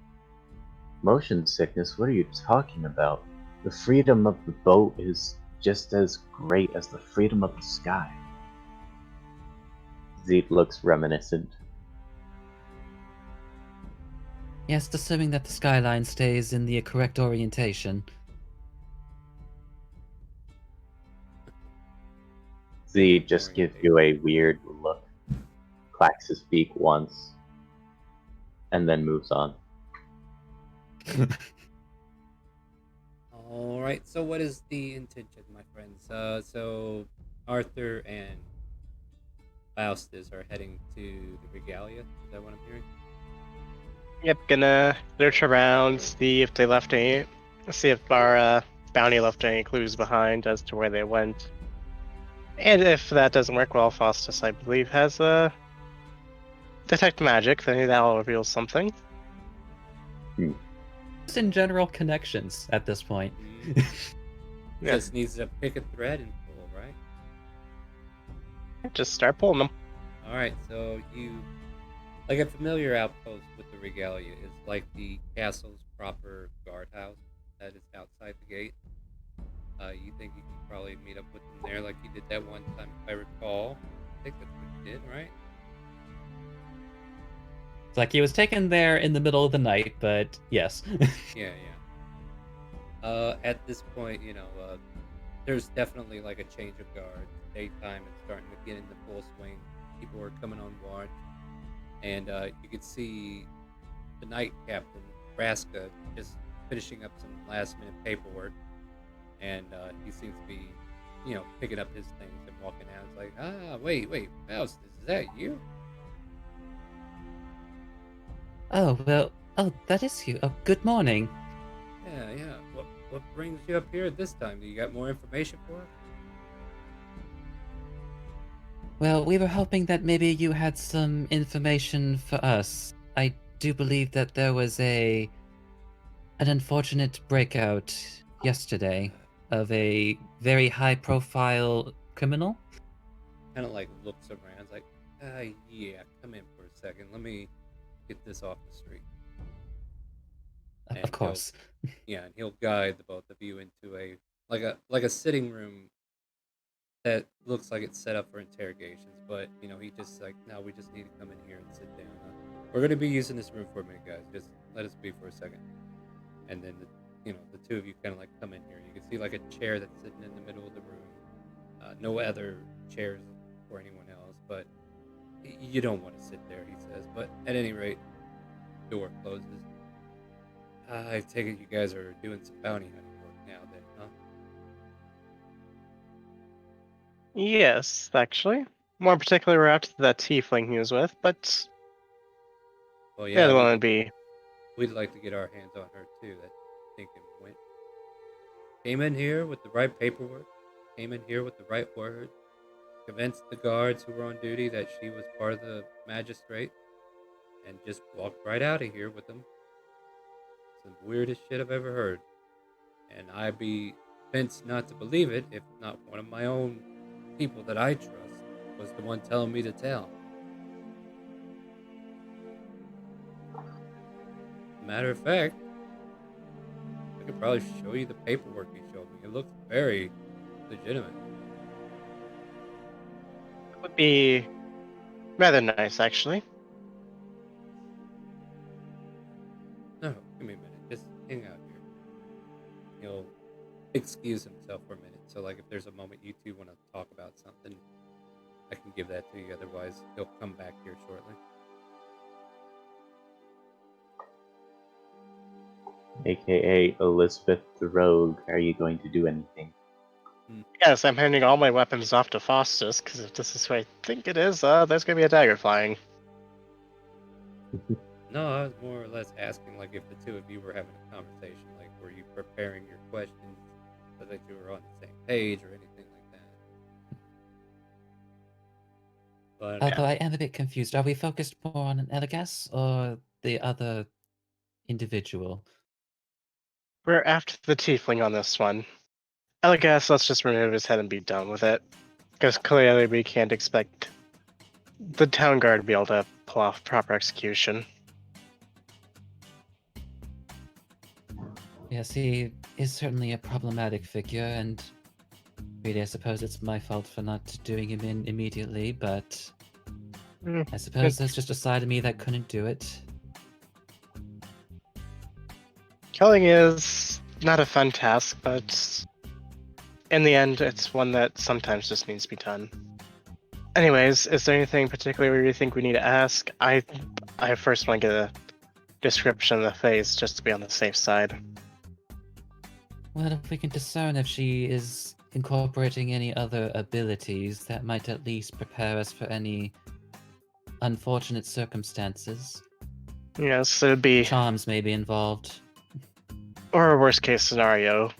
Speaker 1: motion sickness. What are you talking about? The freedom of the boat is just as great as the freedom of the sky. Zeke looks reminiscent.
Speaker 3: yes, assuming that the skyline stays in the correct orientation.
Speaker 1: Z just gives you a weird look, clacks his beak once, and then moves on.
Speaker 2: All right. So, what is the intention, my friends? So Arthur and Faustus are heading to the Regalia. Is that what I'm hearing?
Speaker 5: Yep, gonna search around, see if our bounty left any clues behind as to where they went. And if that doesn't work well, Faustus, I believe, has detect magic, then that'll reveal something.
Speaker 3: Just in general connections at this point.
Speaker 5: Yeah.
Speaker 2: Just needs to pick a thread and pull, right?
Speaker 5: Just start pulling them.
Speaker 2: All right. So you, like a familiar outpost with the Regalia, is like the castle's proper guardhouse that is outside the gate. You think you can probably meet up with them there, like you did that one time, if I recall. I think that's what you did, right?
Speaker 3: It's like he was taken there in the middle of the night, but yes.
Speaker 2: Yeah. At this point, there's definitely like a change of guard. Daytime is starting to get into full swing. People are coming on watch, and you can see the night captain, Raska, just finishing up some last-minute paperwork, and he seems to be, picking up his things and walking out. It's like, wait, Faustus, is that you?
Speaker 3: Oh, well, that is you. Oh, good morning.
Speaker 2: Yeah. What brings you up here at this time? Do you got more information for us?
Speaker 3: Well, we were hoping that maybe you had some information for us. I do believe that there was an unfortunate breakout yesterday of a very high-profile criminal.
Speaker 2: Kind of like looks around, like, yeah, come in for a second. Let me get this off the street.
Speaker 3: Of
Speaker 2: and
Speaker 3: course.
Speaker 2: he'll guide the both of you into a sitting room that looks like it's set up for interrogations. But he just like, no, we just need to come in here and sit down. We're gonna be using this room for a minute, guys. Just let us be for a second. And then the two of you kind of like come in here. You can see like a chair that's sitting in the middle of the room. No other chairs for anyone else, but you don't want to sit there, he says. But at any rate, door closes. I take it you guys are doing some bounty hunting work now, then, huh?
Speaker 5: Yes, actually. More particularly, we're after that tiefling he was with, but
Speaker 2: Well,
Speaker 5: the
Speaker 2: yeah,
Speaker 5: other one would be.
Speaker 2: we'd like to get our hands on her too. That thinking went. Came in here with the right paperwork. Came in here with the right words. Convinced the guards who were on duty that she was part of the magistrate, and just walked right out of here with them. It's the weirdest shit I've ever heard. And I'd be convinced not to believe it if not one of my own people that I trust was the one telling me to tell. Matter of fact, I could probably show you the paperwork he showed me. It looks very legitimate.
Speaker 5: It would be rather nice, actually.
Speaker 2: No, give me a minute. Just hang out here. He'll excuse himself for a minute. So, like, if there's a moment you two want to talk about something, I can give that to you. Otherwise, he'll come back here shortly.
Speaker 1: AKA Elizabeth the Rogue, are you going to do anything?
Speaker 5: Yes, I'm handing all my weapons off to Faustus, because if this is who I think it is, there's gonna be a dagger flying.
Speaker 2: No, I was more or less asking, like, if the two of you were having a conversation. Like, were you preparing your questions so that you were on the same page or anything like that? But
Speaker 3: Although I am a bit confused. Are we focused more on an Elegas or the other individual?
Speaker 5: We're after the tiefling on this one. I guess let's just remove his head and be done with it. Because clearly we can't expect the town guard to be able to pull off proper execution.
Speaker 3: Yes, he is certainly a problematic figure, and really I suppose it's my fault for not doing him in immediately, but I suppose there's just a side of me that couldn't do it.
Speaker 5: Killing is not a fun task, but in the end, it's one that sometimes just needs to be done. Anyways, is there anything particularly you think we need to ask? I first want to get a description of the face just to be on the safe side.
Speaker 3: Well, if we can discern if she is incorporating any other abilities, that might at least prepare us for any unfortunate circumstances.
Speaker 5: Yes, it would be,
Speaker 3: Charms may be involved.
Speaker 5: or a worst case scenario,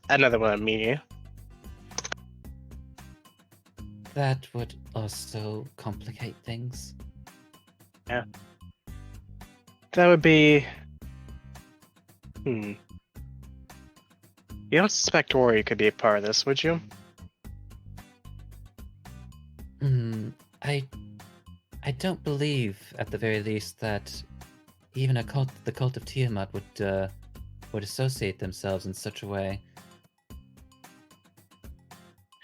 Speaker 5: another one of me.
Speaker 3: That would also complicate things.
Speaker 5: Yeah. That would be. You don't suspect Ori could be a part of this, would you?
Speaker 3: I don't believe, at the very least, that even the cult of Tiamat would associate themselves in such a way.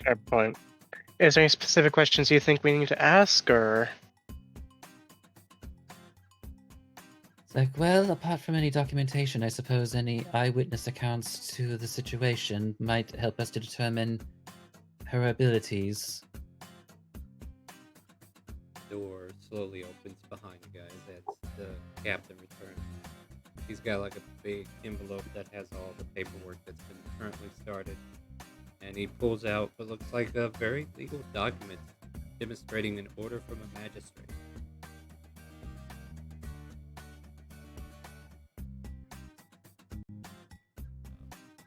Speaker 5: Fair point. Is there any specific questions you think we need to ask, or?
Speaker 3: It's like, well, apart from any documentation, I suppose any eyewitness accounts to the situation might help us to determine her abilities.
Speaker 2: door slowly opens behind you guys as the captain returns. He's got like a big envelope that has all the paperwork that's been currently started. And he pulls out what looks like a very legal document demonstrating an order from a magistrate.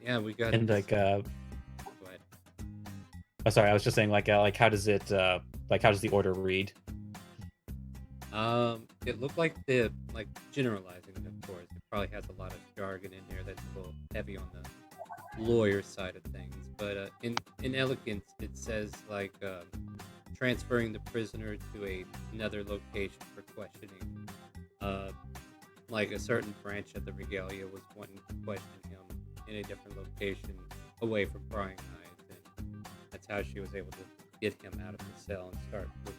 Speaker 2: Yeah, we got
Speaker 3: And
Speaker 2: this.
Speaker 3: like,
Speaker 2: Go ahead.
Speaker 3: oh, sorry, I was just saying, like how does it, like, how does the order read?
Speaker 2: It looked like the generalizing it, of course. It probably has a lot of jargon in there that's a little heavy on the lawyer side of things. But in elegance, it says like transferring the prisoner to another location for questioning. like a certain branch of the regalia was wanting to question him in a different location away from prying eyes, and that's how she was able to get him out of the cell and start moving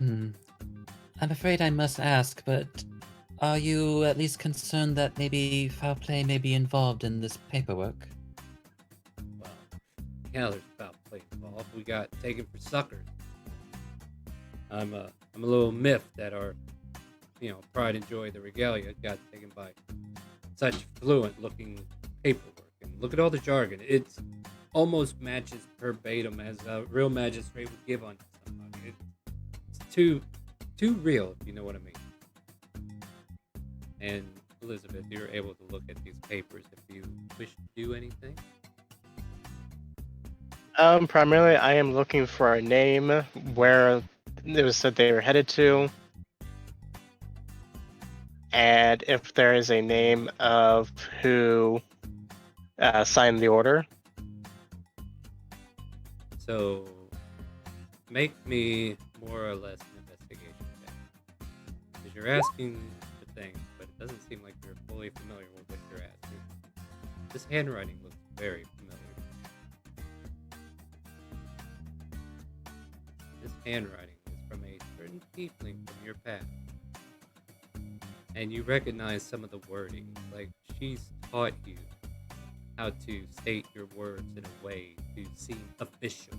Speaker 2: him.
Speaker 3: I'm afraid I must ask, but are you at least concerned that maybe foul play may be involved in this paperwork?
Speaker 2: Well, yeah, there's foul play involved. We got taken for suckers. I'm a little miffed that our pride and joy of the regalia got taken by such fluent looking paperwork. And look at all the jargon. It's almost matches verbatim as a real magistrate would give on somebody. It's too real, if you know what I mean. And Elizabeth, you're able to look at these papers if you wish to do anything.
Speaker 5: Primarily, I am looking for a name where it was said they were headed to, and if there is a name of who signed the order.
Speaker 2: So, make me more or less an investigation check. Because you're asking for things, but it doesn't seem like you're fully familiar with what you're asking. This handwriting looks very familiar. This handwriting is from a certain tiefling from your past. And you recognize some of the wording, like she's taught you how to state your words in a way to seem official,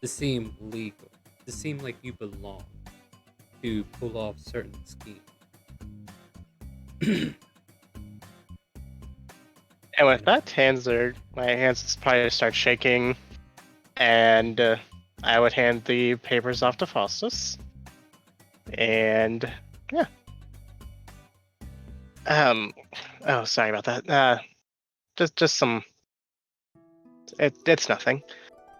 Speaker 2: to seem legal, to seem like you belong, to pull off certain schemes.
Speaker 5: And with that, my hands probably start shaking, and I would hand the papers off to Faustus. And yeah. Oh, sorry about that. Just some. It's nothing.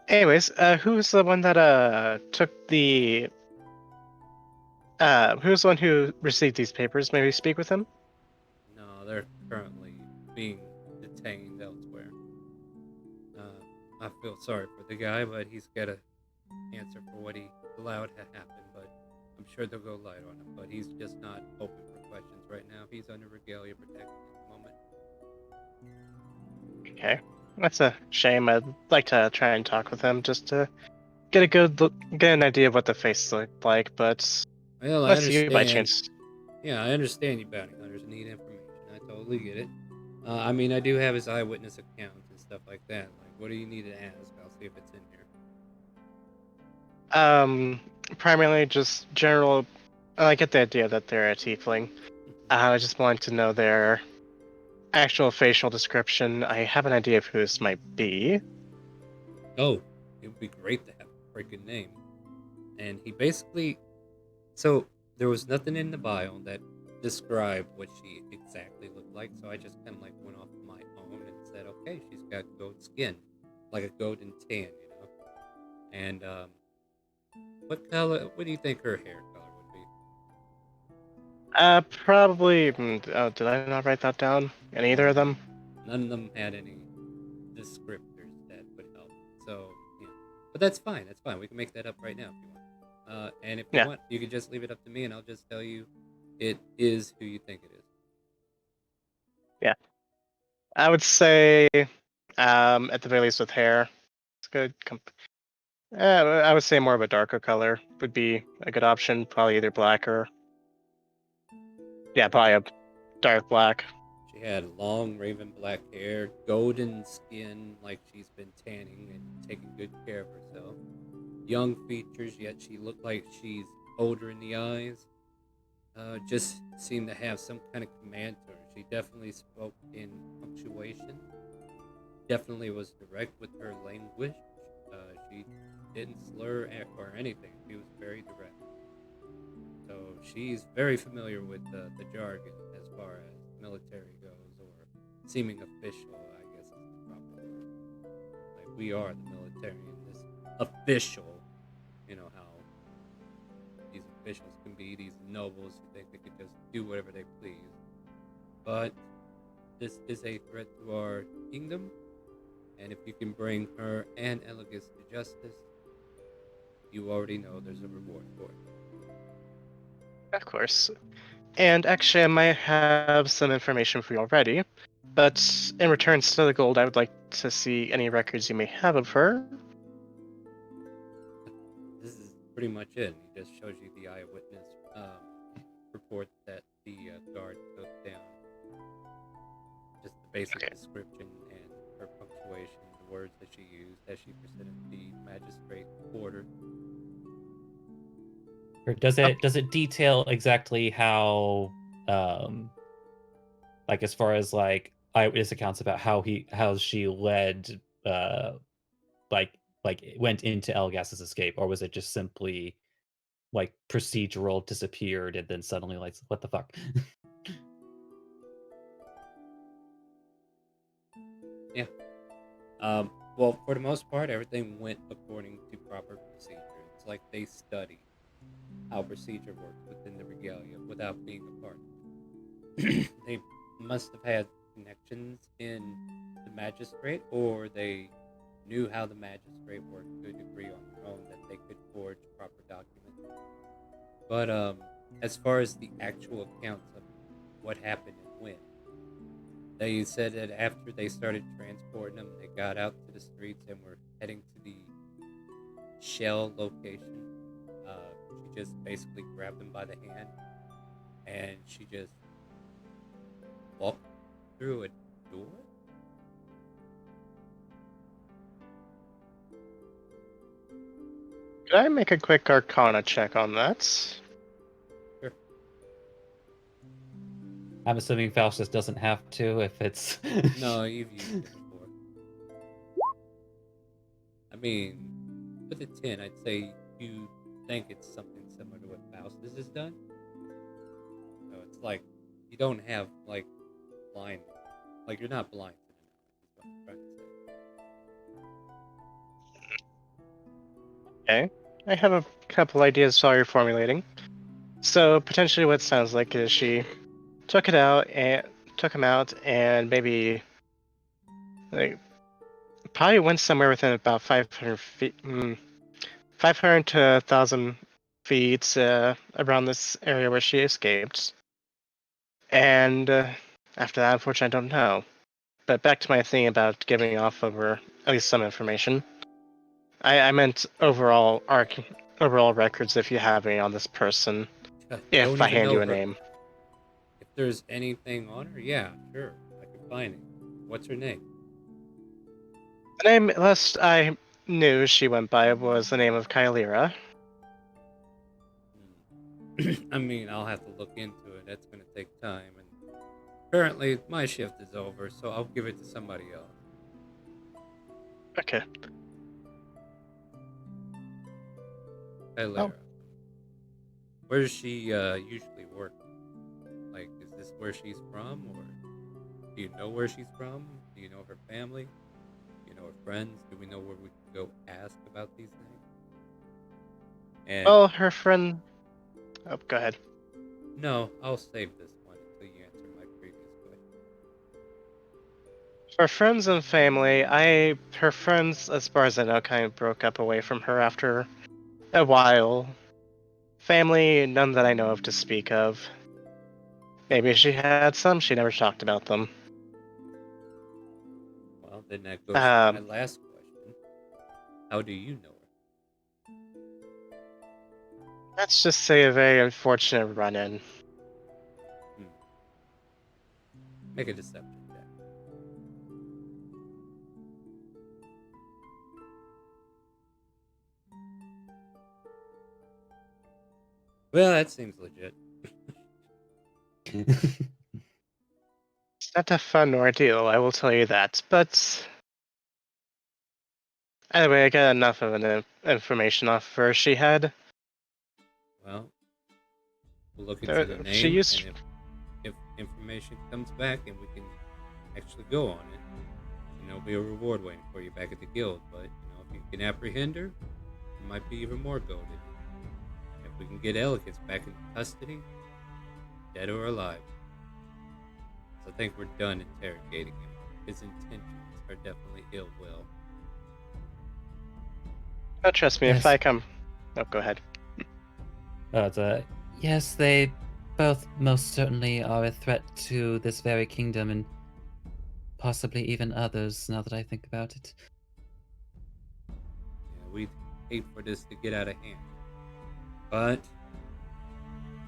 Speaker 5: Anyways, who's the one that took the? Who's the one who received these papers? Maybe speak with him.
Speaker 2: No, they're currently being detained elsewhere. I feel sorry for the guy, but he's got to answer for what he allowed to happen. But I'm sure they'll go light on him. But he's just not open for questions right now. He's under regalia protection at the moment.
Speaker 5: Okay, that's a shame. I'd like to try and talk with him just to get an idea of what the face looked like. But
Speaker 2: Well, I
Speaker 5: unless you by
Speaker 2: understand.
Speaker 5: chance.
Speaker 2: Yeah, I understand you bounty hunters need information. I totally get it. I mean, I do have his eyewitness accounts and stuff like that. Like, what do you need to ask? I'll see if it's in here.
Speaker 5: Primarily just general. I get the idea that they're a tiefling. I just want to know their actual facial description. I have an idea of who this might be.
Speaker 2: Oh, it would be great to have a freaking name. And he basically. So, there was nothing in the bio that described what she exactly looked like, so I just kind of like went off my own and said, okay, she's got goat skin, like a golden tan, you know? And, what color, what do you think her hair color would be?
Speaker 5: Probably. Oh, did I not write that down? In either of them?
Speaker 2: None of them had any descriptors that would help. So, yeah. But that's fine. That's fine. We can make that up right now if you want. And if you want, you can just leave it up to me, and I'll just tell you it is who you think it is.
Speaker 5: Yeah. I would say, at the very least with hair, it's good. I would say more of a darker color would be a good option. Probably either black or, yeah, probably a dark black.
Speaker 2: She had long raven black hair, golden skin, like she's been tanning and taking good care of herself. Young features, yet she looked like she's older in the eyes. Just seemed to have some kind of command to her. She definitely spoke in punctuation. Definitely was direct with her language. She didn't slur or anything. She was very direct. So she's very familiar with the jargon as far as military goes, or seeming official, I guess is the proper word. Like, we are the military in this official, you know how these officials can be, these nobles who think they could just do whatever they please. But this is a threat to our kingdom, and if you can bring her and Elegus to justice, you already know there's a reward for it.
Speaker 5: Of course. And actually, I might have some information for you already. But in return, instead of the gold, I would like to see any records you may have of her.
Speaker 2: This is pretty much it. He just shows you the eyewitness report that the guard took down. Just the basic description and her punctuation, the words that she used as she presented the magistrate order.
Speaker 3: Or does it detail exactly how, like as far as like eyewitness accounts about how she led, like went into Elgas's escape, or was it just simply like procedural, disappeared, and then suddenly like what the fuck?
Speaker 2: Yeah. Well, for the most part, everything went according to proper procedure. It's like they studied how procedure works within the regalia without being a part. They must have had connections in the magistrate, or they knew how the magistrate worked to a degree on their own that they could forge proper documents. But as far as the actual accounts of what happened and when, they said that after they started transporting them, they got out to the streets and were heading to the shell location. She just basically grabbed them by the hand and she just walked through a door.
Speaker 5: Could I make a quick Arcana check on that?
Speaker 2: Sure.
Speaker 3: I'm assuming Faustus doesn't have to if it's
Speaker 2: No, you've used it before. I mean, with a 10, I'd say you think it's something similar to what Faustus has done. So it's like you don't have like blind, like you're not blind to the knowledge, is what I'm trying to say.
Speaker 5: Okay. I have a couple ideas while you're formulating. So potentially, what it sounds like is she took him out, and maybe like probably went somewhere within about 500 feet, 500 to 1,000 feet around this area where she escaped. And after that, unfortunately, I don't know. But back to my thing about giving off over at least some information. I meant overall records if you have any on this person. If
Speaker 2: Don't
Speaker 5: I
Speaker 2: even
Speaker 5: hand
Speaker 2: know
Speaker 5: you a
Speaker 2: her.
Speaker 5: name.
Speaker 2: If there's anything on her, yeah, sure, I can find it. What's her name?
Speaker 5: The name last I knew she went by was the name of Kylira.
Speaker 2: I mean, I'll have to look into it. That's going to take time. And currently, my shift is over, so I'll give it to somebody else.
Speaker 5: Okay.
Speaker 2: Hey, where does she usually work? Like, is this where she's from, or do you know where she's from? Do you know her family? Do you know her friends? Do we know where we can go ask about these things? And
Speaker 5: Well, her friend. Oh, go ahead.
Speaker 2: no, I'll save this one until you answer my previous question.
Speaker 5: For friends and family, her friends, as far as I know, kind of broke up away from her after a while. Family, none that I know of to speak of. Maybe she had some, she never talked about them.
Speaker 2: Well, then that goes to my last question. How do you know her?
Speaker 5: Let's just say a very unfortunate run-in.
Speaker 2: Make a deception check. Well, that seems legit.
Speaker 5: It's not a fun ordeal, I will tell you that, but anyway, I got enough of an information off her. She had...
Speaker 2: Well, we'll look into the name,
Speaker 5: she used...
Speaker 2: and if information comes back and we can actually go on it, there'll be a reward waiting for you back at the guild. But, if you can apprehend her, it might be even more golded. If we can get Elikis back in custody, dead or alive. So I think we're done interrogating him. His intentions are definitely ill will.
Speaker 5: Oh, trust me,
Speaker 3: Yes.
Speaker 5: if I come Oh, go ahead.
Speaker 3: Yes, they both most certainly are a threat to this very kingdom and possibly even others, now that I think about it.
Speaker 2: Yeah, we'd hate for this to get out of hand. But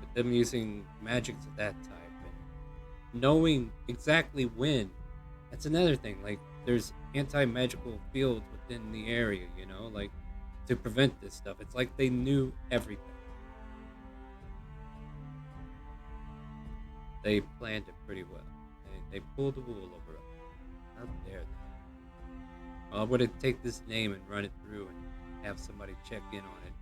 Speaker 2: with them using magics of that type and knowing exactly when, that's another thing. Like, there's anti-magical fields within the area, you know, like to prevent this stuff. It's like they knew everything. They planned it pretty well. They pulled the wool over us. How dare they? I would take this name and run it through and have somebody check in on it.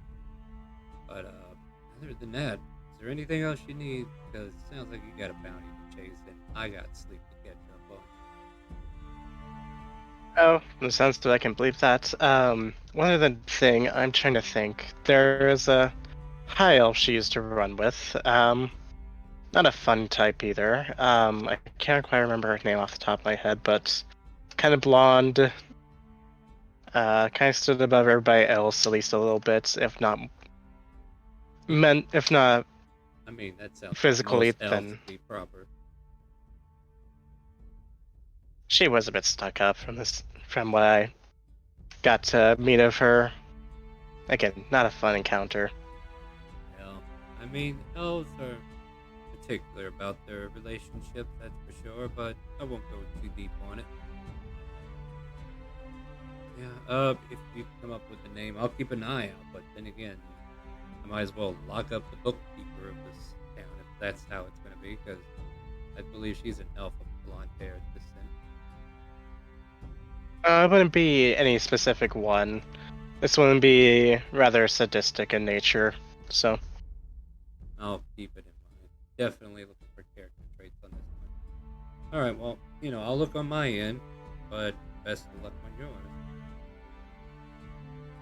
Speaker 2: But other than that, is there anything else you need? Because it sounds like you got a bounty to chase, and I got sleep to catch up on.
Speaker 5: Oh, in the sense that I can believe that. One other thing, I'm trying to think. There is a high elf she used to run with. Not a fun type either. I can't quite remember her name off the top of my head, but kind of blonde. Kind of stood above everybody else at least a little bit, if not if not
Speaker 2: I mean, that sounds like
Speaker 5: physically,
Speaker 2: most elves
Speaker 5: then
Speaker 2: to be proper.
Speaker 5: she was a bit stuck up from what I got to meet of her. Again, not a fun encounter.
Speaker 2: Well, I mean, elves are particular about their relationships, that's for sure, but I won't go too deep on it. Yeah, if you come up with a name, I'll keep an eye out, but then again, I might as well lock up the bookkeeper of this town if that's how it's going to be, because I believe she's an elf of blonde hair at this thing.
Speaker 5: It wouldn't be any specific one. This one would be rather sadistic in nature, so.
Speaker 2: I'll keep it in mind. Definitely looking for character traits on this one. Alright, well, I'll look on my end, but best of luck on yours.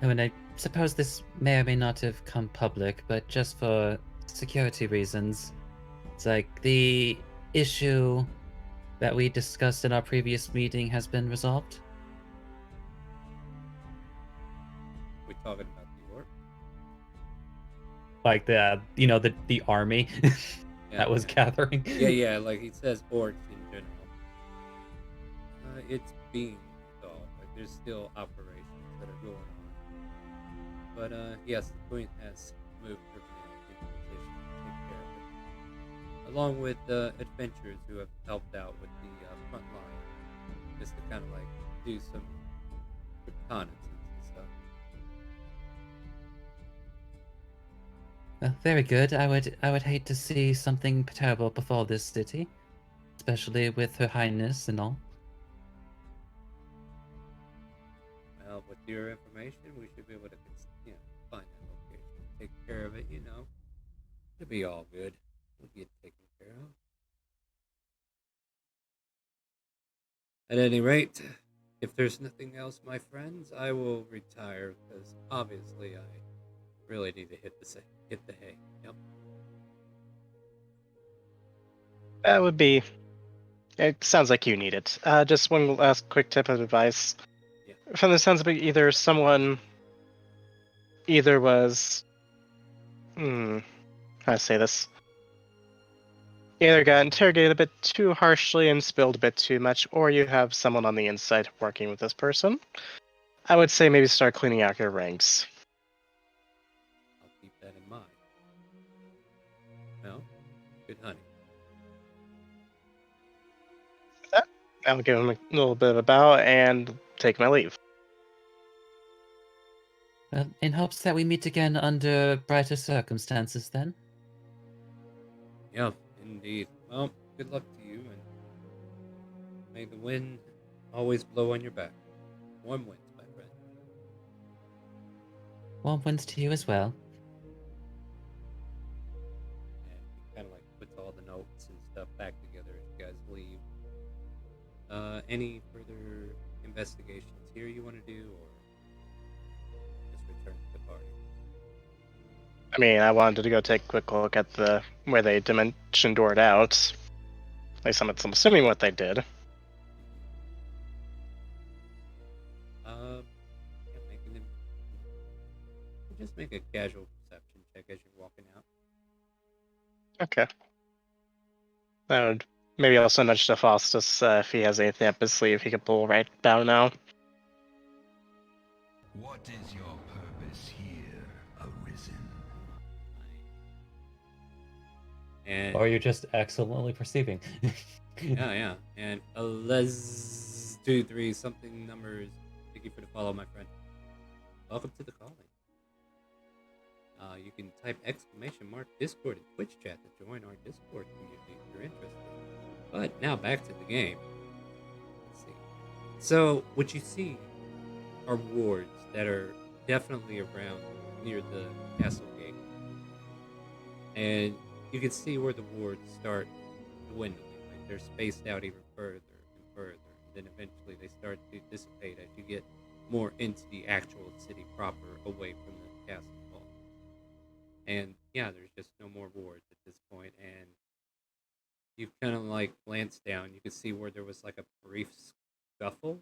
Speaker 3: Oh, and I suppose this may or may not have come public, but just for security reasons, it's like the issue that we discussed in our previous meeting has been resolved.
Speaker 2: We talking about the orc?
Speaker 3: Like the army that was gathering.
Speaker 2: Yeah, like he says orcs in general. It's being resolved. Like, there's still operations that are going on. But, yes, the Queen has moved her men into position to take care of it. Along with adventurers who have helped out with the front line. Just to kind of, like, do some reconnaissance and stuff.
Speaker 3: Very good. I would hate to see something terrible befall this city, especially with Her Highness and all.
Speaker 2: Well, with your information, we should be able to, find that location, take care of it. It'll be all good. We'll get taken care of. At any rate, if there's nothing else, my friends, I will retire because obviously I really need to hit the hay. Yep.
Speaker 5: That would be. It sounds like you need it. Just one last quick tip of advice.
Speaker 2: Yeah.
Speaker 5: From the sounds of it, either was. How to say this? Either got interrogated a bit too harshly and spilled a bit too much, or you have someone on the inside working with this person. I would say maybe start cleaning out your ranks.
Speaker 2: I'll keep that in mind. Well, good hunting.
Speaker 5: I'll give him a little bit of a bow and take my leave.
Speaker 3: In hopes that we meet again under brighter circumstances, then.
Speaker 2: Yeah, indeed. Well, good luck to you, and may the wind always blow on your back. Warm winds, my friend.
Speaker 3: Warm winds to you as well.
Speaker 2: And he kind of like puts all the notes and stuff back together as you guys leave. Any further investigations here you want to do, or just return to the party?
Speaker 5: I mean, I wanted to go take a quick look at where they dimension doored out. At least I'm assuming what they did.
Speaker 2: Yeah, making them just make a casual perception check as you're walking out.
Speaker 5: Okay. I would maybe also nudge to Faustus if he has anything up his sleeve he could pull right down now.
Speaker 6: What is your purpose here, Arisen?
Speaker 2: And
Speaker 3: Or you're just excellently perceiving.
Speaker 2: yeah. And let's 2, 3 something numbers. Thank you for the follow, my friend. Welcome to the calling. You can type !Discord in Twitch chat to join our Discord community if you're interested. But now back to the game. Let's see. So what you see are wards that are definitely around near the castle gate, and you can see where the wards start dwindling. Like they're spaced out even further and further. And then eventually they start to dissipate as you get more into the actual city proper, away from the castle wall. And yeah, there's just no more wards at this point, and you kind of like glance down. You can see where there was like a brief scuffle.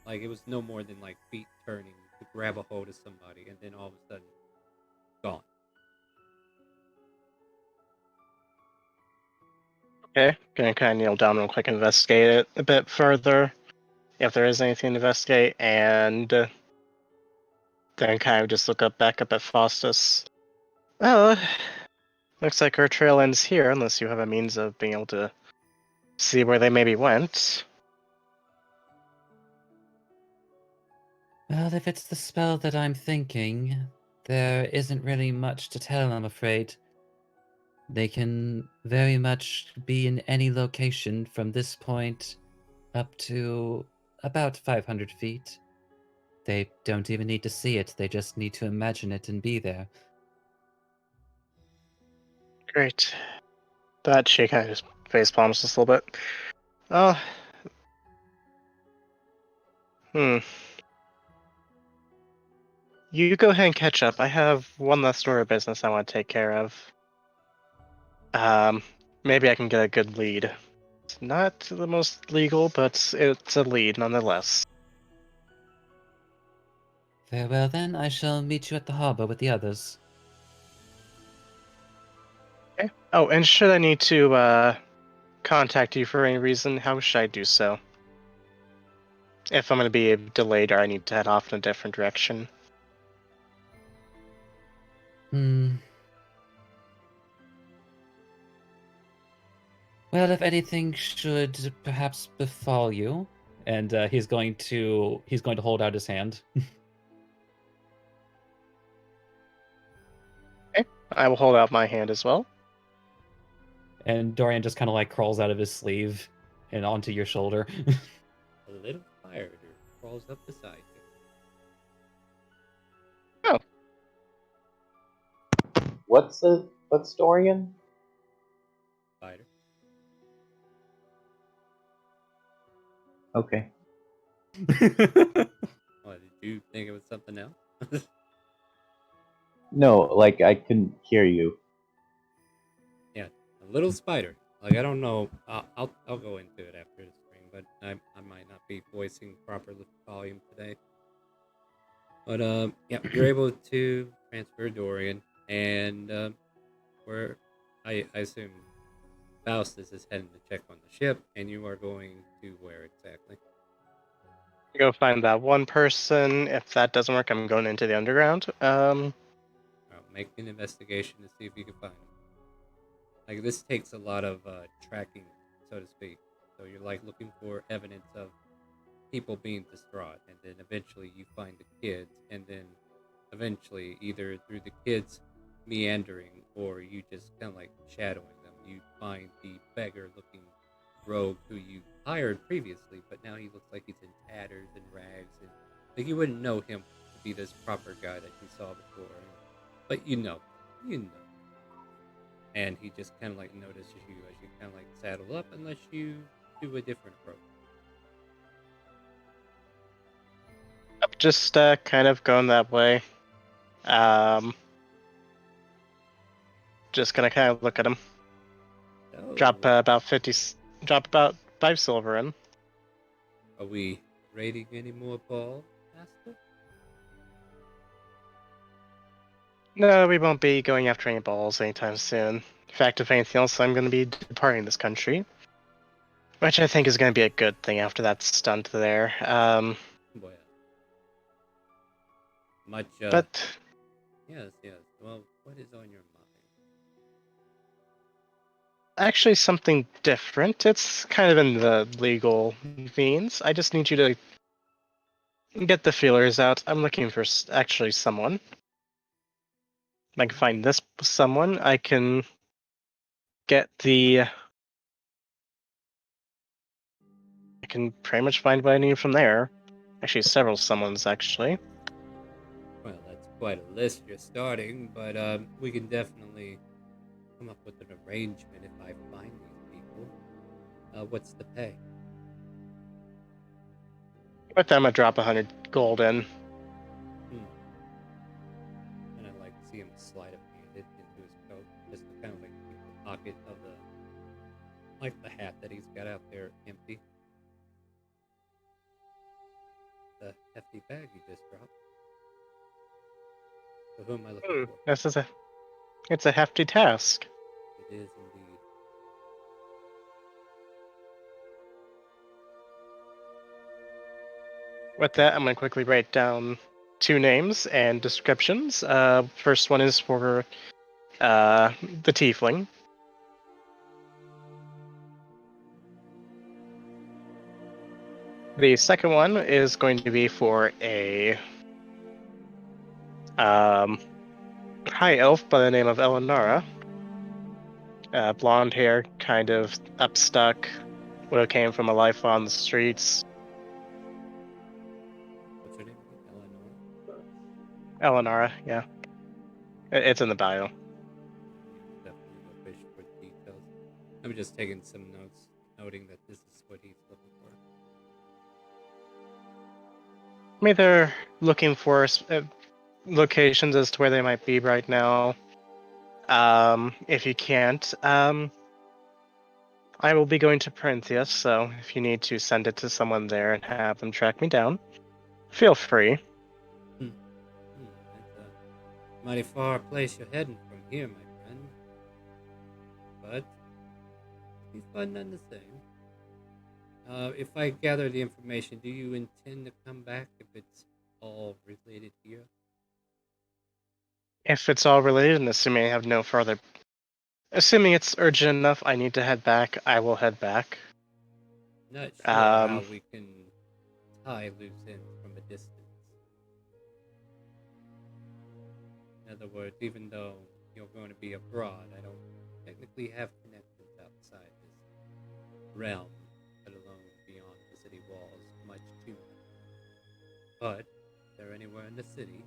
Speaker 2: Like it was no more than like feet turning to grab a hold of somebody, and then all of a sudden, gone.
Speaker 5: Okay, gonna kind of kneel down real quick, investigate it a bit further, if there is anything to investigate, and then kind of just back up at Faustus. Well, looks like our trail ends here, unless you have a means of being able to see where they maybe went.
Speaker 3: Well, if it's the spell that I'm thinking, there isn't really much to tell, I'm afraid. They can very much be in any location from this point up to about 500 feet. They don't even need to see it, they just need to imagine it and be there.
Speaker 5: Great. That she kind of just face palms just a little bit. Oh. You go ahead and catch up. I have one last order of business I want to take care of. Maybe I can get a good lead. It's not the most legal, but it's a lead nonetheless.
Speaker 3: Very well then, I shall meet you at the harbor with the others.
Speaker 5: Okay. Oh, and should I need to contact you for any reason, how should I do so? If I'm going to be delayed or I need to head off in a different direction.
Speaker 3: Well, if anything should perhaps befall you, and he's going to hold out his hand.
Speaker 5: Okay. I will hold out my hand as well.
Speaker 3: And Dorian just kind of like crawls out of his sleeve and onto your shoulder.
Speaker 2: A little spider crawls up beside you.
Speaker 5: Oh.
Speaker 1: What's Dorian?
Speaker 2: Spider.
Speaker 1: Okay.
Speaker 2: What, did you think it was something else?
Speaker 1: No, like I couldn't hear you.
Speaker 2: Yeah, a little spider. Like I don't know. I'll go into it after the stream, but I might not be voicing proper volume today. But yeah, you're able to transfer Dorian, and where I assume Faustus is heading to check on the ship, and you are going to where exactly?
Speaker 5: Go find that one person. If that doesn't work, I'm going into the underground.
Speaker 2: Make an investigation to see if you can find him. Like this takes a lot of tracking, so to speak. So you're like looking for evidence of people being distraught, and then eventually you find the kids, and then eventually either through the kids meandering or you just kind of like shadowing them, you find the beggar-looking rogue who you hired previously, but now he looks like he's in tatters and rags, and like you wouldn't know him to be this proper guy that you saw before, but you know, and he just kind of like notices you as you kind of like saddle up, unless you do a different approach.
Speaker 5: Just kind of going that way. Just gonna kind of look at him.
Speaker 2: So,
Speaker 5: Drop about 50. Drop about 5 silver in.
Speaker 2: are we raiding any more balls, Master?
Speaker 5: No, we won't be going after any balls anytime soon. In fact, if anything else, I'm going to be departing this country. Which I think is going to be a good thing after that stunt there.
Speaker 2: Well, much.
Speaker 5: But
Speaker 2: Yes, yes. Well, what is on your mind?
Speaker 5: actually, something different. It's kind of in the legal means. I just need you to get the feelers out. I'm looking for actually someone. If I can find this someone, I can get the. I can pretty much find what I need from there. Actually, several someones, actually.
Speaker 2: Well, that's quite a list you're starting, but we can definitely come up with an arrangement if I find these people. What's the pay?
Speaker 5: With them, I drop 100 gold in.
Speaker 2: And I'd like to see him slide a bandit into his coat, just to kind of like keep the pocket of the hat that he's got out there empty. The hefty bag you just dropped. So who am I looking for?
Speaker 5: This is it's a hefty task.
Speaker 2: It is indeed.
Speaker 5: With that, I'm going to quickly write down 2 names and descriptions. First one is for the tiefling. The second one is going to be for a high elf by the name of Eleonora. Blonde hair, kind of upstuck. Would have came from a life on the streets.
Speaker 2: What's her name? Eleanor?
Speaker 5: Eleonora, yeah. It's in the bio.
Speaker 2: Definitely go fish for details. I'm just taking some notes, noting that this is what he's looking for.
Speaker 5: I mean, they're looking for locations as to where they might be right now. If you can't, I will be going to Perinthia, so if you need to send it to someone there and have them track me down, feel free.
Speaker 2: That's a mighty far place you're heading from here, my friend. But he's fun none the same. If I gather the information, do you intend to come back if it's all related here?
Speaker 5: If it's all related, and assuming I have no further... Assuming it's urgent enough, I need to head back, I will head back.
Speaker 2: Not sure how we can tie loose ends from a distance. In other words, even though you're going to be abroad, I don't technically have connections outside this realm, let alone beyond the city walls, much too much. But if they're anywhere in the city,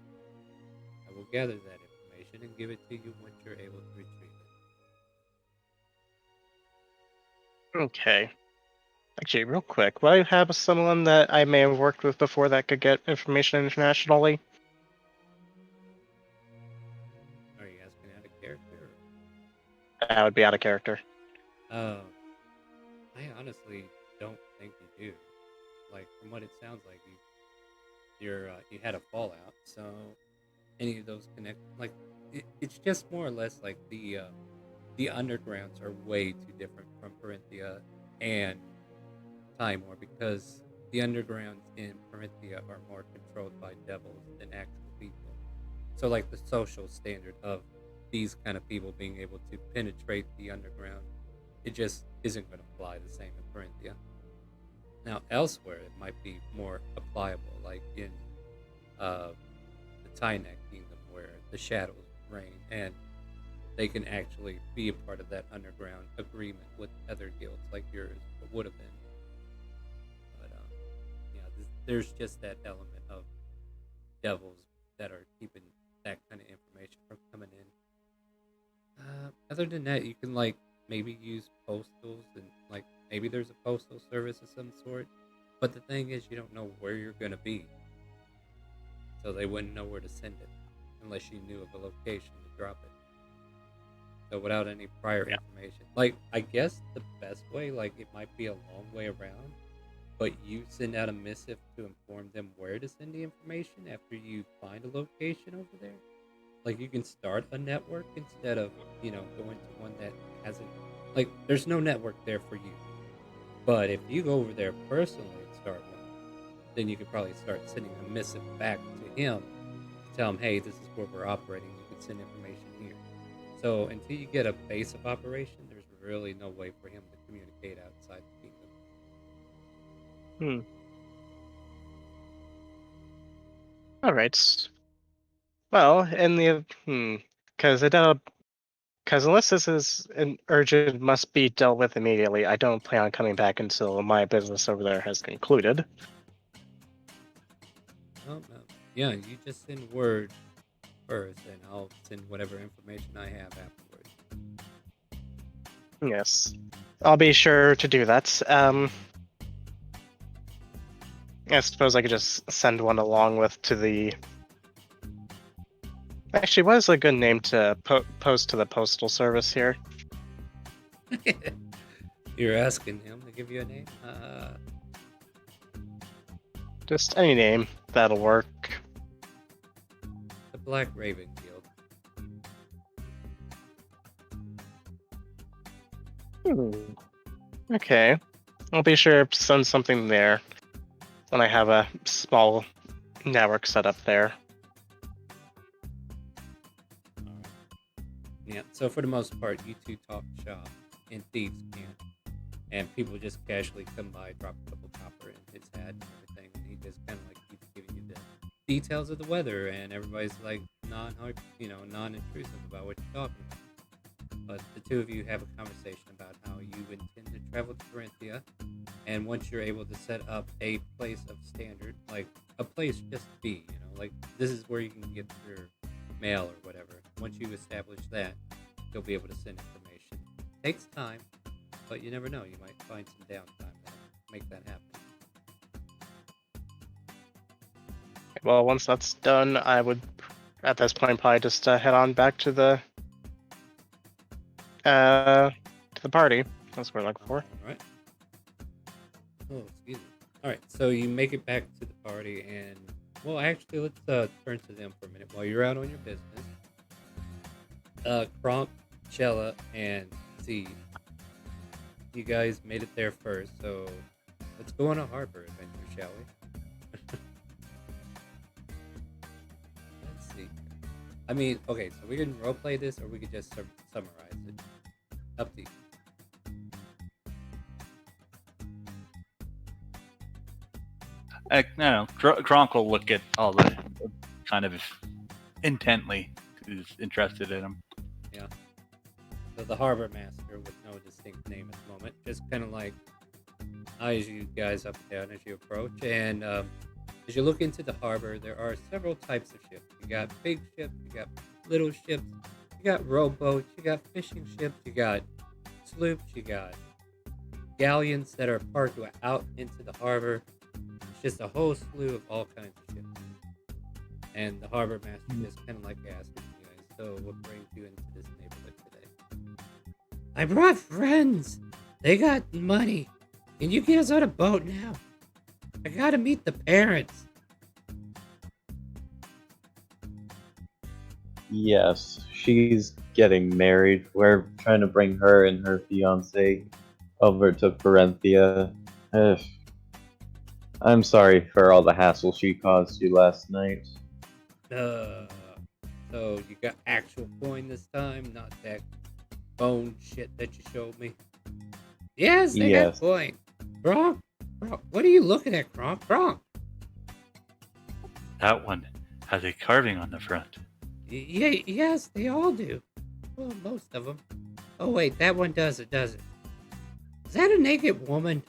Speaker 2: I will gather that information and give it to you once you're able to retrieve it.
Speaker 5: Okay. Actually, real quick, will I have someone that I may have worked with before that could get information internationally?
Speaker 2: Are you asking out of character?
Speaker 5: That would be out of character.
Speaker 2: I honestly don't think you do. Like, from what it sounds like, you had a fallout, so any of those it's just more or less like the undergrounds are way too different from Corinthia and Timor, because the undergrounds in Corinthia are more controlled by devils than actual people. So like the social standard of these kind of people being able to penetrate the underground, it just isn't going to fly the same in Corinthia. Now elsewhere it might be more applicable, like in the Tynek Kingdom, where the shadows reign and they can actually be a part of that underground agreement with other guilds like yours would have been. But there's just that element of devils that are keeping that kind of information from coming in. Other than that, you can like maybe use postals, and like maybe there's a postal service of some sort. But the thing is, you don't know where you're gonna be, so they wouldn't know where to send it unless you knew of a location to drop it. So without any prior information, like I guess the best way, like it might be a long way around, but you send out a missive to inform them where to send the information after you find a location over there. like you can start a network instead of going to one that hasn't, like, there's no network there for you. But if you go over there personally and start one, then you could probably start sending a missive back to him, tell him, hey, this is where we're operating. You can send information here. So until you get a base of operation, there's really no way for him to communicate outside the kingdom.
Speaker 5: All right. Well, in the because unless this is an urgent must be dealt with immediately, I don't plan on coming back until my business over there has concluded.
Speaker 2: Oh, no. Yeah, you just send word first, and I'll send whatever information I have afterwards.
Speaker 5: Yes, I'll be sure to do that. I suppose I could just send one along with to the. Actually, what is a good name to post to the postal service here?
Speaker 2: You're asking him to give you a name?
Speaker 5: Just any name that'll work.
Speaker 2: The Black Raven Guild.
Speaker 5: Okay, I'll be sure to send something there when I have a small network set up there.
Speaker 2: Alright. Yeah, so for the most part, you two talk shop, and thieves can't. And people just casually come by, drop a couple copper in his hat and everything, and he just kind of like keeps giving you the details of the weather, and everybody's like non-intrusive about what you're talking about. But the two of you have a conversation about how you intend to travel to Corinthia, and once you're able to set up a place of standard, like a place just to be, like this is where you can get your mail or whatever. Once you establish that, you'll be able to send information. Takes time, but you never know. You might find some downtime that'll make that happen.
Speaker 5: Well, once that's done, I would, at this point, probably just head on back to the party. That's what we're looking for.
Speaker 2: All right. Oh, excuse me. All right. So you make it back to the party, and well, actually, let's turn to them for a minute while you're out on your business. Kronk, Chella, and Z, you guys made it there first, so let's go on a harbor adventure, shall we? Let's see. I mean, okay, so we can roleplay this, or we could just summarize it. Up to you.
Speaker 4: No, Kronk will look at all the kind of intently, who's interested in him.
Speaker 2: Yeah. So the harbor master with no distinct name at the moment, just kind of like eyes you guys up and down as you approach. And as you look into the harbor, there are several types of ships. You got big ships, you got little ships, you got rowboats, you got fishing ships, you got sloops, you got galleons that are parked out into the harbor. It's just a whole slew of all kinds of ships. And the harbor master just kind of like asking you guys, so what brings you into this neighborhood today? I brought friends. They got money. Can you get us on a boat now? I gotta meet the parents.
Speaker 1: Yes, she's getting married. We're trying to bring her and her fiance over to Corinthia. Ugh. I'm sorry for all the hassle she caused you last night.
Speaker 2: So you got actual coin this time, not that bone shit that you showed me? Yes, they got coin. Gronk, what are you looking at, Gronk?
Speaker 4: That one has a carving on the front.
Speaker 2: Yes, they all do. Well, most of them. Oh wait, that one does it, does it? Is that a naked woman?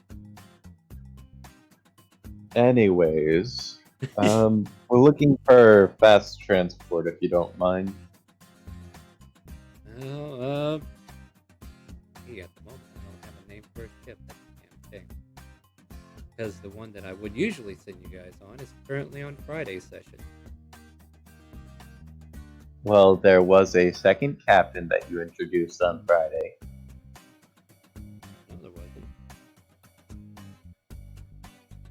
Speaker 1: Anyways, we're looking for fast transport if you don't mind.
Speaker 2: Oh, at the moment I don't have a name for a ship. That's a damn thing. Because the one that I would usually send you guys on is currently on Friday session.
Speaker 1: Well, there was a second captain that you introduced on Friday.
Speaker 2: No, there wasn't.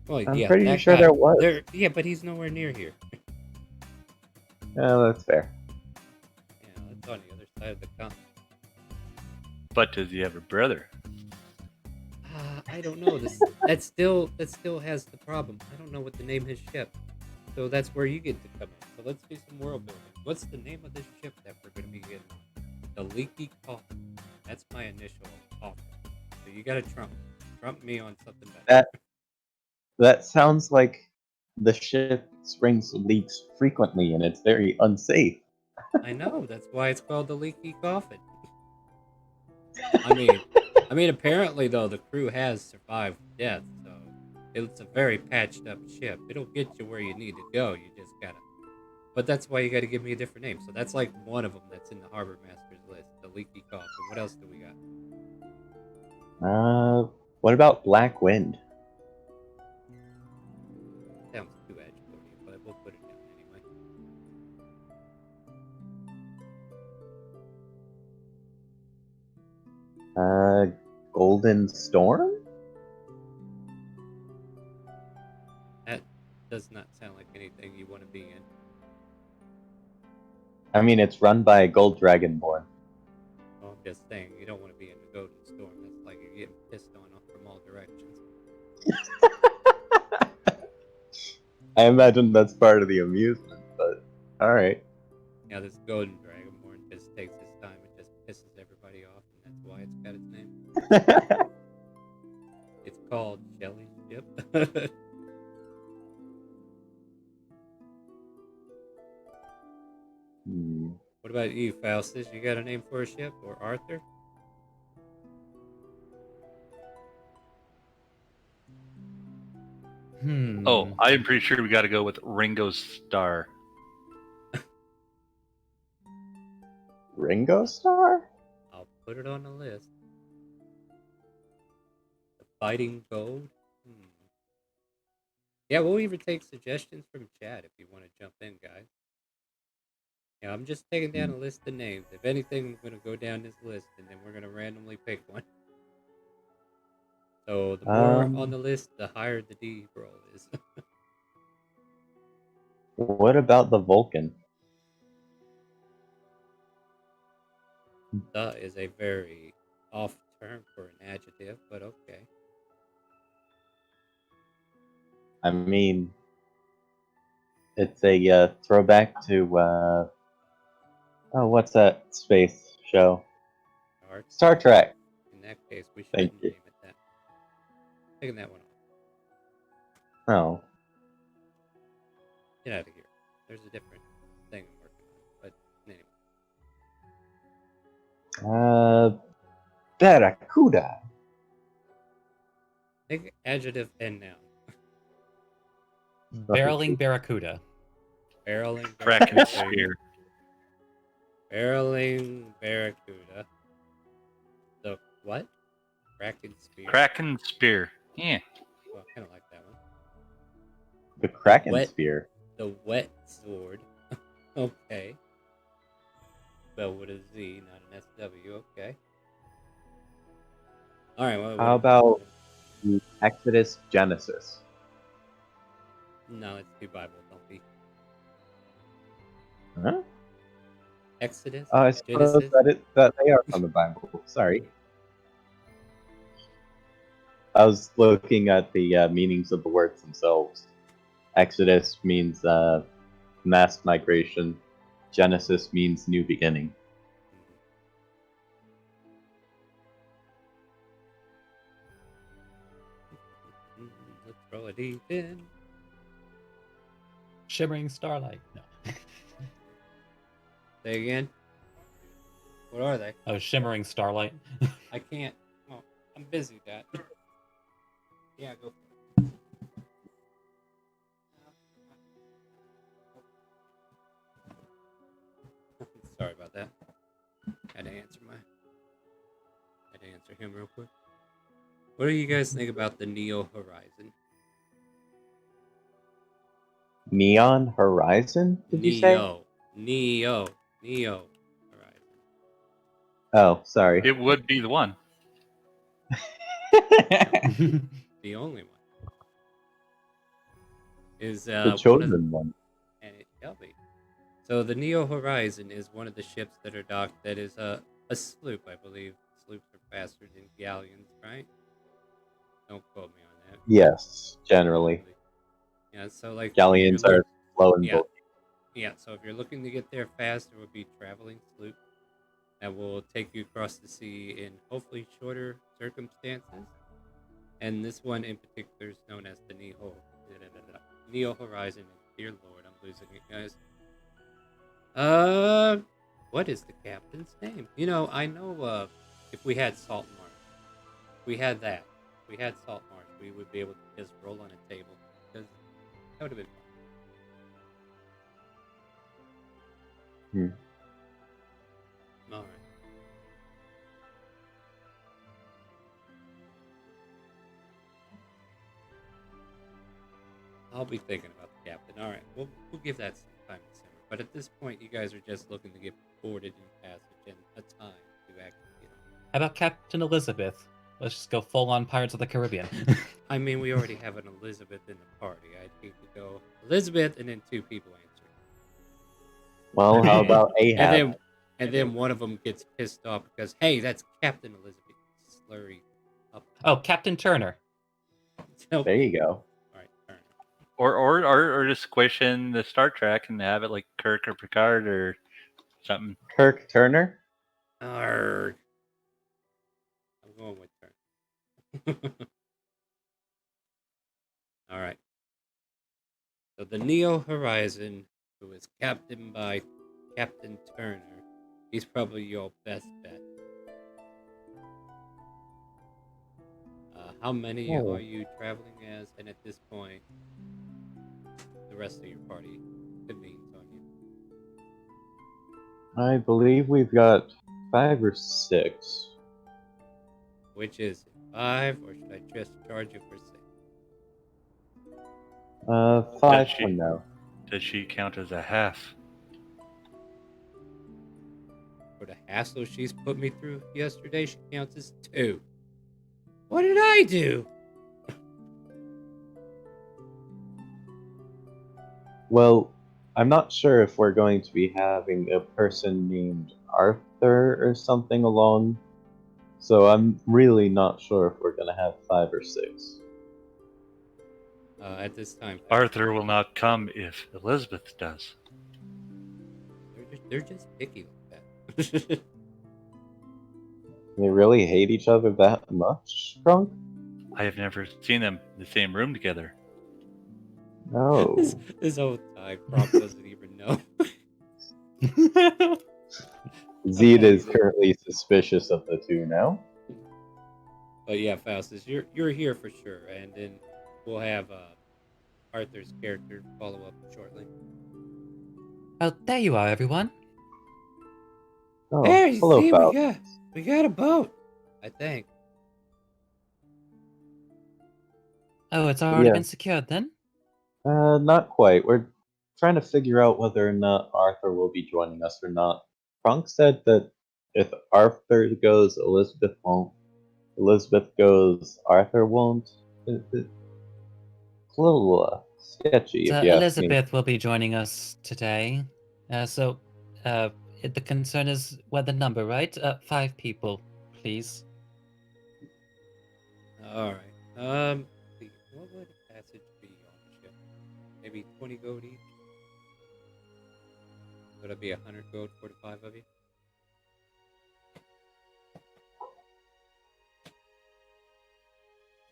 Speaker 2: Well,
Speaker 1: I'm
Speaker 2: yeah,
Speaker 1: pretty
Speaker 2: that
Speaker 1: sure
Speaker 2: guy,
Speaker 1: there was.
Speaker 2: yeah, but he's nowhere near here.
Speaker 1: Yeah, that's fair.
Speaker 2: side of the continent.
Speaker 4: But does he have a brother?
Speaker 2: I don't know. That still has the problem. I don't know what to name his ship. So that's where you get to come in. So let's do some world building. What's the name of this ship that we're going to be getting on? The Leaky Coffin. That's my initial offer. So you got to trump me on something better.
Speaker 1: That sounds like the ship springs leaks frequently and it's very unsafe.
Speaker 2: I know. That's why it's called the Leaky Coffin. I mean, apparently though the crew has survived death, so it's a very patched up ship. It'll get you where you need to go. You just gotta. But that's why you got to give me a different name. So that's like one of them that's in the Harbor Master's list, the Leaky Coffin. What else do we got?
Speaker 1: What about Black Wind?
Speaker 2: Sounds too agitated, but we'll put it down anyway.
Speaker 1: Golden Storm?
Speaker 2: That does not sound like anything you want to be in.
Speaker 1: I mean, it's run by a Gold Dragonborn.
Speaker 2: Well, I'm just saying, you don't want to be in the Golden Storm. That's like you're getting pissed on from all directions.
Speaker 1: I imagine that's part of the amusement, but alright.
Speaker 2: Now, this Golden Dragonborn just takes his time and just pisses everybody off, and that's why it's got its name. It's called Shelly Ship. What about you, Faustus? You got a name for a ship? Or Arthur?
Speaker 4: Oh, I'm pretty sure we got to go with Ringo's Star.
Speaker 1: Ringo Star?
Speaker 2: I'll put it on the list. The Fighting Gold? Yeah, we'll even take suggestions from chat if you want to jump in, guys. Yeah, I'm just taking down a list of names. If anything, I'm going to go down this list, and then we're going to randomly pick one. So the more on the list, the higher the D roll is.
Speaker 1: What about the Vulcan?
Speaker 2: The is a very off term for an adjective, but okay.
Speaker 1: I mean, it's a throwback to, what's that space show? Star Trek.
Speaker 2: In that case, we should
Speaker 1: Thank
Speaker 2: name
Speaker 1: you.
Speaker 2: it that. Taking that one off.
Speaker 1: Oh.
Speaker 2: Get out of here. There's a different thing I'm working on. But anyway.
Speaker 1: Barracuda.
Speaker 2: Take adjective and noun.
Speaker 3: Barreling Barracuda.
Speaker 2: Barreling
Speaker 4: Kraken
Speaker 2: Barracuda.
Speaker 4: Spear.
Speaker 2: Barreling Barracuda. The what? Kraken Spear.
Speaker 4: Kraken Spear. Yeah.
Speaker 2: Well, I kind of like that one.
Speaker 1: The Kraken Spear.
Speaker 2: The Wet Sword. Okay. Spelled with a Z, not an SW. Okay. All right. Well,
Speaker 1: How about the Exodus Genesis?
Speaker 2: No, it's too Bible thumpy.
Speaker 1: Huh?
Speaker 2: Exodus.
Speaker 1: I suppose
Speaker 2: Genesis.
Speaker 1: that they are from the Bible. Sorry. I was looking at the meanings of the words themselves. Exodus means mass migration. Genesis means new beginning.
Speaker 2: Let's throw a D in.
Speaker 3: Shimmering Starlight. No.
Speaker 2: Say again. What are they?
Speaker 3: Oh, Shimmering Starlight.
Speaker 2: I can't. Well, I'm busy, Dad. Yeah, go for it. Sorry about that. Had to answer him real quick. What do you guys think about the Neo Horizon?
Speaker 1: Neon Horizon, did you say?
Speaker 2: Neo Horizon.
Speaker 1: Oh, sorry.
Speaker 4: It would be the one.
Speaker 2: The only one. Is
Speaker 1: The chosen one.
Speaker 2: And it shall be. So the Neo Horizon is one of the ships that are docked. That is a sloop, I believe. Sloops are faster than galleons, right? Don't quote me on that.
Speaker 1: Yes, generally.
Speaker 2: Yeah. So like, if you're
Speaker 1: Galleons are slow and
Speaker 2: yeah,
Speaker 1: bulky.
Speaker 2: yeah. So if you're looking to get there fast, there would be traveling sloop that will take you across the sea in hopefully shorter circumstances. And this one in particular is known as the Neo Horizon. And dear Lord, I'm losing it, guys. Uh, what is the captain's name? You know, I know. If we had Salt Marsh, we had that. If we had Salt Marsh, we would be able to just roll on a table because that would have been
Speaker 1: Hmm.
Speaker 2: fun. All right. I'll be thinking about the captain. All right, we'll give that some time to simmer. But at this point, you guys are just looking to get boarded in passage and a time to actually get on.
Speaker 3: How about Captain Elizabeth? Let's just go full on Pirates of the Caribbean.
Speaker 2: I mean, we already have an Elizabeth in the party. I'd hate to go Elizabeth and then two people answer.
Speaker 1: Well, how about
Speaker 2: And
Speaker 1: Ahab?
Speaker 2: then one of them gets pissed off because hey, that's Captain Elizabeth. Slurry up.
Speaker 3: Oh, Captain Turner.
Speaker 2: Okay.
Speaker 1: There you go.
Speaker 2: All right, turn.
Speaker 4: Or just squish in the Star Trek and have it like Kirk or Picard or something.
Speaker 1: Kirk Turner?
Speaker 2: Arrgh. I'm going with turn. All right. So the Neo Horizon, who is captained by Captain Turner, he's probably your best bet. How many
Speaker 1: Oh.
Speaker 2: are you traveling as? And at this point, the rest of your party convenes on you.
Speaker 1: I believe we've got 5 or 6.
Speaker 2: Which is it? 5, or should I just charge you for 6?
Speaker 1: 5
Speaker 4: she-
Speaker 1: for now.
Speaker 4: Does she count as a half?
Speaker 2: For the hassle she's put me through yesterday, she counts as 2. What did I do?
Speaker 1: Well, I'm not sure if we're going to be having a person named Arthur or something along, so I'm really not sure if we're going to have 5 or 6.
Speaker 2: At this time,
Speaker 4: Arthur will not come if Elizabeth does.
Speaker 2: they're just picky like that.
Speaker 1: They really hate each other that much, Drunk?
Speaker 4: I have never seen them in the same room together.
Speaker 1: No.
Speaker 2: this whole time, Prompt doesn't even know.
Speaker 1: Zed is
Speaker 2: Amazing.
Speaker 1: currently suspicious of the two now.
Speaker 2: But yeah, Faustus, you're here for sure, and then we'll have Arthur's character follow up shortly.
Speaker 3: Oh, there you are, everyone.
Speaker 1: Oh,
Speaker 2: There, you
Speaker 1: hello,
Speaker 2: see,
Speaker 1: Faust.
Speaker 2: we got a boat. I think.
Speaker 3: Oh, it's already
Speaker 1: Yeah.
Speaker 3: been secured then?
Speaker 1: Not quite. We're trying to figure out whether or not Arthur will be joining us or not. Prunk said that if Arthur goes, Elizabeth won't. Elizabeth goes, Arthur won't. It's a little sketchy,
Speaker 3: So
Speaker 1: if you ask me.
Speaker 3: Elizabeth will be joining us today. The concern is the number, right? 5 people, please.
Speaker 2: All right. What would a passage be on the ship? Maybe 20 gold each. Would it be 100 gold for the 5 of you?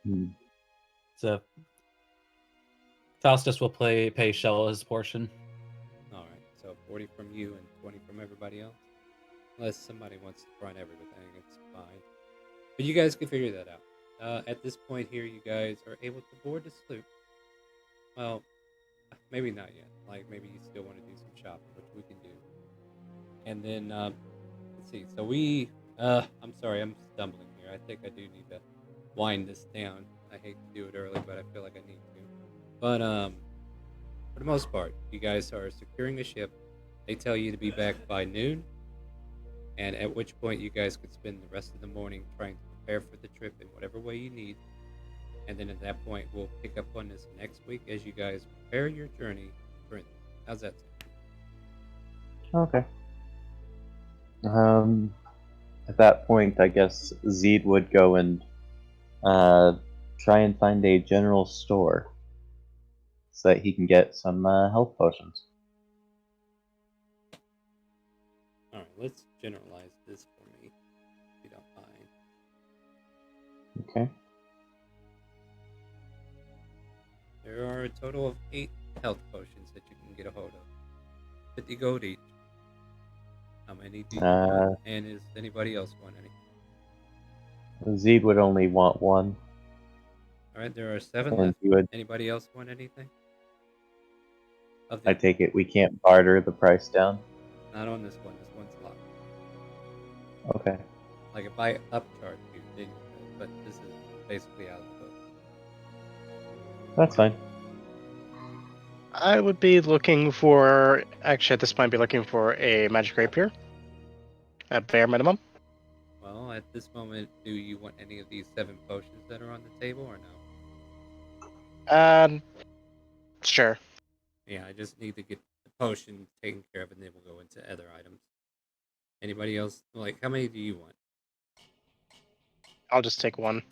Speaker 1: Hmm.
Speaker 3: So Faustus will pay Shell his portion.
Speaker 2: All right. So 40 from you and 20 from everybody else. Unless somebody wants to front everything, it's fine. But you guys can figure that out. At this point here, you guys are able to board the sloop. Well, maybe not yet. Like, maybe you still want to do some shopping, which we can do. And then, let's see. So I'm sorry, I'm stumbling here. I think I do need to wind this down. I hate to do it early, but I feel like I need to. But, for the most part, you guys are securing the ship. They tell you to be back by noon. And at which point you guys could spend the rest of the morning trying to prepare for the trip in whatever way you need. And then at that point, we'll pick up on this next week as you guys prepare your journey. How's that sound?
Speaker 1: Okay. At that point, I guess Zeed would go and try and find a general store so that he can get some health potions.
Speaker 2: All right, let's generalize this for me, if you don't mind.
Speaker 1: Okay.
Speaker 2: There are a total of 8 health potions that you can get a hold of. 50 gold each. How many do you want? And is anybody else want any?
Speaker 1: Zeed would only want one.
Speaker 2: All right, there are 7
Speaker 1: And
Speaker 2: left.
Speaker 1: he would.
Speaker 2: Anybody else want anything? Of
Speaker 1: I
Speaker 2: the,
Speaker 1: take it we can't barter the price down.
Speaker 2: not on this one. This one's locked.
Speaker 1: Okay.
Speaker 2: Like if I upcharge you, then you could, but this is basically out of the book.
Speaker 1: That's fine.
Speaker 5: I would be looking for. Actually, at this point, I'd be looking for a magic rapier. At bare minimum.
Speaker 2: Well, at this moment, do you want any of these 7 potions that are on the table or no?
Speaker 5: Sure.
Speaker 2: Yeah, I just need to get the potion taken care of, and then we'll go into other items. Anybody else? Like, how many do you want?
Speaker 5: I'll just take one.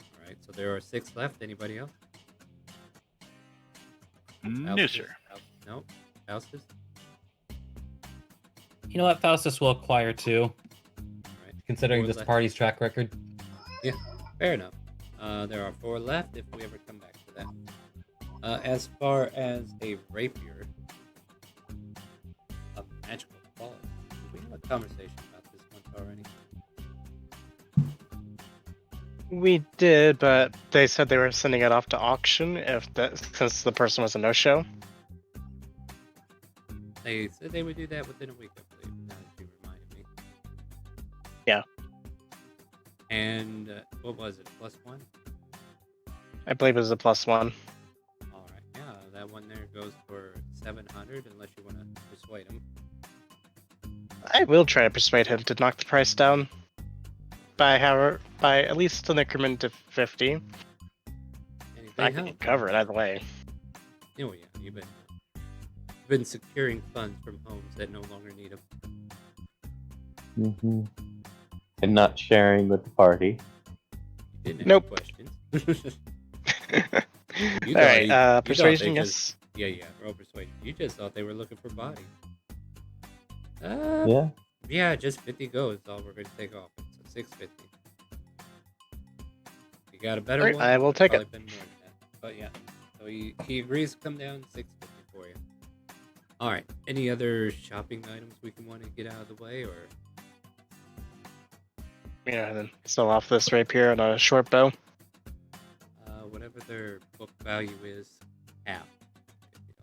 Speaker 2: All right, so there are 6 left. Anybody else?
Speaker 4: No,
Speaker 2: Faustus?
Speaker 4: sir.
Speaker 2: No? Faustus?
Speaker 3: You know what? Faustus will acquire 2,
Speaker 2: All right.
Speaker 3: considering
Speaker 2: What was
Speaker 3: this
Speaker 2: that?
Speaker 3: party's track record.
Speaker 2: Fair enough. There are 4 left if we ever come back to that. As far as a rapier of magical quality, did we have a conversation about this once already?
Speaker 5: We did, but they said they were sending it off to auction since the person was a no-show.
Speaker 2: They said they would do that within a week, I believe, now that you reminded me.
Speaker 5: Yeah.
Speaker 2: And what was it, +1?
Speaker 5: I believe it was a +1.
Speaker 2: All right, yeah, that one there goes for 700, unless you want to persuade him.
Speaker 5: I will try to persuade him to knock the price down by at least an increment of 50.
Speaker 2: Anything
Speaker 5: I can
Speaker 2: help?
Speaker 5: cover it either way.
Speaker 2: Oh yeah, you've been securing funds from homes that no longer need them.
Speaker 1: Mm-hmm. And not sharing with the party.
Speaker 2: You didn't have
Speaker 5: Nope.
Speaker 2: questions.
Speaker 5: All right,
Speaker 2: thought
Speaker 5: persuasion,
Speaker 2: they
Speaker 5: yes.
Speaker 2: Yeah, roll persuasion. You just thought they were looking for bodies.
Speaker 1: Yeah.
Speaker 2: Yeah, just 50 gold is all we're going to take off. So 650. You got a better
Speaker 5: Alright,
Speaker 2: one?
Speaker 5: I will take
Speaker 2: Probably
Speaker 5: it.
Speaker 2: been more than that. But yeah, so he agrees to come down 650 for you. All right. Any other shopping items we can want to get out of the way, or?
Speaker 5: Yeah, and then sell off this rapier and a short bow.
Speaker 2: Whatever their book value is, half, if you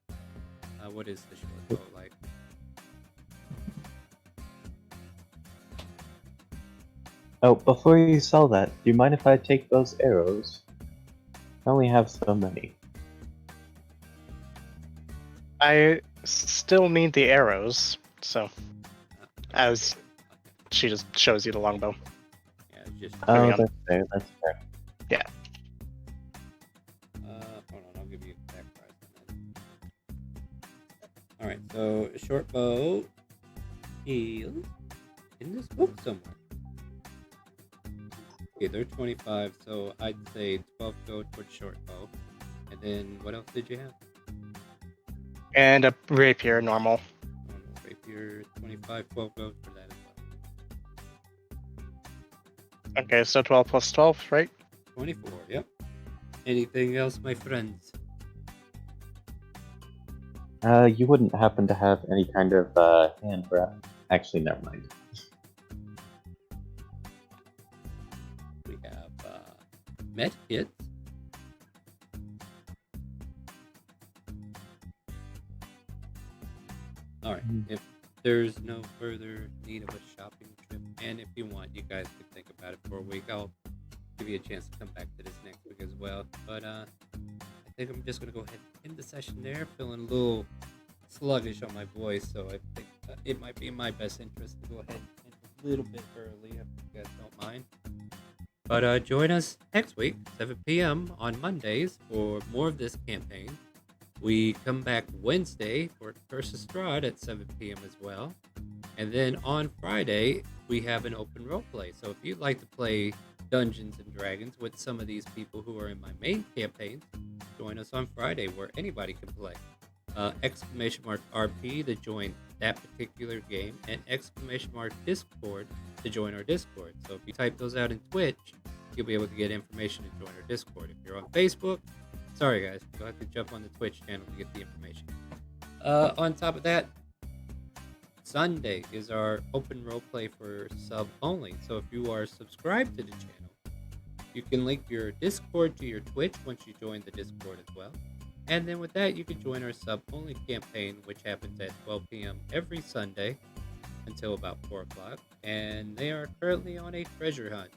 Speaker 2: don't mind. What is the short bow like?
Speaker 1: Oh, before you sell that, do you mind if I take those arrows? I only have so many.
Speaker 5: I still need the arrows, so as she just shows you the longbow.
Speaker 2: Yeah, just.
Speaker 1: Oh,
Speaker 5: Carry on.
Speaker 1: that's fair. That's fair.
Speaker 2: Hold on, I'll give you exact price on that. All right, so a short bow is in this book somewhere. Okay, they're 25, so I'd say 12 gold for the short bow. And then what else did you have?
Speaker 5: And a rapier, normal.
Speaker 2: Normal rapier, 25, 12 gold for that as well.
Speaker 5: Okay, so 12 plus 12, right?
Speaker 2: 24, yep. Anything else, my friends?
Speaker 1: You wouldn't happen to have any kind of hand wrap? Actually, never mind.
Speaker 2: We have med kits. Alright, if there's no further need of a shopping trip, and if you want, you guys can think about it for a week. I'll give you a chance to come back to this next week as well. But I think I'm just going to go ahead and end the session there. Feeling a little sluggish on my voice, so I think it might be in my best interest to go ahead and end a little bit early if you guys don't mind. But join us next week, 7 p.m. on Mondays for more of this campaign. We come back Wednesday for Curse Strahd at 7 p.m. as well. And then on Friday, we have an open roleplay. So if you'd like to play Dungeons and Dragons with some of these people who are in my main campaigns, join us on Friday where anybody can play. Exclamation mark RP to join that particular game, and exclamation mark Discord to join our Discord. So if you type those out in Twitch, you'll be able to get information to join our Discord. If you're on Facebook, sorry guys, you'll have to jump on the Twitch channel to get the information. On top of that, Sunday is our open roleplay for sub only. So if you are subscribed to the channel, you can link your Discord to your Twitch once you join the Discord as well. And then with that, you can join our sub only campaign, which happens at 12 p.m. every Sunday until about 4 o'clock. And they are currently on a treasure hunt.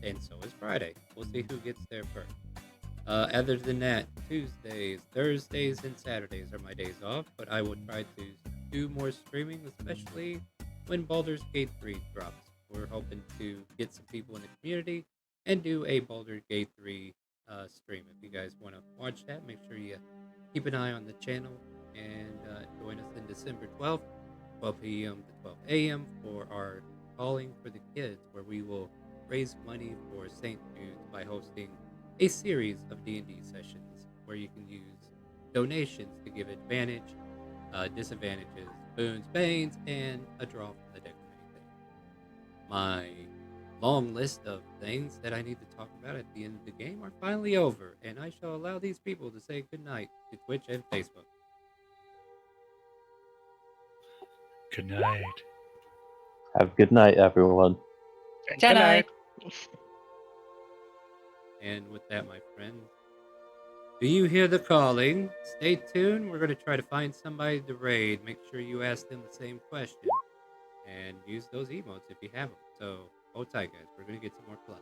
Speaker 2: And so is Friday. We'll see who gets there first. Other than that, Tuesdays, Thursdays, and Saturdays are my days off, but I will try to do more streaming, especially when Baldur's Gate 3 drops. We're hoping to get some people in the community and do a Baldur's Gate 3 stream. If you guys want to watch that, make sure you keep an eye on the channel and join us in December 12th, 12 p.m. to 12 a.m. for our Calling for the Kids, where we will raise money for St. Jude's by hosting a series of D&D sessions where you can use donations to give advantage, disadvantages, boons, banes, and a draw from the deck of many things. My long list of things that I need to talk about at the end of the game are finally over, and I shall allow these people to say goodnight to Twitch and Facebook.
Speaker 4: Good night.
Speaker 1: Have a good night, everyone.
Speaker 5: Good night.
Speaker 2: And with that, my friends, do you hear the calling? Stay tuned. We're going to try to find somebody to raid. Make sure you ask them the same question and use those emotes if you have them. So hold tight, guys. We're going to get some more plot.